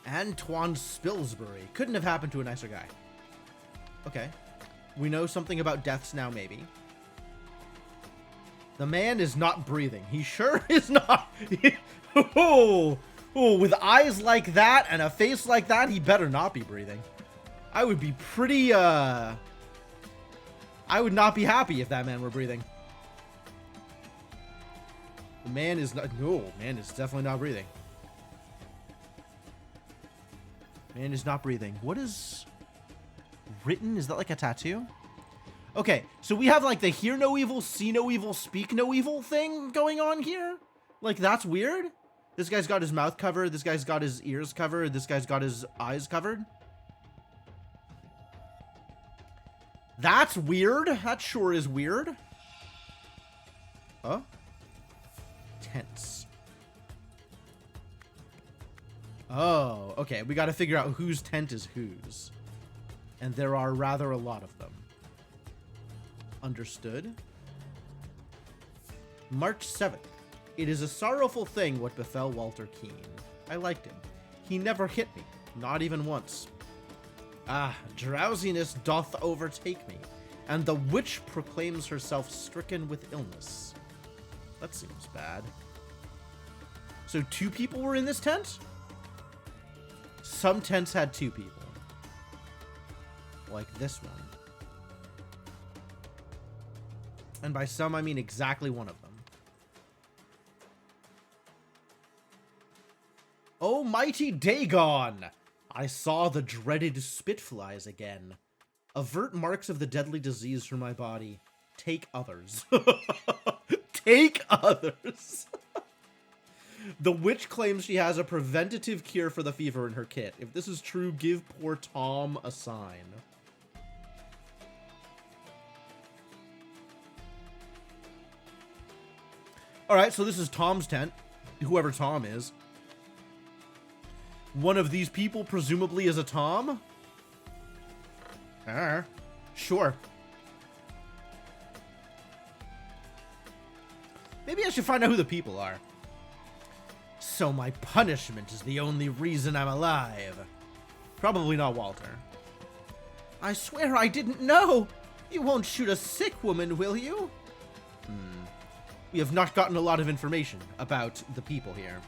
Antoine Spilsbury. Couldn't have happened to a nicer guy. Okay. We know something about deaths now, maybe. The man is not breathing. He sure is not. With eyes like that and a face like that, he better not be breathing. I would be pretty, I would not be happy if that man were breathing. The man is not. No, man is definitely not breathing. And is not breathing. What is written? Is that like a tattoo? Okay, so we have like the hear no evil, see no evil, speak no evil thing going on here. Like, that's weird. This guy's got his mouth covered. This guy's got his ears covered. This guy's got his eyes covered. That's weird. That sure is weird. Huh? Tense. Oh, okay. We got to figure out whose tent is whose. And there are rather a lot of them. Understood. March 7th. It is a sorrowful thing what befell Walter Keene. I liked him. He never hit me, not even once. Ah, drowsiness doth overtake me, and the witch proclaims herself stricken with illness. That seems bad. So 2 people were in this tent? Some tents had 2 people. Like this one. And by some, I mean exactly one of them. Oh, mighty Dagon! I saw the dreaded spitflies again. Avert marks of the deadly disease from my body. Take others. Take others! The witch claims she has a preventative cure for the fever in her kit. If this is true, give poor Tom a sign. Alright, so this is Tom's tent. Whoever Tom is. One of these people presumably is a Tom? Sure. Maybe I should find out who the people are. So my punishment is the only reason I'm alive. Probably not Walter. I swear I didn't know. You won't shoot a sick woman, will you? We have not gotten a lot of information about the people here.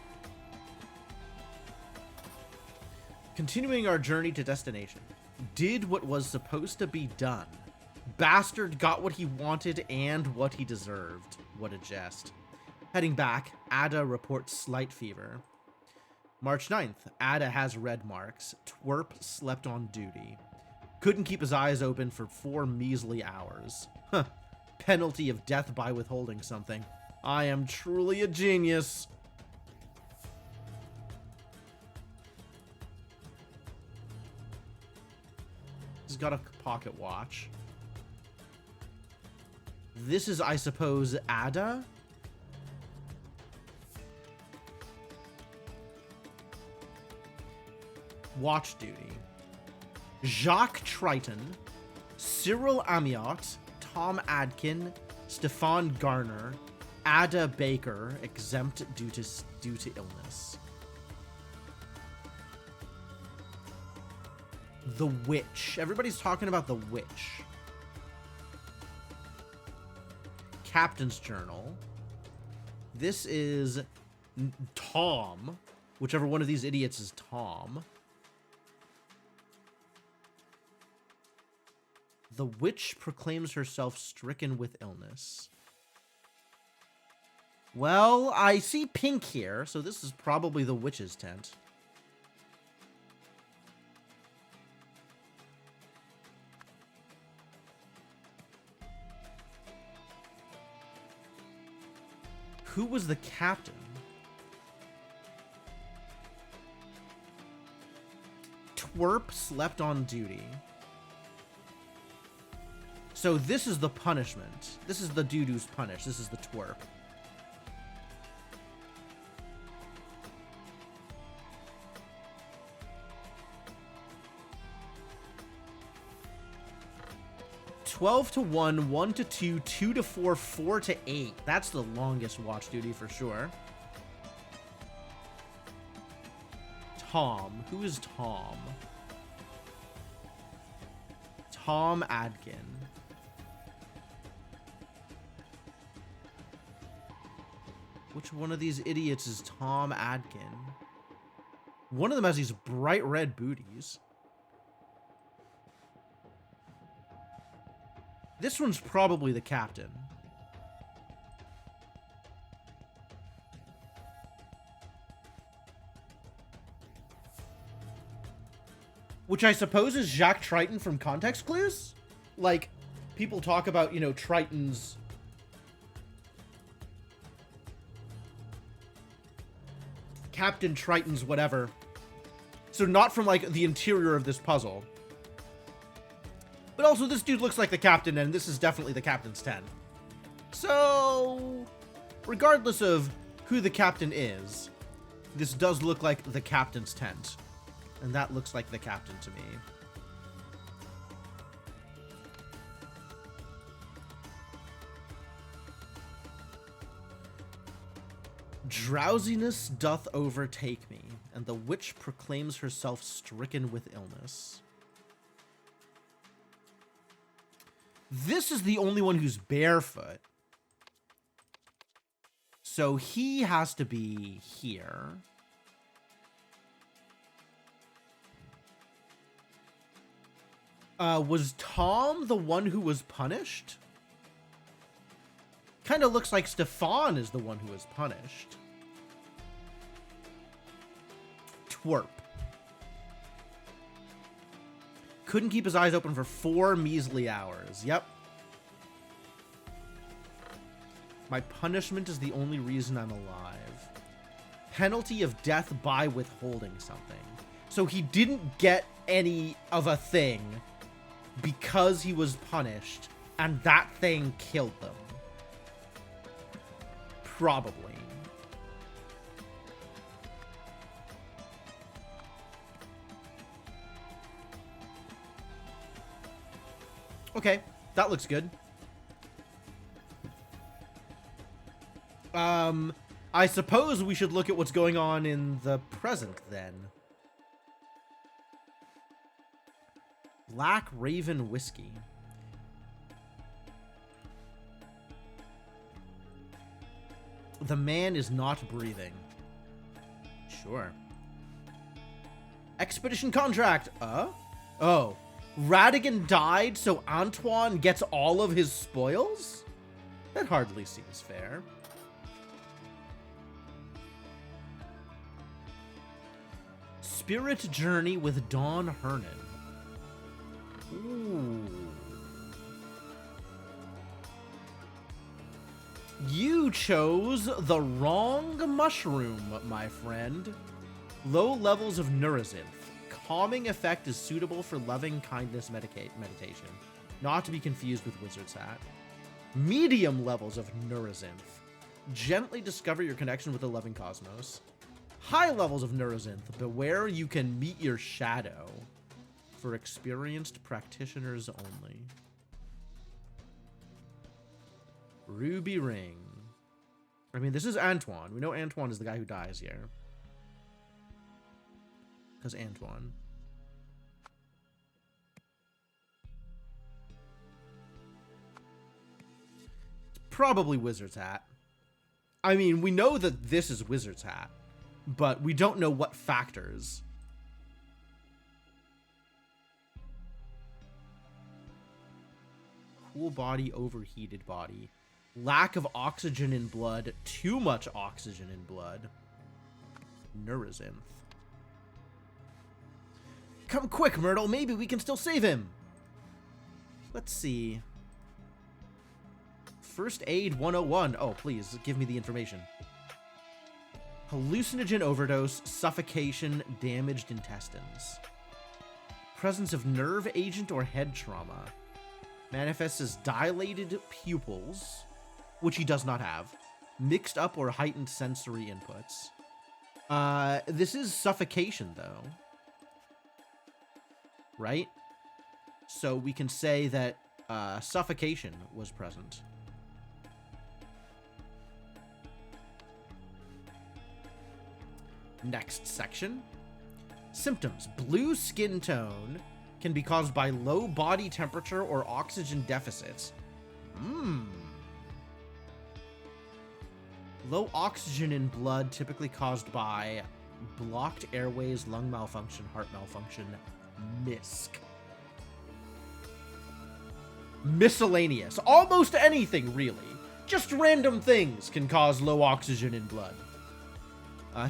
Continuing our journey to destination. Did what was supposed to be done. Bastard got what he wanted and what he deserved. What a jest. Heading back, Ada reports slight fever. March 9th, Ada has red marks. Twerp slept on duty. Couldn't keep his eyes open for 4 measly hours. Huh. Penalty of death by withholding something. I am truly a genius. He's got a pocket watch. This is, I suppose, Ada? Watch duty. Jacques Triton, Cyril Amiot, Tom Adkin, Stefan Garner, Ada Baker, exempt due to illness. The Witch. Everybody's talking about the Witch. Captain's Journal. This is Tom. Whichever one of these idiots is Tom. The witch proclaims herself stricken with illness. Well, I see pink here, so this is probably the witch's tent. Who was the captain? Twerp slept on duty. So this is the punishment. This is the dude who's punished. This is the twerp. $12 to 1, 1 to 2, 2 to 4, 4 to 8. That's the longest watch duty for sure. Tom. Who is Tom? Tom Adkin. Which one of these idiots is Tom Adkin? One of them has these bright red booties. This one's probably the captain. which I suppose is Jacques Triton from Context Clues. Like, people talk about, you know, Triton's... Captain Triton's whatever. So not from, like, the interior of this puzzle. But also, this dude looks like the captain, and this is definitely the captain's tent. So, regardless of who the captain is, this does look like the captain's tent. And that looks like the captain to me. Drowsiness doth overtake me, and the witch proclaims herself stricken with illness. This is the only one who's barefoot. So he has to be here. Was Tom the one who was punished? Kind of looks like Stefan is the one who was punished. Twerp. Couldn't keep his eyes open for 4 measly hours. Yep. My punishment is the only reason I'm alive. Penalty of death by withholding something. So he didn't get any of a thing because he was punished, and that thing killed them. Probably. Okay, that looks good. I suppose we should look at what's going on in the present then. Black Raven Whiskey. The man is not breathing. Sure. Expedition contract. Oh. Radigan died, so Antoine gets all of his spoils? That hardly seems fair. Spirit Journey with Dawn Hernan. Ooh. You chose the wrong mushroom, my friend. Low levels of Neurozinth. Calming effect is suitable for loving kindness meditation. Not to be confused with Wizard's Hat. Medium levels of Neurozinth. Gently discover your connection with the loving cosmos. High levels of Neurozinth. Beware you can meet your shadow. For experienced practitioners only. Ruby Ring. I mean, this is Antoine. We know Antoine is the guy who dies here. Because Antoine. It's probably Wizard's Hat. I mean, we know that this is Wizard's Hat, but we don't know what factors. Cool body, overheated body. Lack of oxygen in blood, too much oxygen in blood. Neurozinth. Come quick, Myrtle. Maybe we can still save him. Let's see. First Aid 101. Oh, please, give me the information. Hallucinogen overdose, suffocation, damaged intestines. Presence of nerve agent or head trauma. Manifests as dilated pupils, which he does not have. Mixed up or heightened sensory inputs. This is suffocation, though. Right? So we can say that suffocation was present. Next section. Symptoms. Blue skin tone can be caused by low body temperature or oxygen deficits. Low oxygen in blood typically caused by blocked airways, lung malfunction, heart malfunction, MISC. Miscellaneous. Almost anything, really. Just random things can cause low oxygen in blood.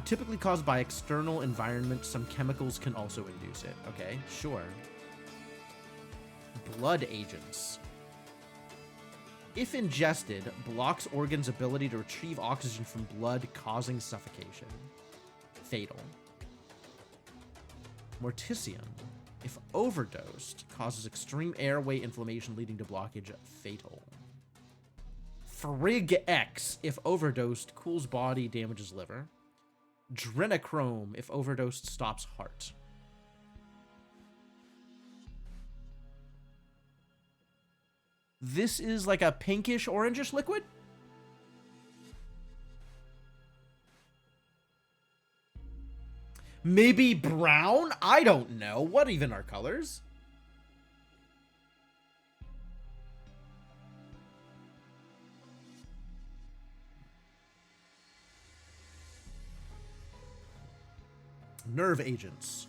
Typically caused by external environment, some chemicals can also induce it. Okay, sure. Blood agents. If ingested, blocks organs' ability to retrieve oxygen from blood, causing suffocation. Fatal. Morticium. If overdosed, causes extreme airway inflammation leading to blockage. Fatal. Frigg X. If overdosed, cools body, damages liver. Drenochrome. If overdosed, stops heart. This is like a pinkish orangish liquid? Maybe brown? I don't know. What even are colors? Nerve agents.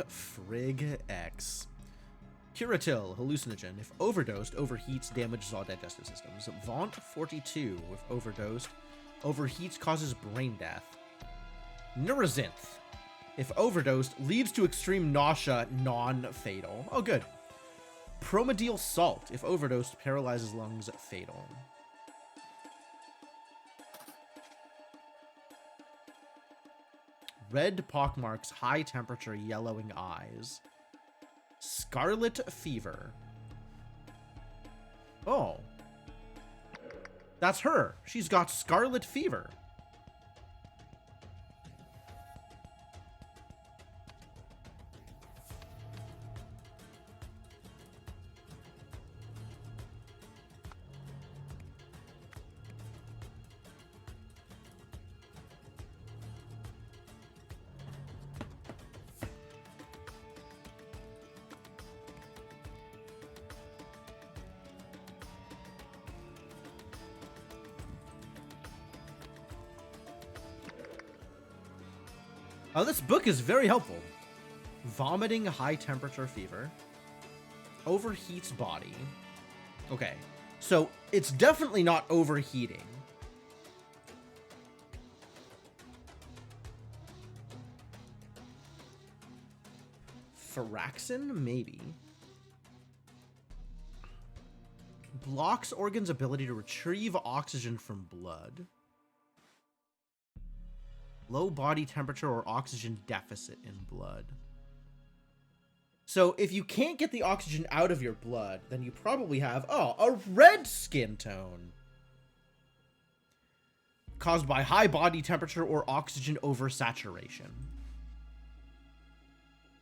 Frigg X. Curatil, hallucinogen. If overdosed, overheats, damages all digestive systems. Vaunt 42. If overdosed, overheats, causes brain death. Neurozinth. If overdosed, leads to extreme nausea, non-fatal. Oh, good. Promedial salt. If overdosed, paralyzes lungs, fatal. Red pockmarks, high temperature, yellowing eyes. Scarlet fever. Oh. That's her. She's got scarlet fever. Oh, this book is very helpful. Vomiting, high temperature fever. Overheats body. Okay, so it's definitely not overheating. Firaxin, maybe. Blocks organs' ability to retrieve oxygen from blood. Low body temperature or oxygen deficit in blood. So if you can't get the oxygen out of your blood, then you probably have, oh, a red skin tone. Caused by high body temperature or oxygen oversaturation.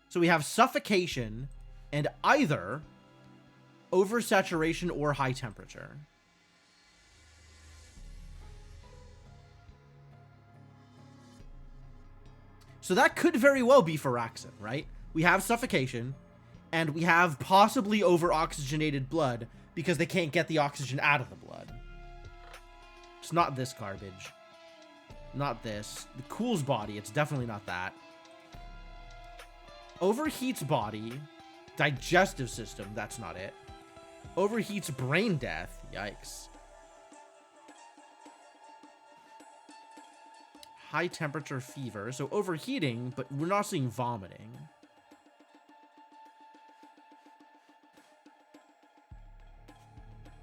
So we have suffocation and either oversaturation or high temperature. So that could very well be Firaxin, right? We have suffocation, and we have possibly over-oxygenated blood because they can't get the oxygen out of the blood. It's not this garbage. Not this. The cools body, it's definitely not that. Overheats body. Digestive system, that's not it. Overheats brain death. Yikes. High temperature fever. So overheating, but we're not seeing vomiting.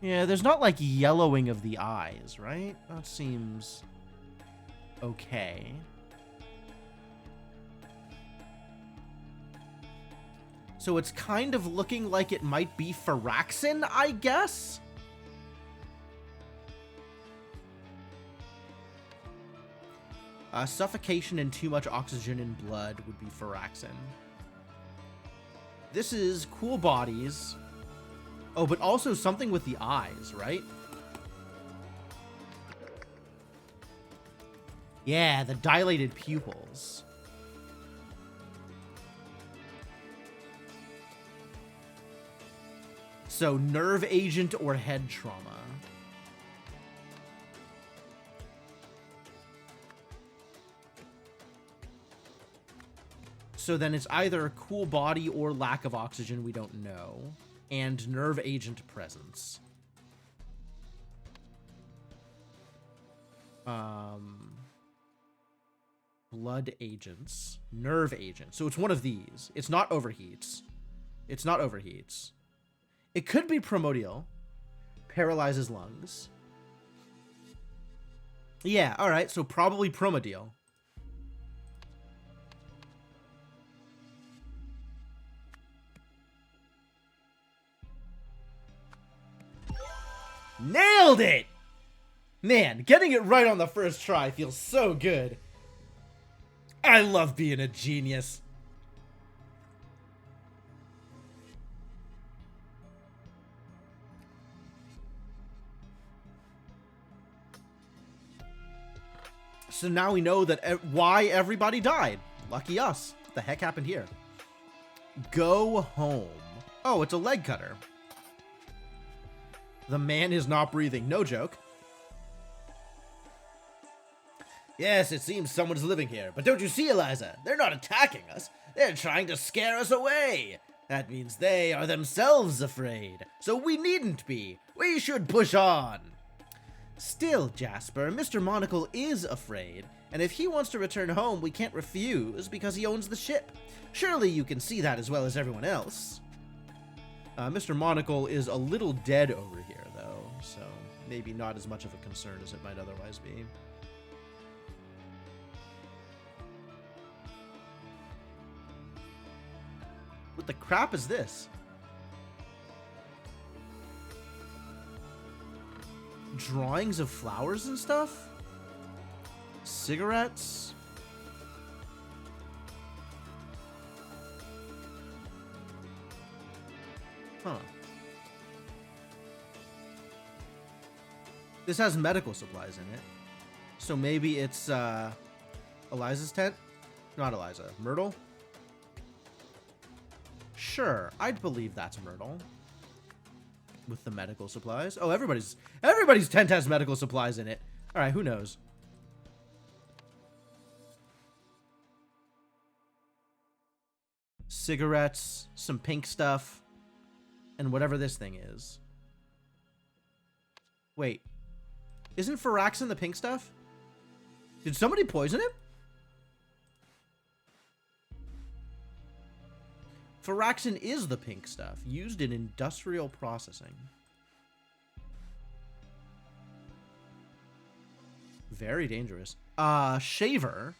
Yeah, there's not like yellowing of the eyes, right? That seems okay. So it's kind of looking like it might be Firaxin, I guess? Suffocation and too much oxygen in blood would be Firaxin. This is cool bodies. Oh, but also something with the eyes, right? Yeah, the dilated pupils. So nerve agent or head trauma. So then it's either cool body or lack of oxygen, we don't know. And nerve agent presence. Blood agents, nerve agents. So it's one of these. It's not overheats. It's not overheats. It could be primordial. Paralyzes lungs. Yeah, all right. So probably primordial. Nailed it! Man, getting it right on the first try feels so good. I love being a genius. So now we know that why everybody died. Lucky us. What the heck happened here? Go home. Oh, it's a leg cutter. The man is not breathing. No joke. Yes, it seems someone's living here. But don't you see, Eliza? They're not attacking us. They're trying to scare us away. That means they are themselves afraid. So we needn't be. We should push on. Still, Jasper, Mr. Monocle is afraid. And if he wants to return home, we can't refuse because he owns the ship. Surely you can see that as well as everyone else. Mr. Monocle is a little dead over here, though. So maybe not as much of a concern as it might otherwise be. What the crap is this? Drawings of flowers and stuff? Cigarettes? Huh. This has medical supplies in it. So maybe it's Eliza's tent? Not Eliza. Myrtle? Sure, I'd believe that's Myrtle. With the medical supplies. Oh, everybody's tent has medical supplies in it. All right, who knows? Cigarettes, some pink stuff, and whatever this thing is. Wait, isn't Firaxin the pink stuff? Did somebody poison it? Firaxin is the pink stuff, used in industrial processing. Very dangerous. Shaver.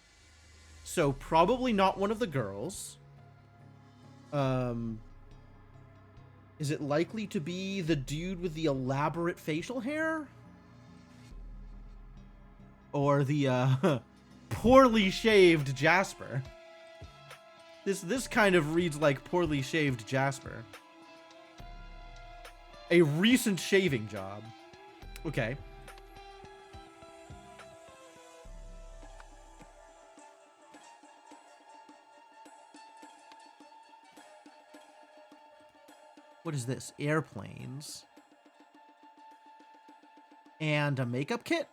So probably not one of the girls. Is it likely to be the dude with the elaborate facial hair? Or the, poorly shaved Jasper? This kind of reads like poorly shaved Jasper. A recent shaving job. Okay. What is this? Airplanes. And a makeup kit?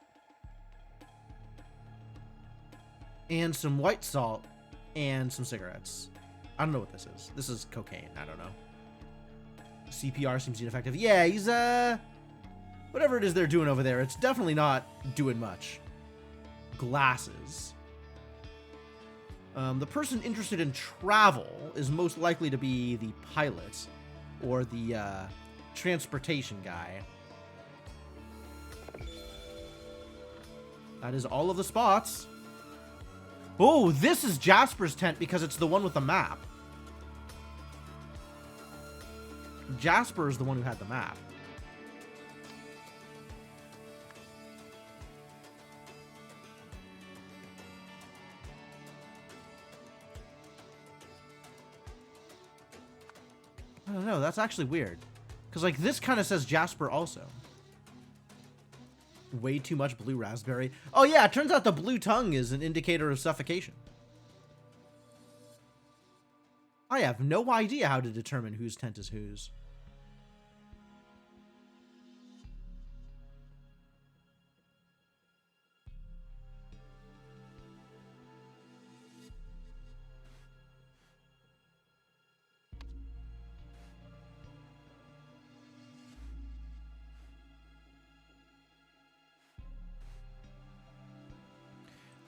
And some white salt. And some cigarettes. I don't know what this is. This is cocaine. I don't know. CPR seems ineffective. Yeah, he's, whatever it is they're doing over there, it's definitely not doing much. Glasses. The person interested in travel is most likely to be the pilot. Or the, transportation guy. That is all of the spots. Oh, this is Jasper's tent because it's the one with the map. Jasper is the one who had the map. I don't know, that's actually weird. Because, like, this kind of says Jasper also. Way too much blue raspberry. Oh yeah, it turns out the blue tongue is an indicator of suffocation. I have no idea how to determine whose tent is whose.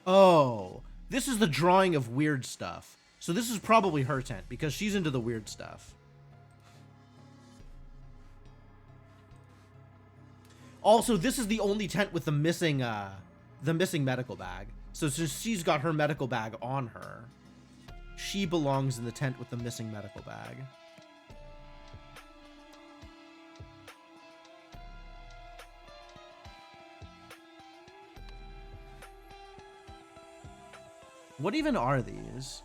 Oh, this is the drawing of weird stuff. So this is probably her tent because she's into the weird stuff. Also, this is the only tent with the missing medical bag. So since she's got her medical bag on her, she belongs in the tent with the missing medical bag. What even are these?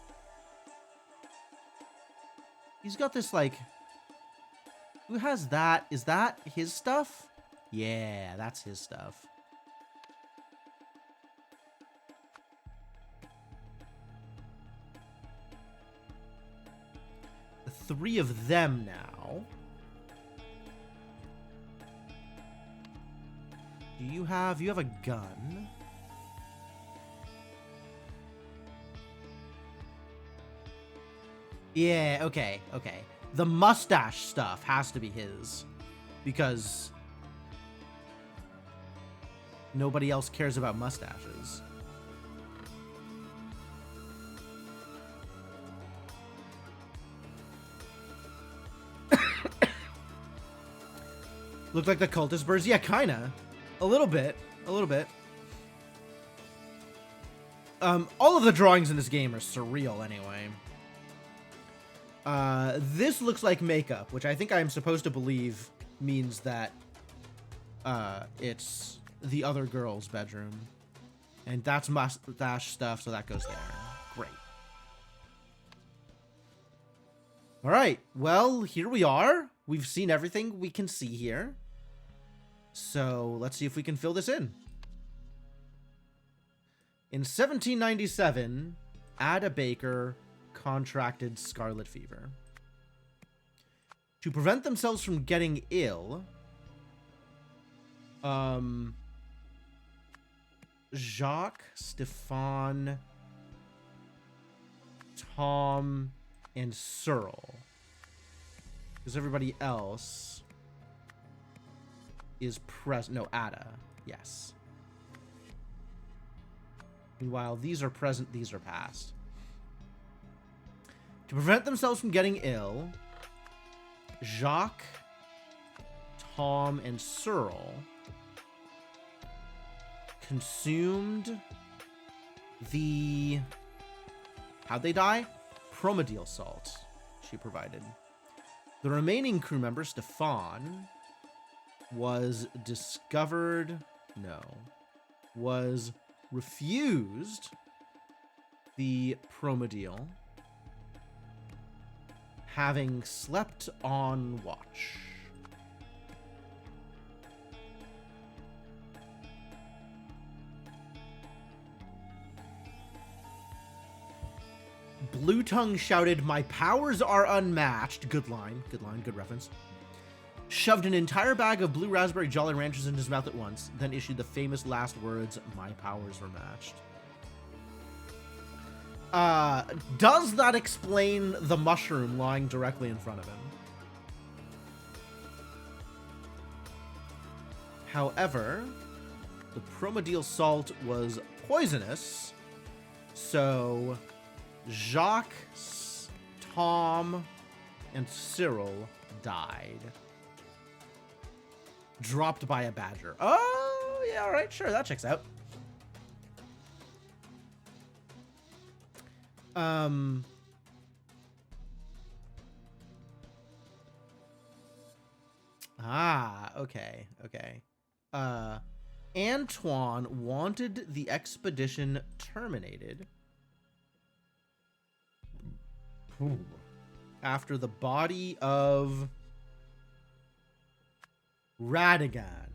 He's got this, like... Who has that? Is that his stuff? Yeah, that's his stuff. The three of them now. You have a gun. Yeah, okay. The mustache stuff has to be his. Because nobody else cares about mustaches. Look like the cultist birds? Yeah, kinda. A little bit. All of the drawings in this game are surreal anyway. This looks like makeup, which I think I'm supposed to believe means that it's the other girl's bedroom. And that's mustache stuff, so that goes there. Great. Alright, well, here we are. We've seen everything we can see here. So, let's see if we can fill this in. In 1797, Ada Baker contracted scarlet fever. To prevent themselves from getting ill, Jacques, Stefan, Tom, and Cyril, because everybody else is present. No, Ada. Yes. Meanwhile, these are present, these are past. To prevent themselves from getting ill, Jacques, Tom, and Cyril consumed the... How'd they die? Promedial salt she provided. The remaining crew member, Stefan, was discovered... No. Was refused the Promedial, having slept on watch. Blue Tongue shouted, "My powers are unmatched." Good line, good reference. Shoved an entire bag of blue raspberry Jolly Ranchers in his mouth at once, then issued the famous last words, "My powers were matched." Does that explain the mushroom lying directly in front of him? However, the Promedial salt was poisonous, so Jacques, Tom, and Cyril died. Dropped by a badger. Oh, yeah, all right, sure, that checks out. Okay. Antoine wanted the expedition terminated after the body of Radagon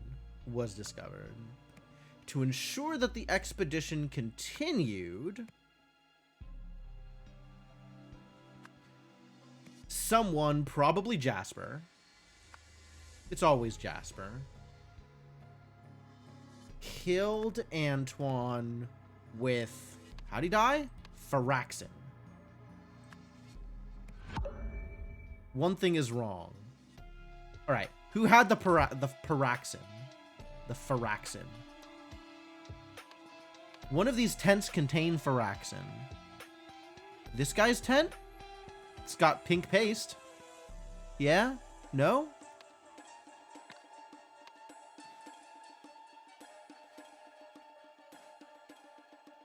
was discovered. To ensure that the expedition continued, someone, probably Jasper, it's always Jasper, killed Antoine with, how'd he die? Faraxin. One thing is wrong. All right, who had the Faraxin? The Faraxin. One of these tents contain Firaxin. This guy's tent? It's got pink paste. Yeah? No?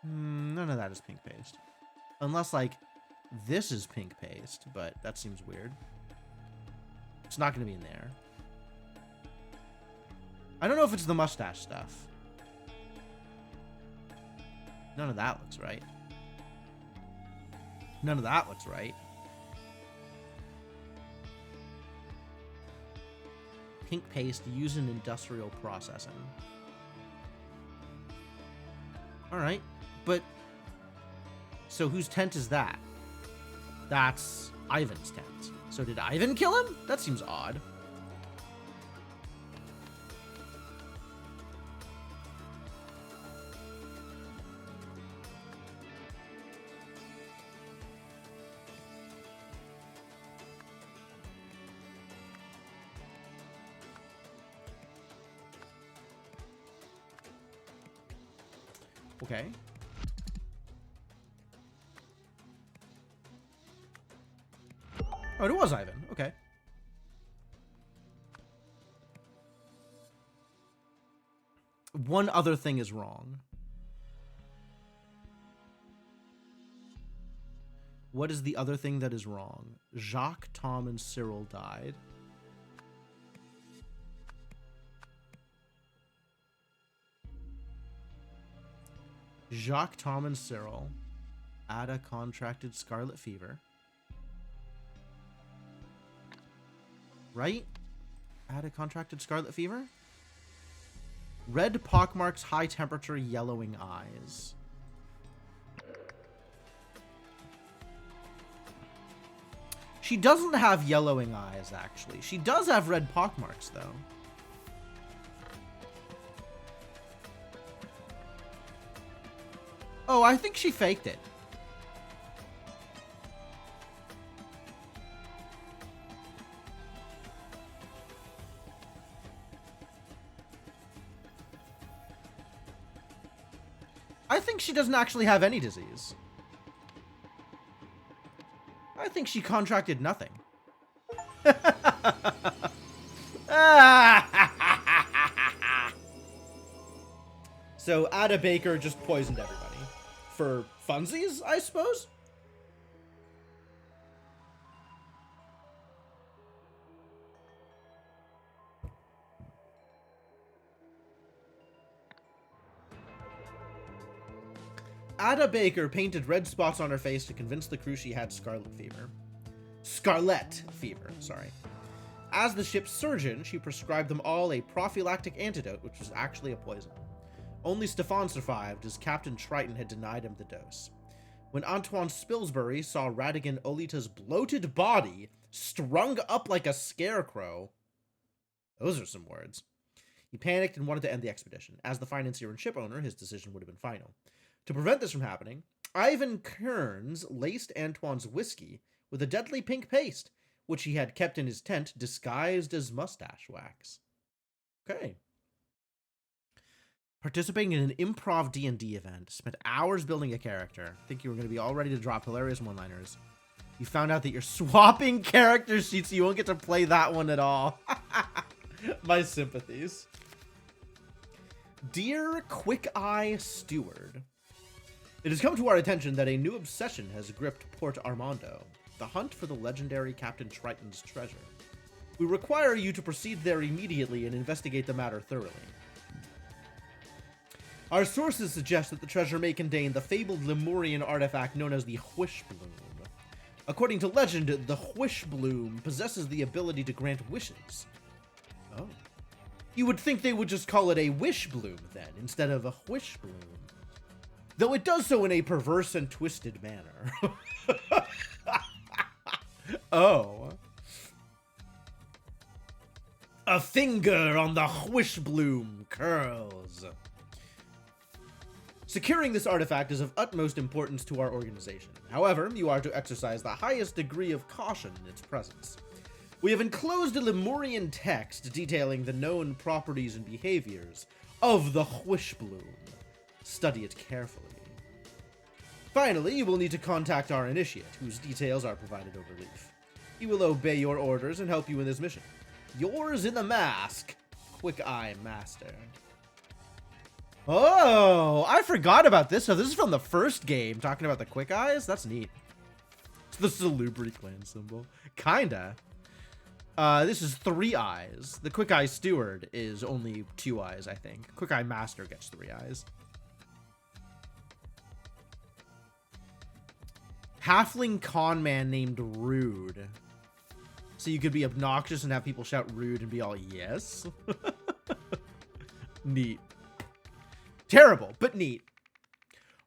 None of that is pink paste. Unless, like, this is pink paste, but that seems weird. It's not going to be in there. I don't know if it's the mustache stuff. None of that looks right. None of that looks right. Pink paste used in industrial processing. Alright, but... So whose tent is that? That's Ivan's tent. So did Ivan kill him? That seems odd. Okay. Oh, it was Ivan. Okay. One other thing is wrong. What is the other thing that is wrong? Jacques, Tom, and Cyril died. Jacques, Tom, and Cyril. Ada contracted scarlet fever. Right? Ada contracted scarlet fever? Red pockmarks, high temperature, yellowing eyes. She doesn't have yellowing eyes, actually. She does have red pockmarks, though. Oh, I think she faked it. I think she doesn't actually have any disease. I think she contracted nothing. So Ada Baker just poisoned everybody. For funsies, I suppose? Ada Baker painted red spots on her face to convince the crew she had scarlet fever. Scarlet fever, sorry. As the ship's surgeon, she prescribed them all a prophylactic antidote, which was actually a poison. Only Stefan survived, as Captain Triton had denied him the dose. When Antoine Spilsbury saw Radigan Olita's bloated body strung up like a scarecrow, those are some words, he panicked and wanted to end the expedition. As the financier and ship owner, his decision would have been final. To prevent this from happening, Ivan Kearns laced Antoine's whiskey with a deadly pink paste, which he had kept in his tent disguised as mustache wax. Okay. Participating in an improv D&D event, spent hours building a character, think you were going to be all ready to drop hilarious one-liners. You found out that you're swapping character sheets, so you won't get to play that one at all. My sympathies. Dear Quick Eye Steward, it has come to our attention that a new obsession has gripped Port Armando, the hunt for the legendary Captain Triton's treasure. We require you to proceed there immediately and investigate the matter thoroughly. Our sources suggest that the treasure may contain the fabled Lemurian artifact known as the Whishbloom. According to legend, the Whishbloom possesses the ability to grant wishes. Oh. You would think they would just call it a Wishbloom, then, instead of a Whishbloom. Though it does so in a perverse and twisted manner. Oh. A finger on the Whishbloom curls. Securing this artifact is of utmost importance to our organization. However, you are to exercise the highest degree of caution in its presence. We have enclosed a Lemurian text detailing the known properties and behaviors of the Whishbloom. Study it carefully. Finally, you will need to contact our initiate, whose details are provided over leaf. He will obey your orders and help you in this mission. Yours in the mask, Quick Eye Master. Oh, I forgot about this. So this is from the first game, talking about the Quick Eyes? That's neat. It's the Salubri clan symbol. Kinda. This is 3 eyes. The Quick Eye Steward is only 2 eyes, I think. Quick Eye Master gets 3 eyes. Halfling con man named Rude. So you could be obnoxious and have people shout rude and be all, yes? Neat. Terrible, but neat.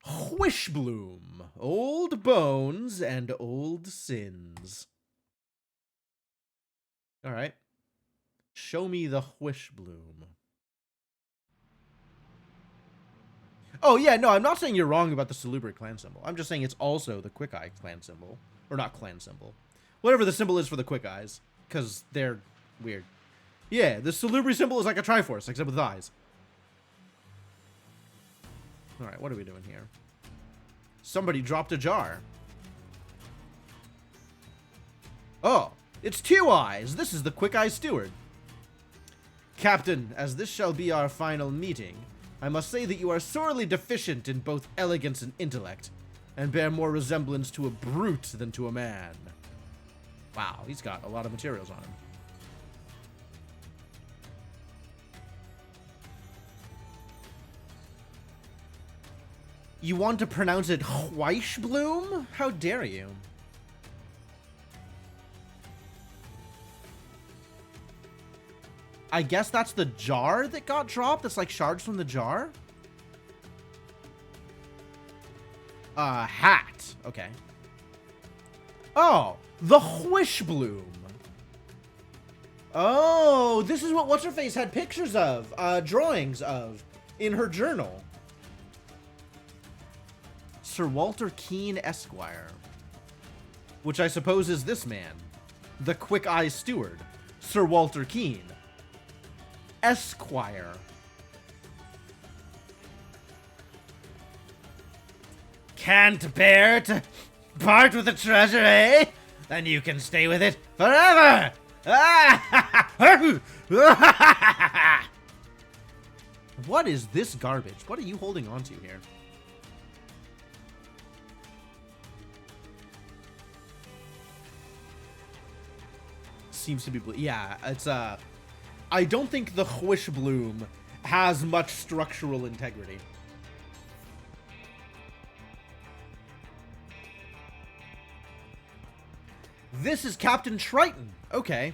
Whishbloom. Old bones and old sins. Alright. Show me the Whishbloom. Oh, yeah, no, I'm not saying you're wrong about the Salubri clan symbol. I'm just saying it's also the Quick Eye clan symbol. Or not clan symbol. Whatever the symbol is for the Quick Eyes. Because they're weird. Yeah, the Salubri symbol is like a Triforce, except with eyes. Alright, what are we doing here? Somebody dropped a jar. Oh, it's 2 eyes. This is the Quick Eye Steward. Captain, as this shall be our final meeting, I must say that you are sorely deficient in both elegance and intellect, and bear more resemblance to a brute than to a man. Wow, he's got a lot of materials on him. You want to pronounce it Whishbloom? How dare you? I guess that's the jar that got dropped? That's like shards from the jar? Hat. Okay. Oh, the Whishbloom. Oh, this is what What's-Her-Face had pictures of, drawings of, in her journal. Sir Walter Keene Esquire. Which I suppose is this man. The Quick Eye Steward. Sir Walter Keene Esquire. Can't bear to part with the treasure, eh? Then you can stay with it forever! What is this garbage? What are you holding on to here? Seems to be yeah, it's I don't think the Whishbloom has much structural integrity. This is Captain Triton. Okay.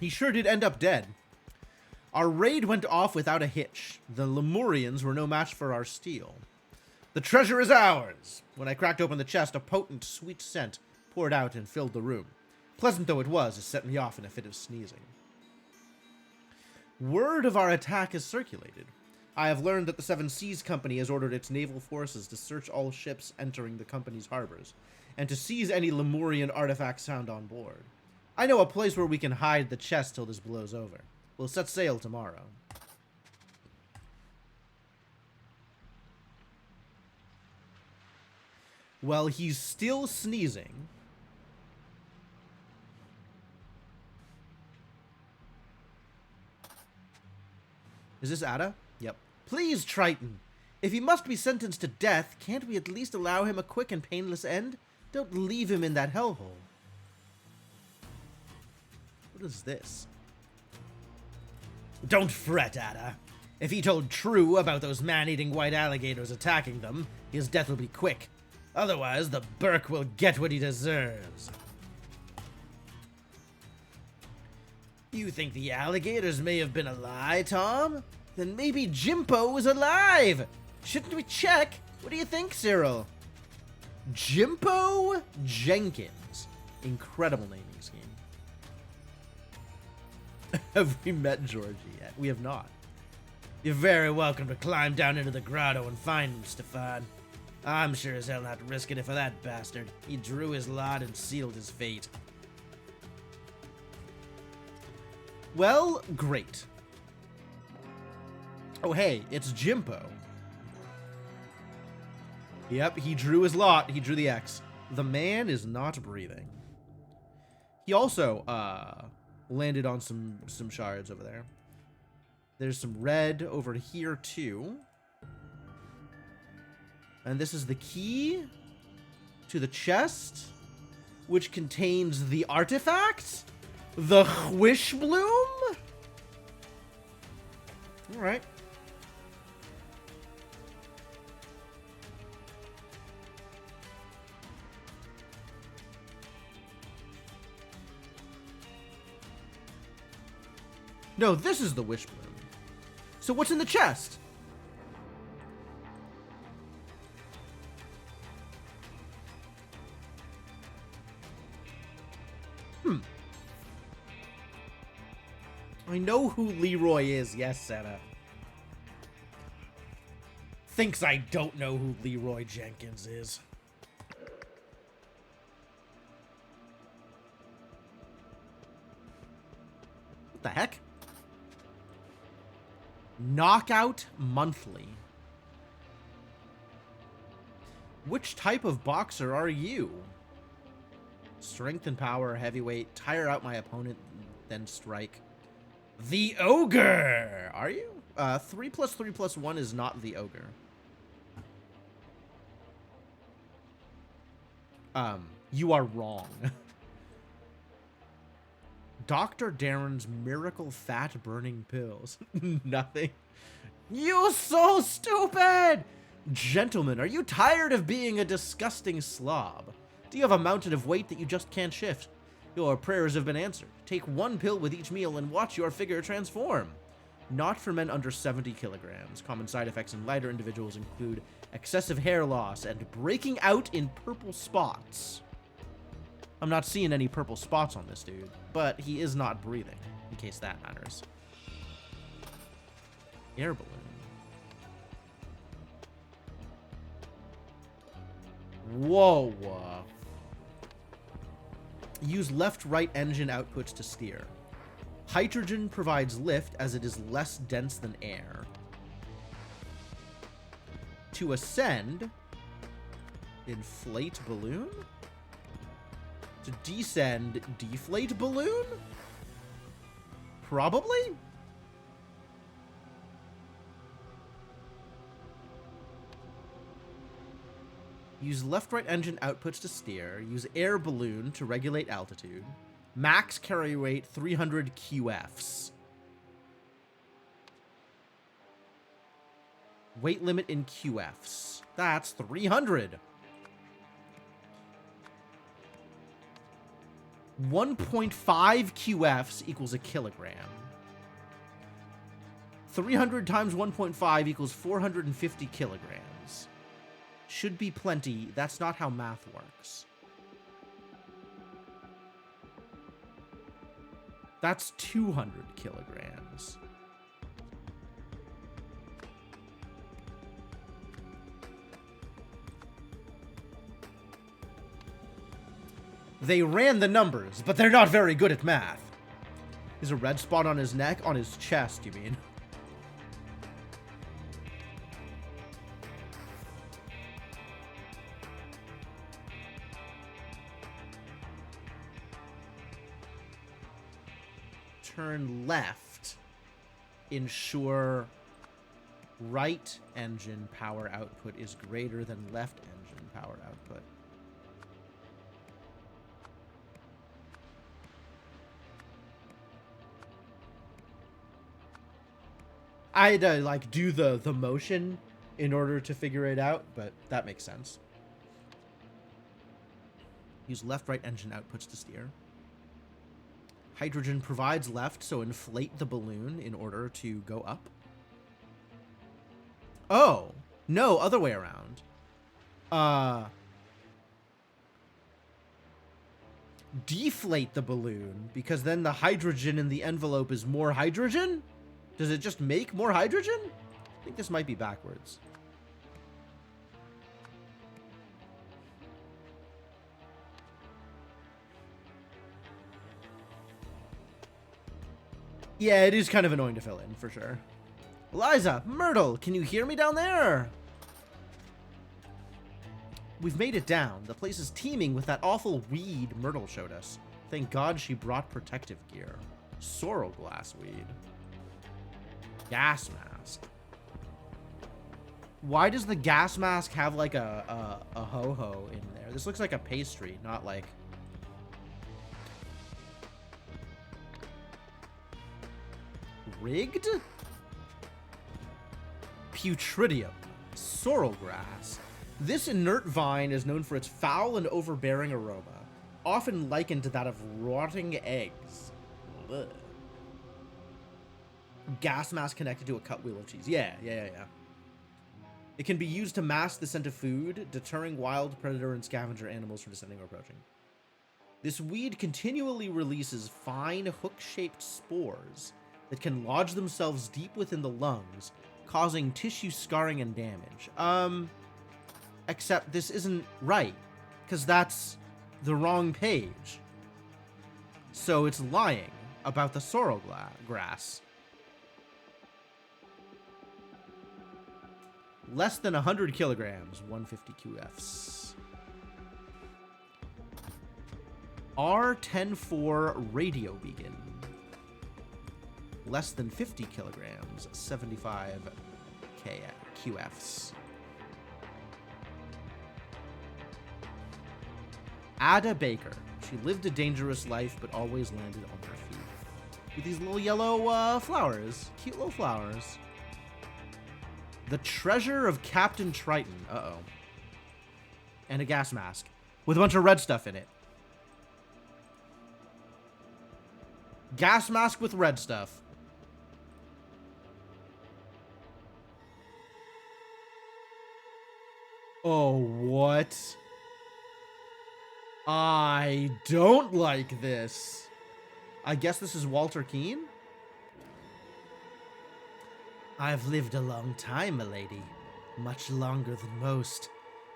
He sure did end up dead. Our raid went off without a hitch. The Lemurians were no match for our steel. The treasure is ours. When I cracked open the chest, a potent, sweet scent poured out and filled the room. Pleasant though it was, it set me off in a fit of sneezing. Word of our attack is circulated. I have learned that the Seven Seas Company has ordered its naval forces to search all ships entering the company's harbors, and to seize any Lemurian artifacts found on board. I know a place where we can hide the chest till this blows over. We'll set sail tomorrow. Well, he's still sneezing. Is this Ada? Yep. Please, Triton. If he must be sentenced to death, can't we at least allow him a quick and painless end? Don't leave him in that hellhole. What is this? Don't fret, Ada. If he told true about those man-eating white alligators attacking them, his death will be quick. Otherwise, the Burke will get what he deserves. You think the alligators may have been a lie, Tom? Then maybe Jimpo is alive! Shouldn't we check? What do you think, Cyril? Jimpo Jenkins. Incredible naming scheme. Have we met Georgie yet? We have not. You're very welcome to climb down into the grotto and find him, Stefan. I'm sure as hell not risking it for that bastard. He drew his lot and sealed his fate. Well, great. Oh, hey, it's Jimpo. Yep, he drew his lot. He drew the X. The man is not breathing. He also landed on some shards over there. There's some red over here too. And this is the key to the chest, which contains the artifact, the Wishbloom. All right. No, this is the Wishbloom. So what's in the chest? I know who Leroy is. Yes, Senna. Thinks I don't know who Leroy Jenkins is. What the heck? Knockout Monthly. Which type of boxer are you? Strength and power, heavyweight, tire out my opponent, then strike. The Ogre! Are you? 3 + 3 + 1 is not the Ogre. You are wrong. Dr. Darren's miracle fat burning pills. Nothing. You so stupid! Gentlemen, are you tired of being a disgusting slob? Do you have a mountain of weight that you just can't shift? Your prayers have been answered. Take 1 pill with each meal and watch your figure transform. Not for men under 70 kilograms. Common side effects in lighter individuals include excessive hair loss and breaking out in purple spots. I'm not seeing any purple spots on this dude, but he is not breathing, in case that matters. Air balloon. Whoa. Use left-right engine outputs to steer. Hydrogen provides lift as it is less dense than air. To ascend, inflate balloon? To descend, deflate balloon? Probably? Use left-right engine outputs to steer. Use air balloon to regulate altitude. Max carry weight 300 QFs. Weight limit in QFs. That's 300. 1.5 QFs equals a kilogram. 300 times 1.5 equals 450 kilograms. Should be plenty. That's not how math works. That's 200 kilograms. They ran the numbers, but they're not very good at math. There's a red spot on his neck, on his chest, you mean? Turn left. Ensure right engine power output is greater than left engine power output. I had to like do the motion in order to figure it out, but that makes sense. Use left-right engine outputs to steer. Hydrogen provides left, so inflate the balloon in order to go up. Oh, no, other way around. Deflate the balloon, because then the hydrogen in the envelope is more hydrogen? Does it just make more hydrogen? I think this might be backwards. Yeah, it is kind of annoying to fill in, for sure. Eliza, Myrtle, can you hear me down there? We've made it down. The place is teeming with that awful weed Myrtle showed us. Thank God she brought protective gear. Sorrel glass weed. Gas mask. Why does the gas mask have like a ho-ho in there? This looks like a pastry, not like... Rigged? Putridium. Sorrel grass. This inert vine is known for its foul and overbearing aroma, often likened to that of rotting eggs. Ugh. Gas mask connected to a cut wheel of cheese. Yeah. It can be used to mask the scent of food, deterring wild predator and scavenger animals from descending or approaching. This weed continually releases fine hook-shaped spores that can lodge themselves deep within the lungs, causing tissue scarring and damage. Except this isn't right, because that's the wrong page. So it's lying about the sorrel grass. Less than 100 kilograms, 150 QFs. R104 radio beacon. Less than 50 kilograms, 75 QFs. Ada Baker. She lived a dangerous life, but always landed on her feet. With these little yellow flowers. Cute little flowers. The Treasure of Captain Triton. Uh-oh. And a gas mask. With a bunch of red stuff in it. Gas mask with red stuff. Oh, what? I don't like this. I guess this is Walter Keane? I've lived a long time, milady. Much longer than most.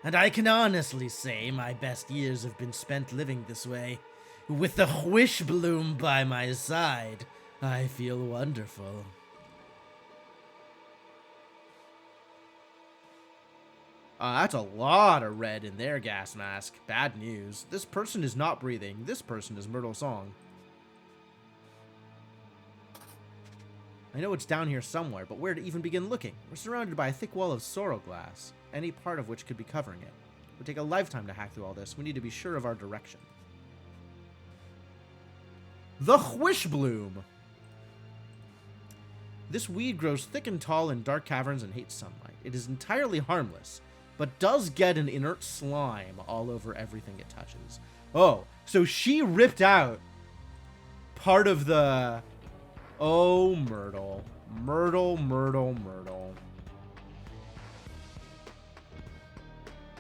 And I can honestly say my best years have been spent living this way. With the Wishbloom by my side, I feel wonderful. That's a lot of red in their gas mask. Bad news. This person is not breathing. This person is Myrtle Song. I know it's down here somewhere, but where to even begin looking? We're surrounded by a thick wall of sorrel glass, any part of which could be covering it. It would take a lifetime to hack through all this. We need to be sure of our direction. The Wishbloom! This weed grows thick and tall in dark caverns and hates sunlight. It is entirely harmless, but does get an inert slime all over everything it touches. Oh, so she ripped out part of the... Oh, Myrtle. Myrtle.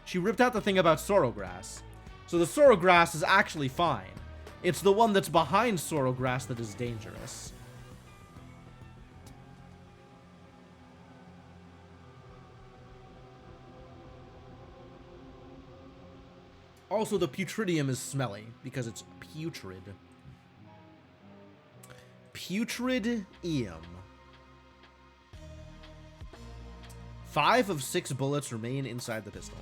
She ripped out the thing about sorrel grass. So the sorrel grass is actually fine. It's the one that's behind sorrel grass that is dangerous. Also, the putridium is smelly because it's putrid. Putridium. 5 of 6 bullets remain inside the pistol.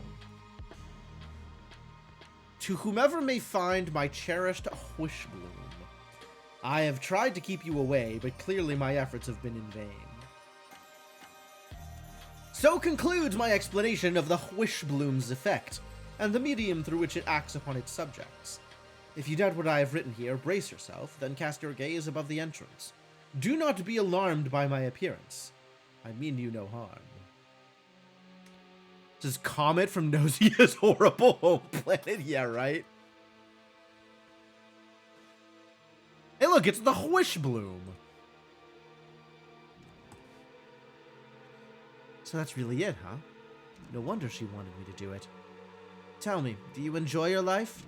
To whomever may find my cherished Wishbloom, I have tried to keep you away, but clearly my efforts have been in vain. So concludes my explanation of the Wishbloom's effect, and the medium through which it acts upon its subjects. If you doubt what I have written here, brace yourself, then cast your gaze above the entrance. Do not be alarmed by my appearance. I mean you no harm. This is Comet from Nosia's Horrible Home Planet. Yeah, right? Hey, look, it's the Wishbloom. So that's really it, huh? No wonder she wanted me to do it. Tell me, do you enjoy your life?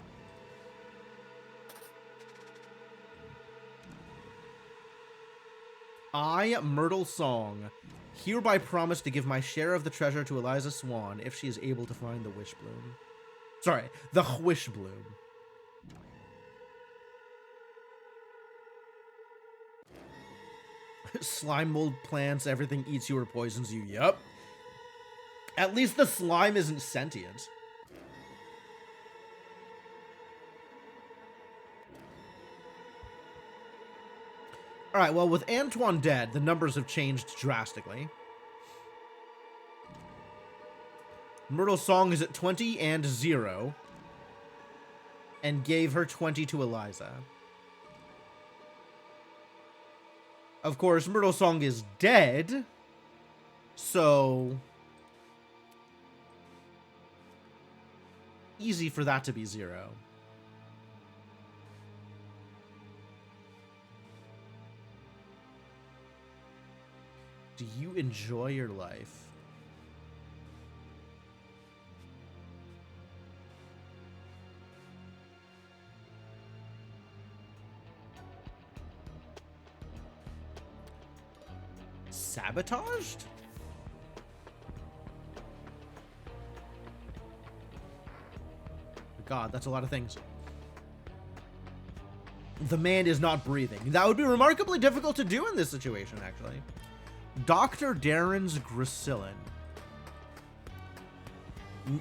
I, Myrtle Song, hereby promise to give my share of the treasure to Eliza Swan if she is able to find the Wishbloom. Sorry, the Wishbloom. Slime mold plants, everything eats you or poisons you. Yup. At least the slime isn't sentient. Alright, well, with Antoine dead, the numbers have changed drastically. Myrtle's song is at 20 and 0. And gave her 20 to Eliza. Of course, Myrtle's song is dead. So easy for that to be 0. Do you enjoy your life? Sabotaged? God, that's a lot of things. The man is not breathing. That would be remarkably difficult to do in this situation, actually. Dr. Darren's Gracillin.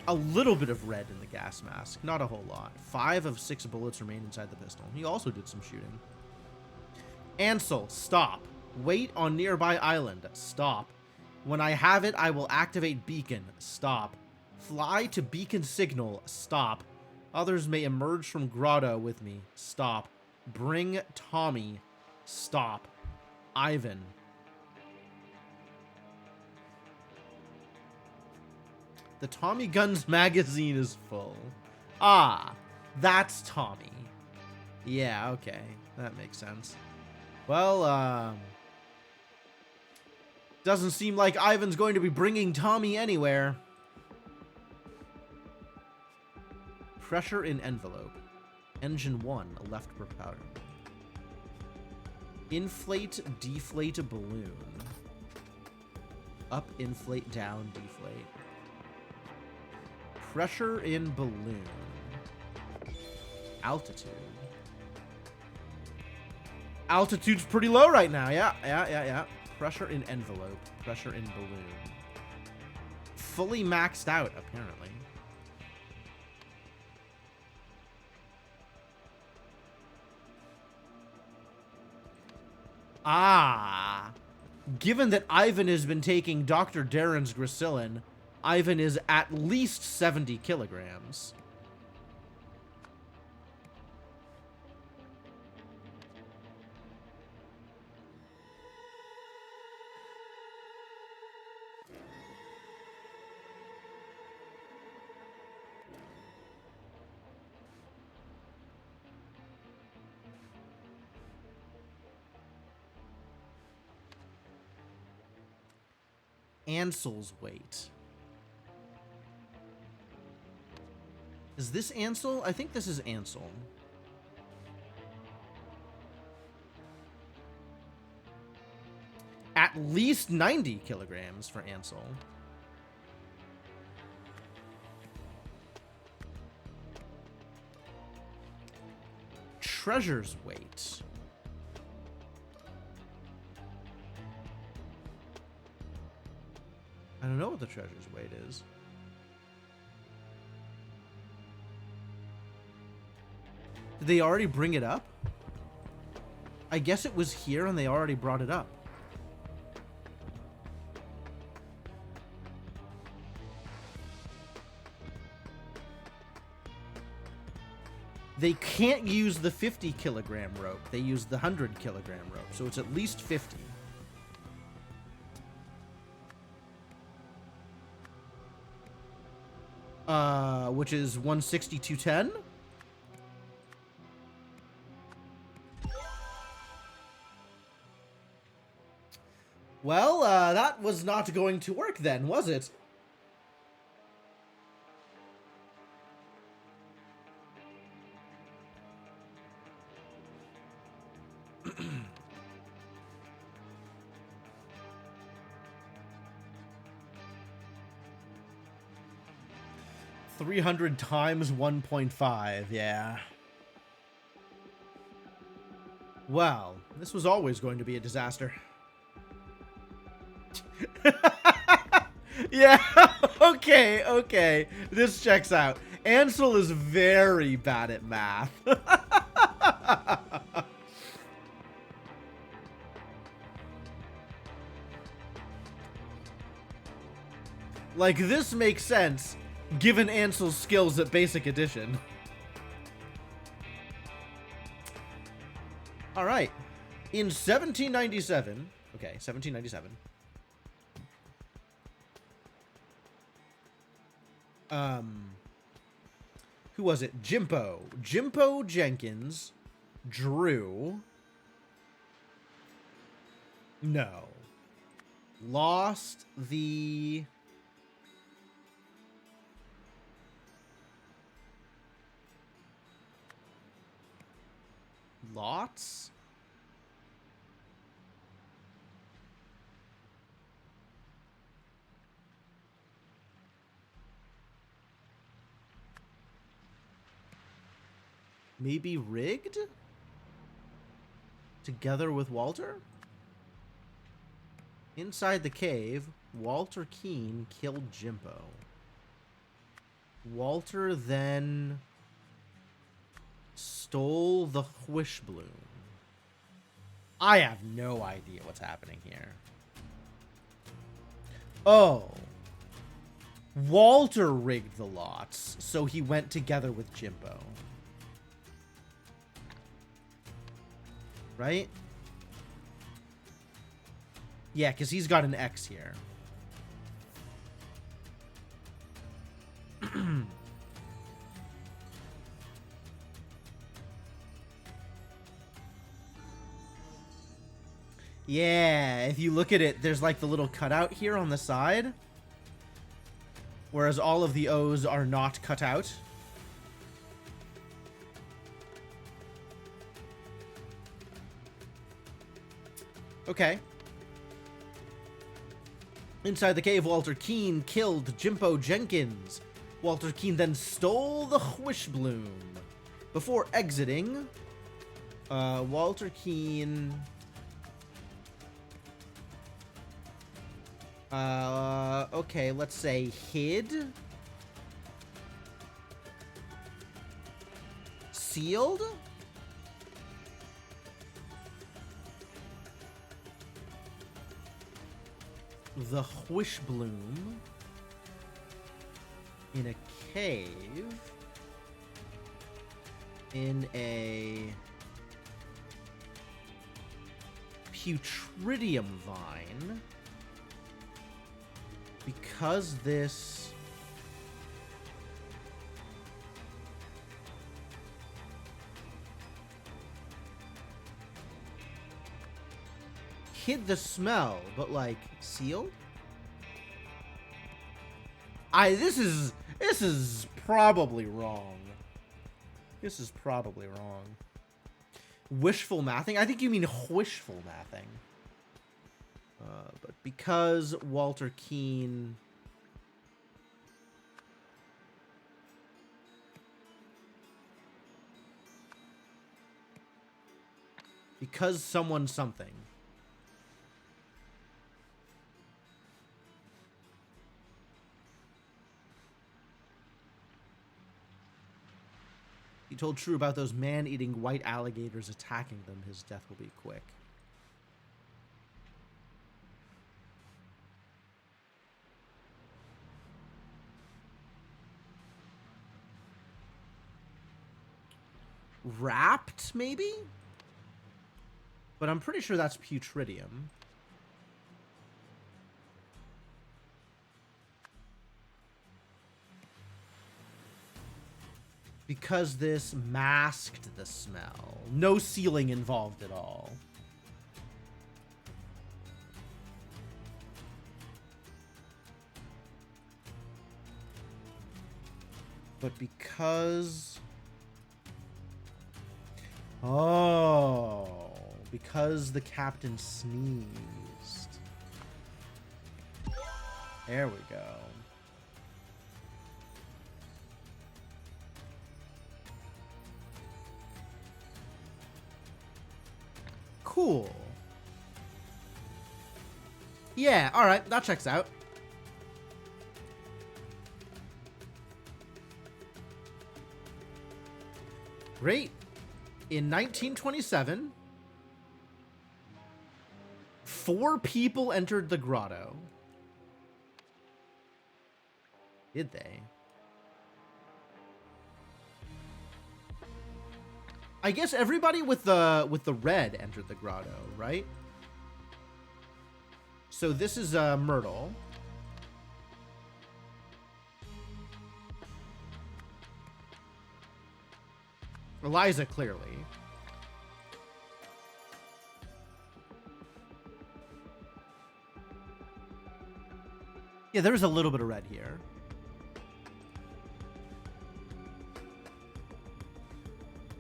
A little bit of red in the gas mask. Not a whole lot. 5 of 6 bullets remain inside the pistol. He also did some shooting. Ansel, stop. Wait on nearby island. Stop. When I have it, I will activate beacon. Stop. Fly to beacon signal. Stop. Others may emerge from grotto with me. Stop. Bring Tommy. Stop. Ivan. The Tommy Guns magazine is full. Ah, that's Tommy. Yeah, okay. That makes sense. Well, doesn't seem like Ivan's going to be bringing Tommy anywhere. Pressure in envelope. Engine 1, left propeller. Inflate, deflate a balloon. Up, inflate, down, deflate. Pressure in balloon. Altitude. Altitude's pretty low right now. Yeah. Pressure in envelope. Pressure in balloon. Fully maxed out, apparently. Ah. Given that Ivan has been taking Dr. Darren's Gracillin, Ivan is at least 70 kilograms. Ansel's weight. Is this Ansel? I think this is Ansel. At least 90 kilograms for Ansel. Treasure's weight. I don't know what the treasure's weight is. Did they already bring it up? I guess it was here and they already brought it up. They can't use the 50 kilogram rope. They use the 100 kilogram rope. So it's at least 50. Which is 160, 210. Well, that was not going to work then, was it? $300 times 1.5, yeah. Well, this was always going to be a disaster. Yeah, okay. This checks out. Ansel is very bad at math. Like, this makes sense, given Ansel's skills at Basic Edition. Alright. In 1797... Okay, 1797. Who was it? Jimpo. Jimpo Jenkins drew... No. Lost the... Lots? Maybe rigged? Together with Walter? Inside the cave, Walter Keene killed Jimpo. Walter then stole the Wishbloom. I have no idea what's happening here. Oh. Walter rigged the lots, so he went together with Jimpo. Right? Yeah, because he's got an X here. Yeah, if you look at it, there's like the little cutout here on the side. Whereas all of the O's are not cut out. Okay. Inside the cave, Walter Keene killed Jimpo Jenkins. Walter Keene then stole the Wishbloom. Before exiting, Walter Keene... okay, let's say hid. Sealed? The Wishbloom in a cave in a Putridium vine because this hid the smell, but like sealed. This is probably wrong. This is probably wrong. Wishful mathing? I think you mean wishful mathing. But because Walter Keene because someone something. He told True about those man-eating white alligators attacking them. His death will be quick. Wrapped, maybe? But I'm pretty sure that's Putridium. Because this masked the smell. No sealing involved at all. But because... Oh, because the captain sneezed. There we go. Cool. Yeah, alright, that checks out. Great. In 1927, 4 people entered the grotto. Did they? I guess everybody with the red entered the grotto, right? So this is Myrtle. Eliza, clearly. Yeah, there's a little bit of red here.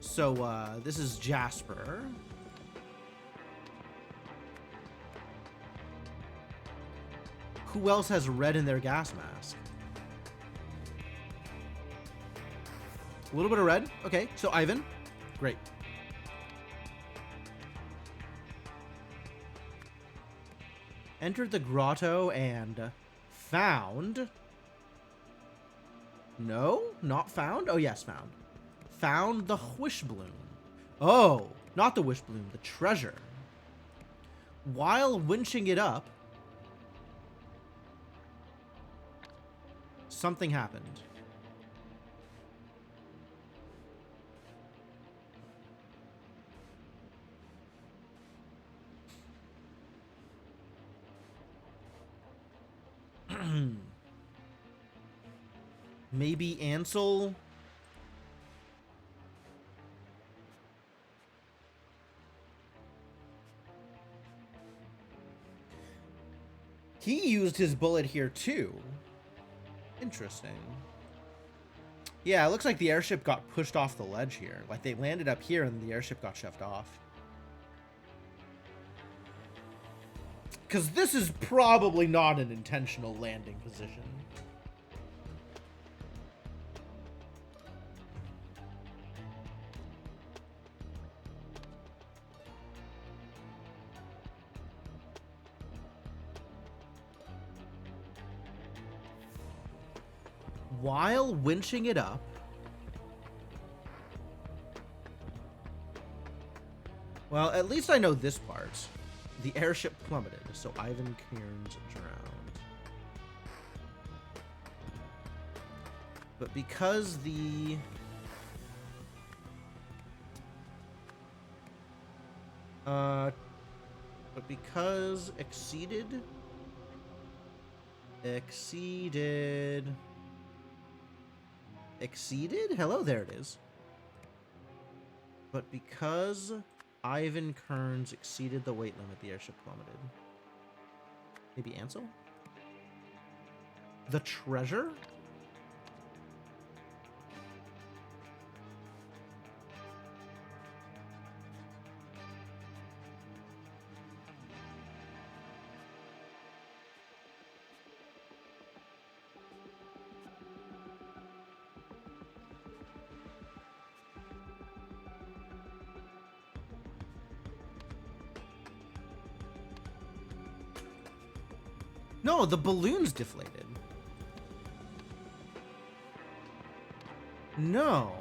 So, this is Jasper. Who else has red in their gas mask? A little bit of red. Okay, so Ivan. Great. Entered the grotto and found... No, not found. Oh, yes, found. Found the Wishbloom. Oh, not the Wishbloom, the treasure. While winching it up, something happened. Maybe Ansel. He used his bullet here too. Interesting. Yeah, it looks like the airship got pushed off the ledge here. Like they landed up here and the airship got shoved off. Because this is probably not an intentional landing position. While winching it up, well, at least I know this part. The airship plummeted, so Ivan Kearns drowned. But because the... but because exceeded... Hello, there it is. But because Ivan Kearns exceeded the weight limit, the airship plummeted. Maybe Ansel? The treasure? No, the balloon's deflated. No.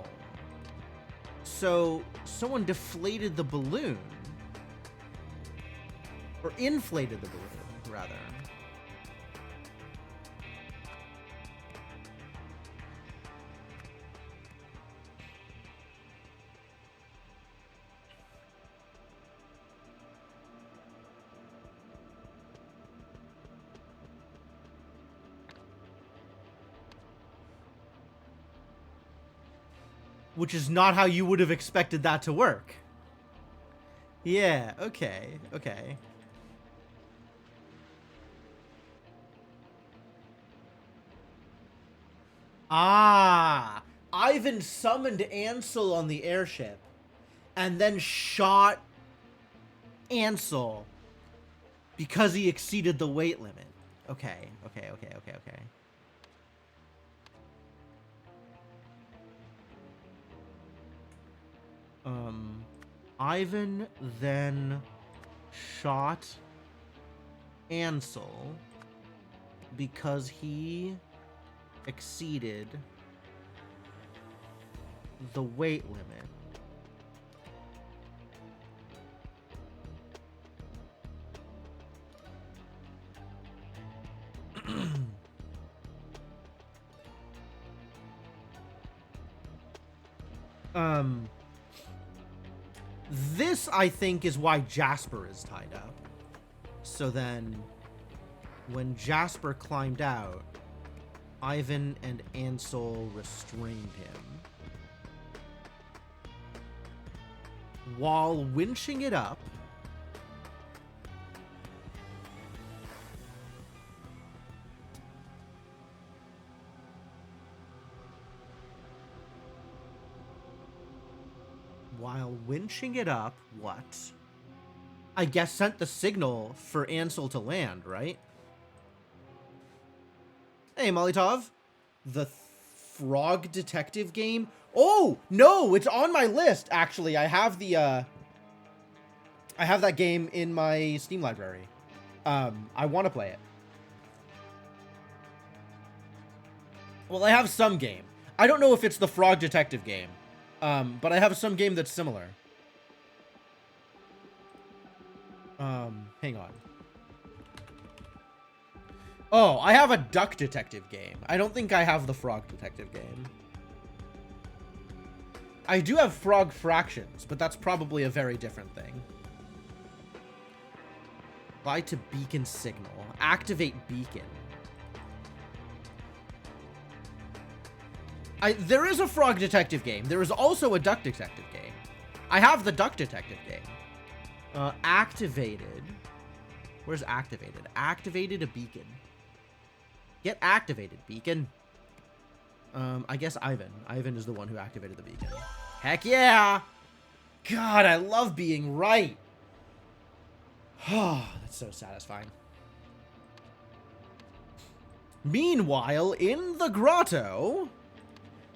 So, someone deflated the balloon. Or inflated the balloon, rather. Which is not how you would have expected that to work. Yeah, okay, okay. Ah, Ivan summoned Ansel on the airship and then shot Ansel because he exceeded the weight limit. Okay, okay, okay, okay, okay. Ivan then shot Ansel because he exceeded the weight limit. This, I think, is why Jasper is tied up. So then, when Jasper climbed out, Ivan and Ansel restrained him. While winching it up, what? I guess sent the signal for Ansel to land, right? Hey, Molotov. The Frog Detective game? Oh, no, it's on my list, actually. I have that game in my Steam library. I want to play it. Well, I have some game. I don't know if it's the Frog Detective game. But I have some game that's similar. Hang on. Oh, I have a Duck Detective game. I don't think I have the Frog Detective game. I do have Frog Fractions, but that's probably a very different thing. Apply to beacon signal. Activate beacon. There is a Frog Detective game. There is also a Duck Detective game. I have the Duck Detective game. Activated. Where's activated? Activated a beacon. Get activated, beacon. I guess Ivan. Ivan is the one who activated the beacon. Heck yeah! God, I love being right. Oh, that's so satisfying. Meanwhile, in the grotto...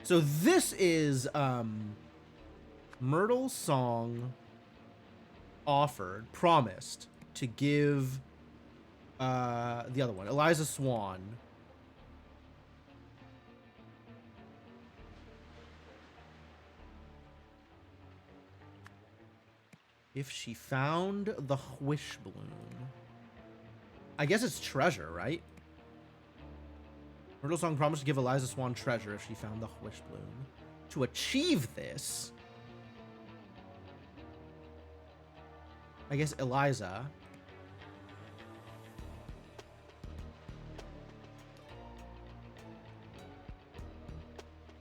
So this is Myrtle's song promised to give the other one, Eliza Swan. If she found the Wishbloom. I guess it's treasure, right? Myrtle's song promised to give Eliza Swan treasure if she found the Wishbloom. To achieve this, I guess Eliza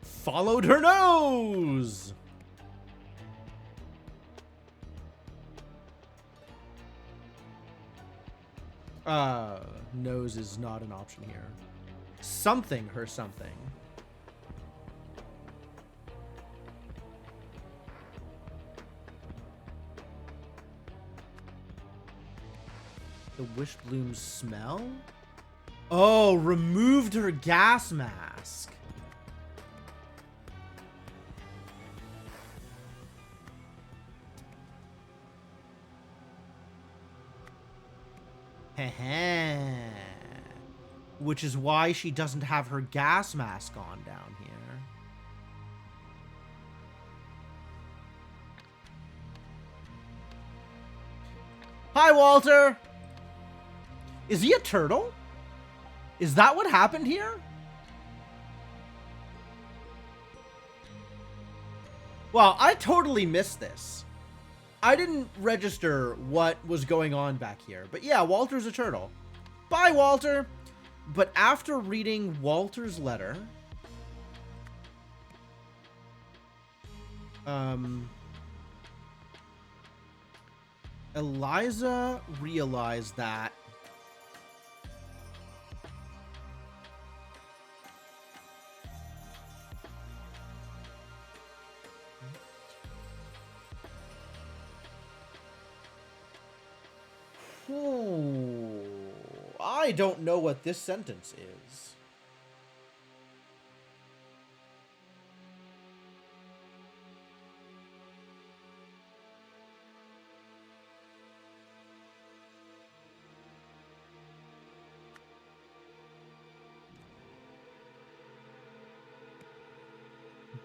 followed her nose. Nose is not an option here. Something her something. The Wishbloom's smell? Oh, removed her gas mask. Heh. Which is why she doesn't have her gas mask on down here. Hi, Walter! Is he a turtle? Is that what happened here? Wow, I totally missed this. I didn't register what was going on back here. But yeah, Walter's a turtle. Bye, Walter! But after reading Walter's letter, Eliza realized that I don't know what this sentence is.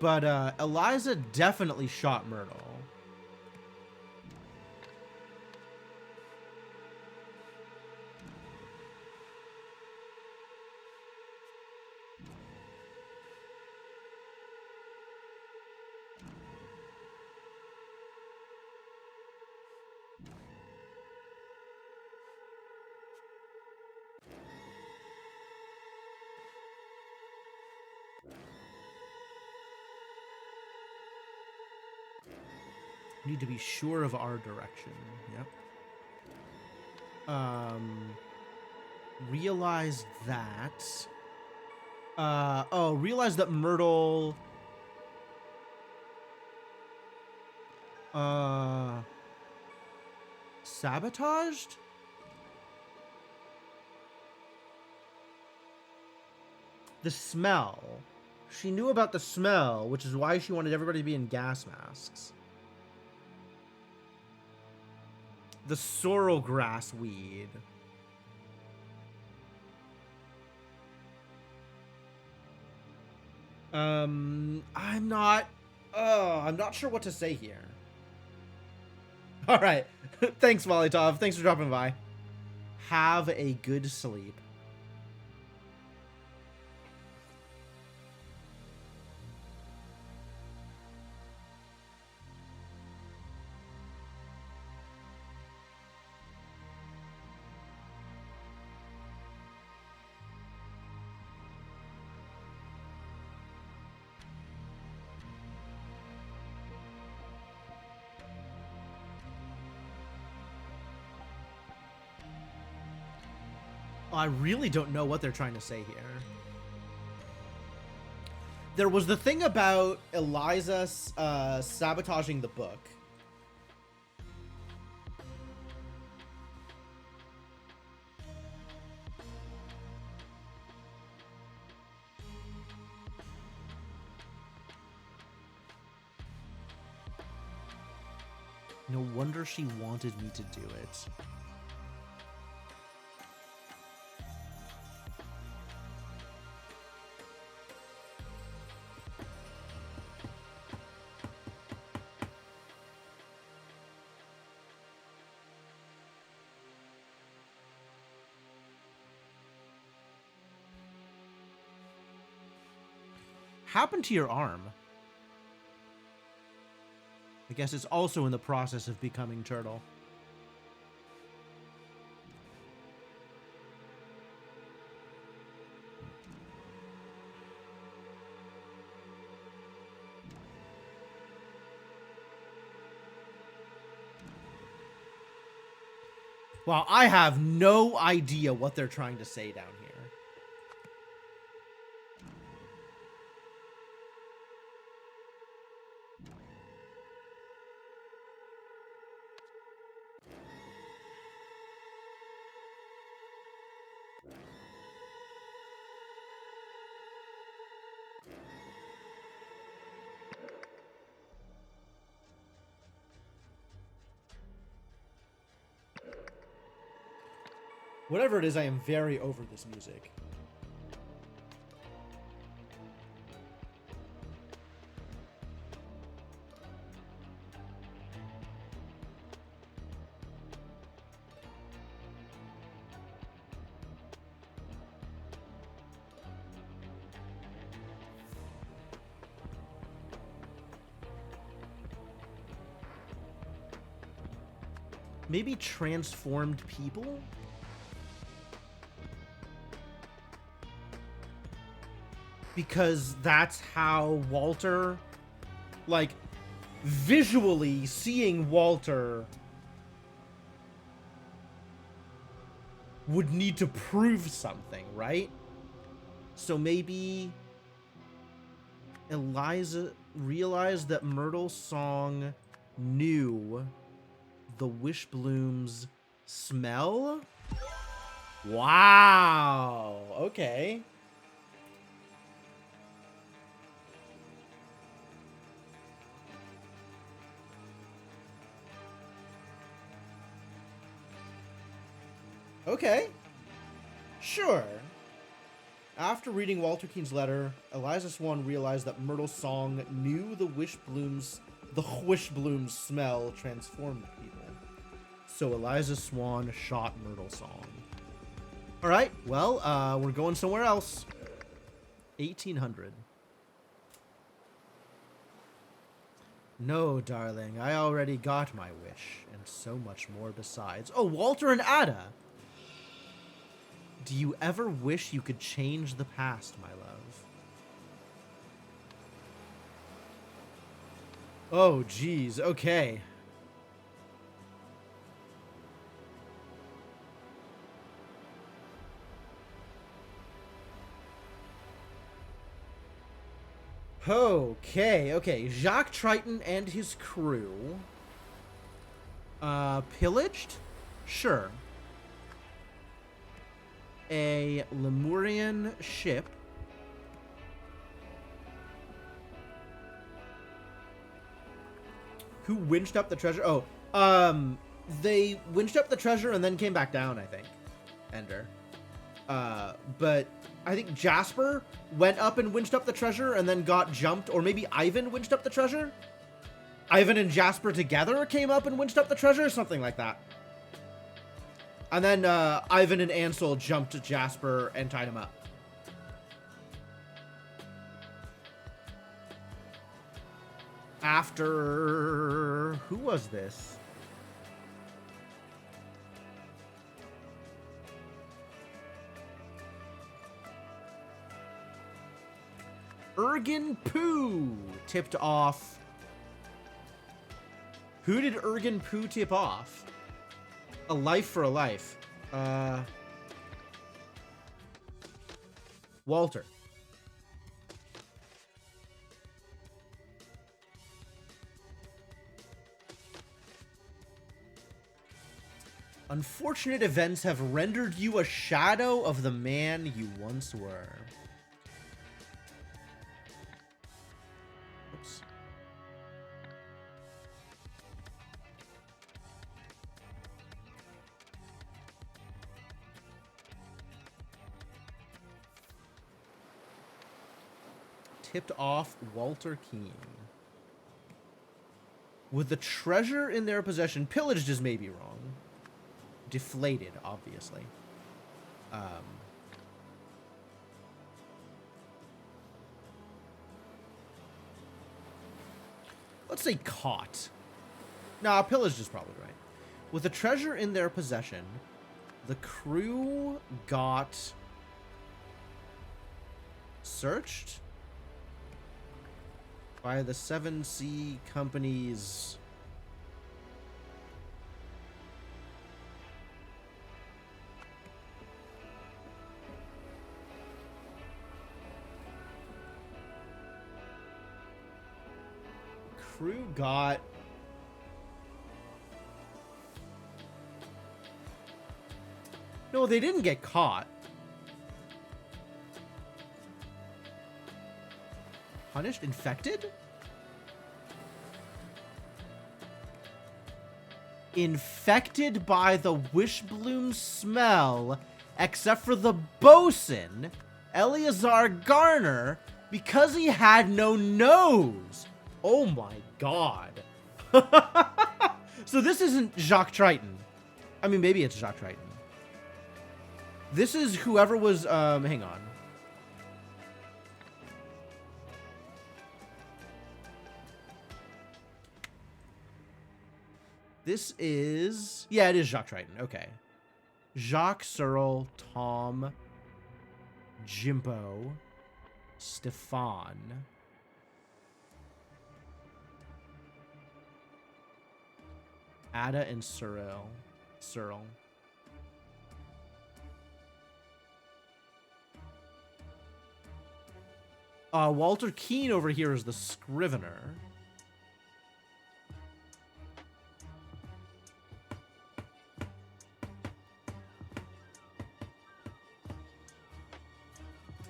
But Eliza definitely shot Myrtle. Need to be sure of our direction. Yep. Realize that. Realize that Myrtle. Sabotaged? The smell. She knew about the smell, which is why she wanted everybody to be in gas masks. The sorrel grass weed. I'm not sure what to say here. All right. Thanks, Molotov. Thanks for dropping by. Have a good sleep. I really don't know what they're trying to say here. There was the thing about Eliza sabotaging the book. No wonder she wanted me to do it. Happened to your arm? I guess it's also in the process of becoming turtle. Well, I have no idea what they're trying to say down here. Whatever it is, I am very over this music. Maybe transformed people? Because that's how Walter, like, visually seeing Walter would need to prove something, right? So maybe Eliza realized that Myrtle's song knew the Wishbloom's smell? Wow. Okay. Okay. Sure. After reading Walter Keene's letter, Eliza Swan realized that Myrtle's song knew the Wishbloom's smell transformed people. So Eliza Swan shot Myrtle's song. All right. Well, we're going somewhere else. 1800. No, darling. I already got my wish, and so much more besides. Oh, Walter and Ada. Do you ever wish you could change the past, my love? Oh, geez. Okay. Okay. Jacques Triton and his crew. Pillaged? Sure. A Lemurian ship. Who winched up the treasure? Oh, they winched up the treasure and then came back down, I think. Ender. But I think Jasper went up and winched up the treasure and then got jumped, or maybe Ivan winched up the treasure? Ivan and Jasper together came up and winched up the treasure? Something like that. And then Ivan and Ansel jumped Jasper and tied him up. After... Who was this? Ergen Poo tipped off. Who did Ergen Poo tip off? A life for a life. Walter. Unfortunate events have rendered you a shadow of the man you once were. Oops. Tipped off Walter Keene. With the treasure in their possession, pillaged is maybe wrong. Deflated, obviously. Let's say caught. Nah, pillaged is probably right. With the treasure in their possession, the crew got searched by the Seven Sea Company's crew got no, they didn't get caught. Punished? Infected? Infected by the Wishbloom smell, except for the bosun, Eleazar Garner, because he had no nose. Oh my god. So this isn't Jacques Triton. I mean, maybe it's Jacques Triton. This is whoever was, hang on. This is... Yeah, it is Jacques Triton. Okay. Jacques, Searle, Tom, Jimbo, Stefan. Ada and Searle. Walter Keene over here is the Scrivener.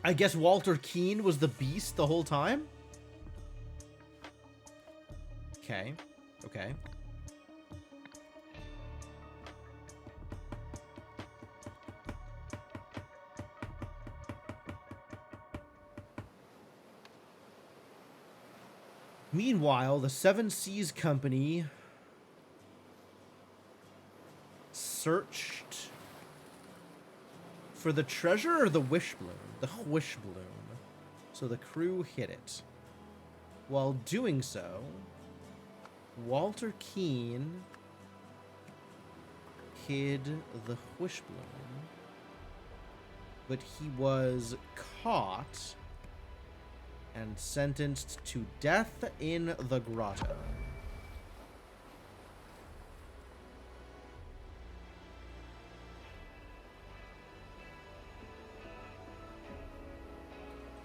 I guess Walter Keene was the beast the whole time? Okay. Okay. Meanwhile, the Seven Seas Company searched for the treasure or the Wishbloom? The Wishbloom. So the crew hid it. While doing so, Walter Keene hid the Wishbloom, but he was caught and sentenced to death in the grotto.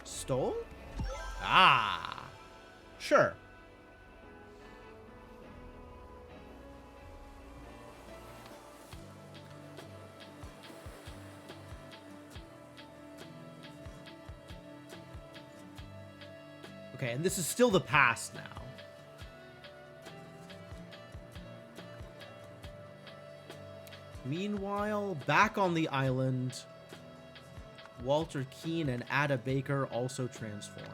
Stole? Ah, sure. Okay, and this is still the past now. Meanwhile, back on the island, Walter Keene and Ada Baker also transformed.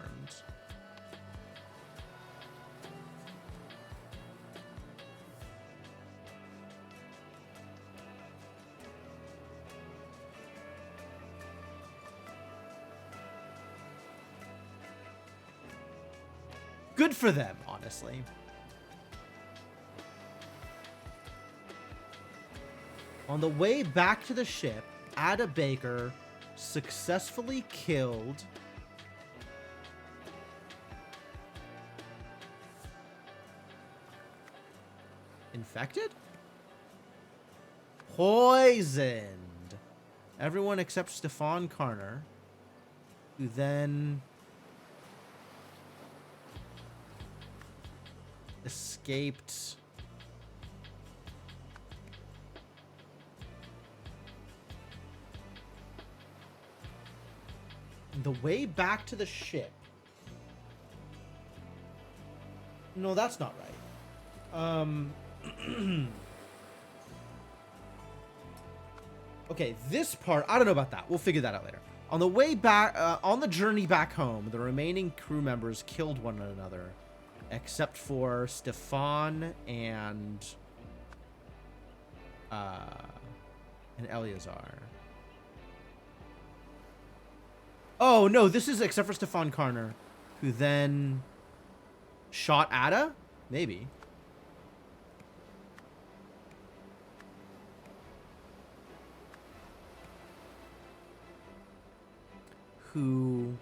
Good for them, honestly. On the way back to the ship, Ada Baker successfully killed infected? Poisoned everyone except Stefan Karner, who then escaped the way back to the ship. No, that's not right. Okay, this part, I don't know about that. We'll figure that out later. On the way back, on the journey back home, the remaining crew members killed one another, except for Stefan and Eleazar. Oh, no, this is except for Stefan Karner, who then shot Ada? Maybe. Who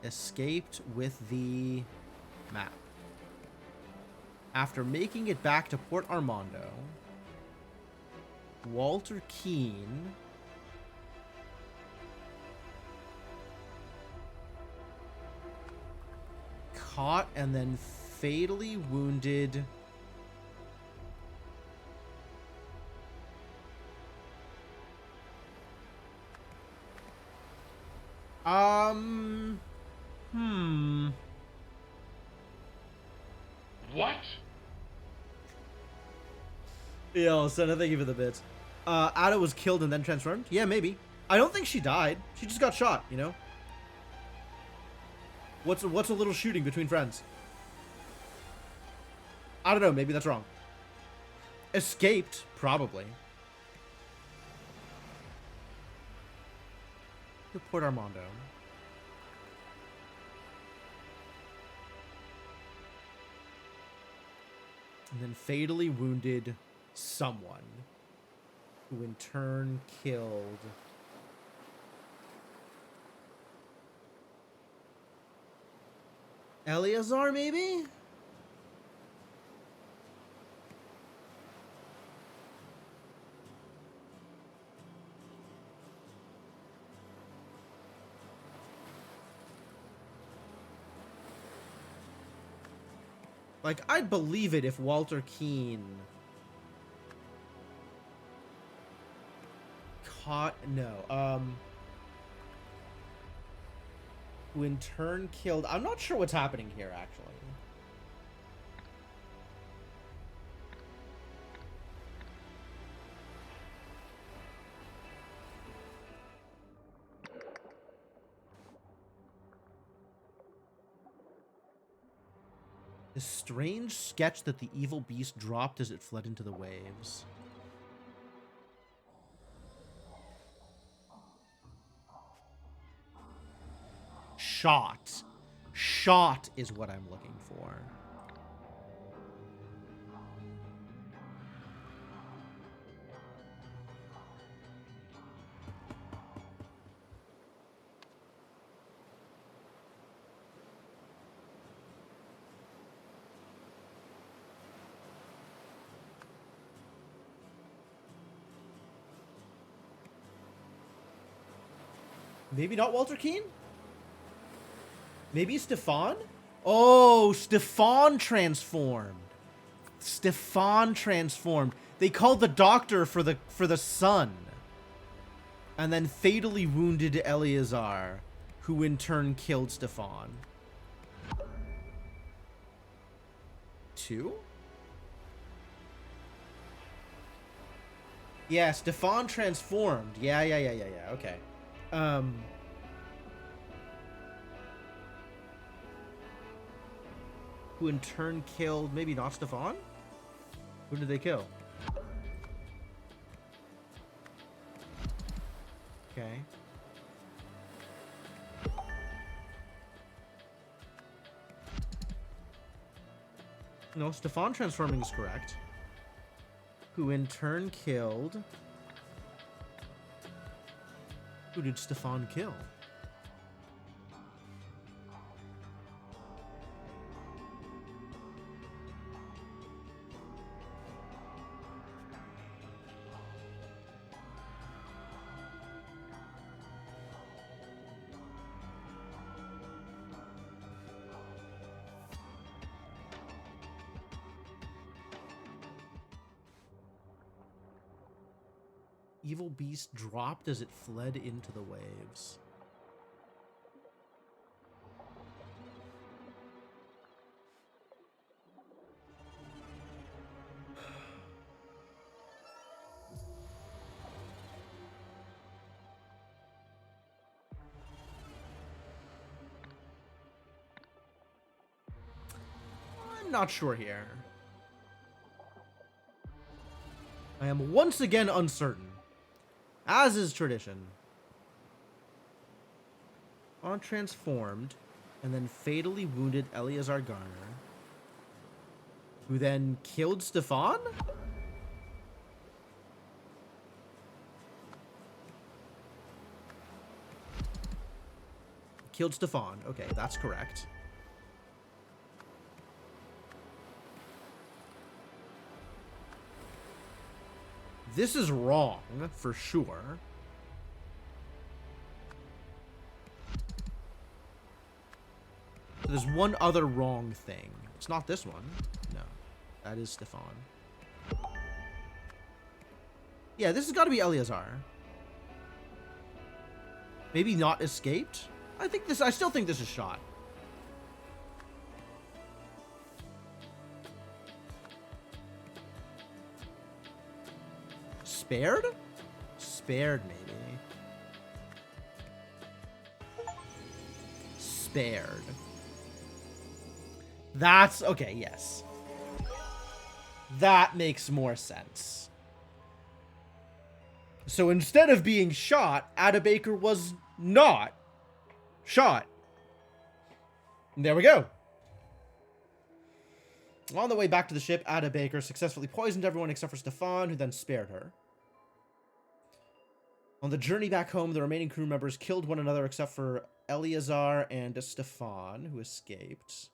escaped with the map. After making it back to Port Armando, Walter Keene caught and then fatally wounded What? Yo, Senna, thank you for the bits. Ada was killed and then transformed? Yeah, maybe. I don't think she died. She just got shot, you know? What's a little shooting between friends? I don't know, maybe that's wrong. Escaped, probably. To Port Armando. And then fatally wounded someone, who in turn killed Eleazar, maybe? Like, I'd believe it if Walter Keene caught... No, who in turn killed... I'm not sure what's happening here, actually. The strange sketch that the evil beast dropped as it fled into the waves. Shot. Shot is what I'm looking for. Maybe not Walter Keane? Maybe Stefan? Oh, Stefan transformed. Stefan transformed. They called the doctor for the son. And then fatally wounded Eleazar, who in turn killed Stefan. 2? Yeah, Stefan transformed. Yeah. Okay. Who in turn killed, maybe not Stefan? Who did they kill? Okay. No, Stefan transforming is correct. Who in turn killed... Who did Stefan kill? Evil beast dropped as it fled into the waves. I'm not sure here. I am once again uncertain. As is tradition. On transformed, and then fatally wounded Eleazar Garner, who then killed Stefan? Killed Stefan. Okay, that's correct. This is wrong, for sure. There's one other wrong thing. It's not this one. No. That is Stefan. Yeah, this has got to be Eleazar. Maybe not escaped? I still think this is shot. Spared? Spared, maybe. Spared. That's... okay, yes. That makes more sense. So instead of being shot, Ada Baker was not shot. And there we go. On the way back to the ship, Ada Baker successfully poisoned everyone except for Stefan, who then spared her. On the journey back home, the remaining crew members killed one another except for Eleazar and Stefan, who escaped.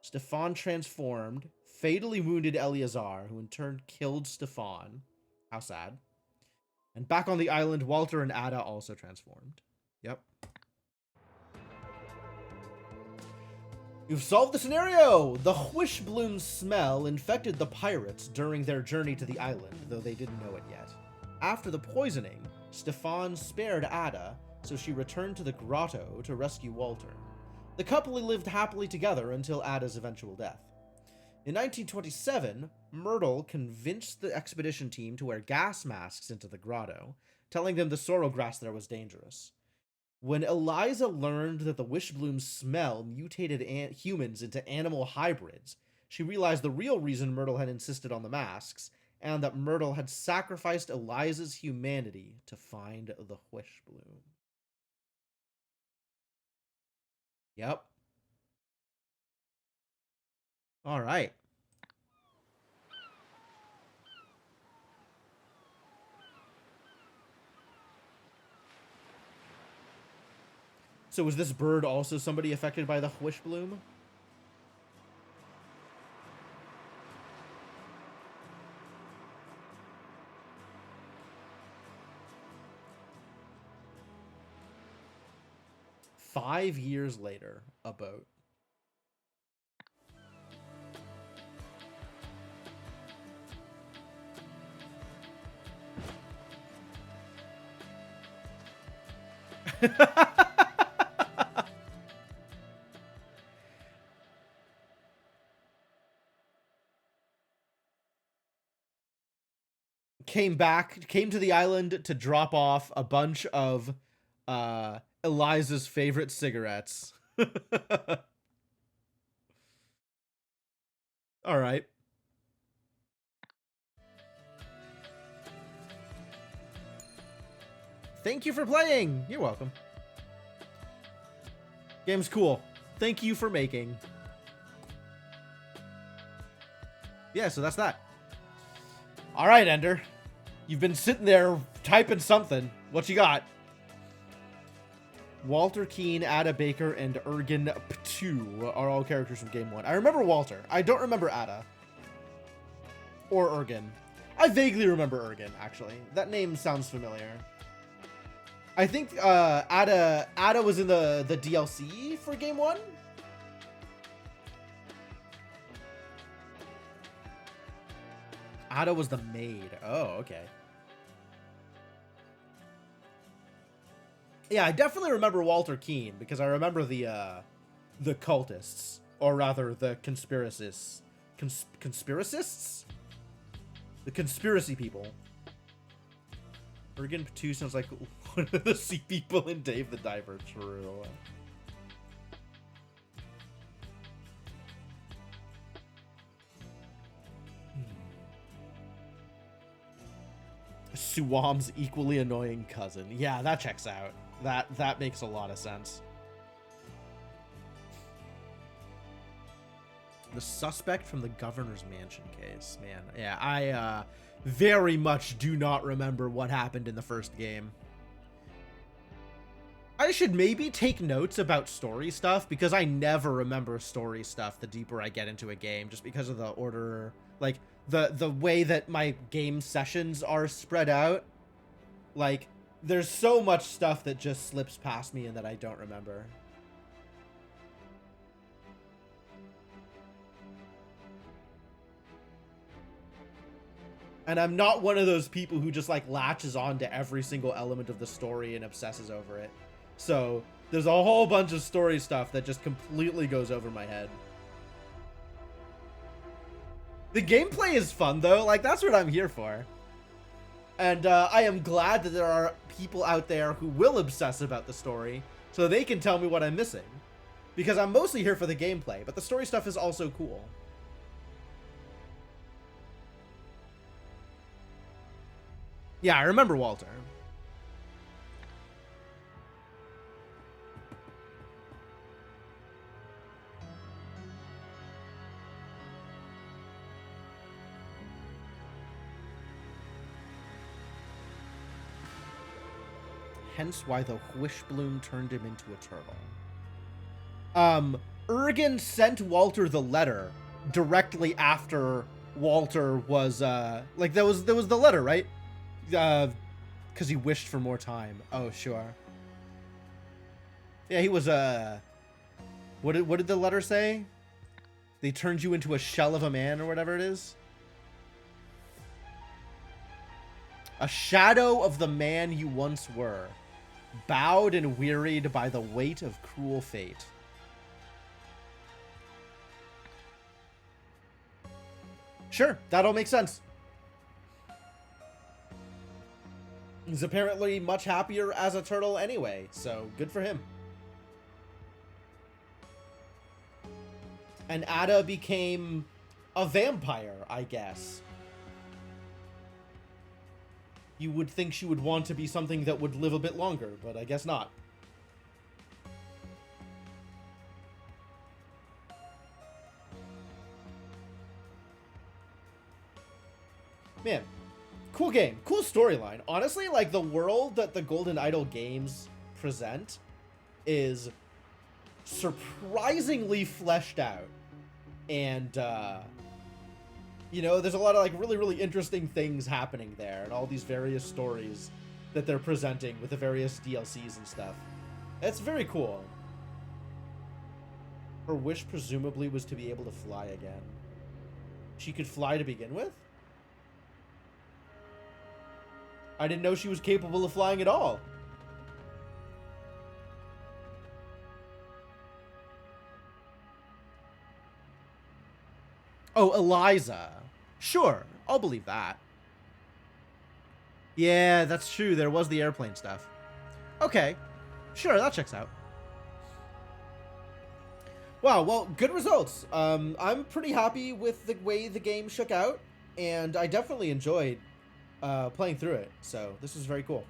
Stefan transformed, fatally wounded Eleazar, who in turn killed Stefan. How sad. And back on the island, Walter and Ada also transformed. Yep. You've solved the scenario! The Wishbloom smell infected the pirates during their journey to the island, though they didn't know it yet. After the poisoning, Stefan spared Ada, so she returned to the grotto to rescue Walter. The couple lived happily together until Ada's eventual death. In 1927, Myrtle convinced the expedition team to wear gas masks into the grotto, telling them the sorrel grass there was dangerous. When Eliza learned that the Wishbloom smell mutated humans into animal hybrids, she realized the real reason Myrtle had insisted on the masks, and that Myrtle had sacrificed Eliza's humanity to find the Wishbloom. Yep. All right. So was this bird also somebody affected by the Wishbloom? 5 years later, about. Came to the island to drop off a bunch of Eliza's favorite cigarettes. All right. Thank you for playing. You're welcome. Game's cool. Thank you for making. Yeah, so that's that. All right, Ender. You've been sitting there typing something. What you got? Walter Keane, Ada Baker, and Ergen Ptu are all characters from Game 1. I remember Walter. I don't remember Ada. Or Ergen. I vaguely remember Ergen, actually. That name sounds familiar. I think Ada was in the DLC for Game 1? Ada was the maid. Oh, okay. Yeah, I definitely remember Walter Keane because I remember the cultists, or rather the conspiracists. Conspiracists? The conspiracy people. Ergen Ptu sounds like one of the sea people in Dave the Diver. True. Suam's equally annoying cousin. Yeah, that checks out. That makes a lot of sense. The suspect from the governor's mansion case. Man, yeah, I very much do not remember what happened in the first game. I should maybe take notes about story stuff because I never remember story stuff the deeper I get into a game, just because of the order, like the way that my game sessions are spread out. Like, there's so much stuff that just slips past me and that I don't remember. And I'm not one of those people who just, like, latches on to every single element of the story and obsesses over it. So, there's a whole bunch of story stuff that just completely goes over my head. The gameplay is fun, though. Like, that's what I'm here for. And I am glad that there are people out there who will obsess about the story so they can tell me what I'm missing. Because I'm mostly here for the gameplay, but the story stuff is also cool. Yeah, I remember Walter. Hence why the Wishbloom turned him into a turtle. Ergen sent Walter the letter directly after Walter was, like, there was the letter, right? Because he wished for more time. Oh, sure. Yeah, he was, what did the letter say? They turned you into a shell of a man, or whatever it is? A shadow of the man you once were, bowed and wearied by the weight of cruel fate. Sure, that all makes sense. He's apparently much happier as a turtle anyway, so good for him. And Ada became a vampire, I guess. You would think she would want to be something that would live a bit longer, but I guess not. Man, cool game. Cool storyline. Honestly, like, the world that the Golden Idol games present is surprisingly fleshed out. And, you know, there's a lot of, like, really, really interesting things happening there, and all these various stories that they're presenting with the various DLCs and stuff. It's very cool. Her wish presumably was to be able to fly again. She could fly to begin with? I didn't know she was capable of flying at all. Oh, Eliza. Sure, I'll believe that. Yeah, that's true. There was the airplane stuff. Okay. Sure, that checks out. Wow, well, good results. I'm pretty happy with the way the game shook out, and I definitely enjoyed playing through it. So this was very cool.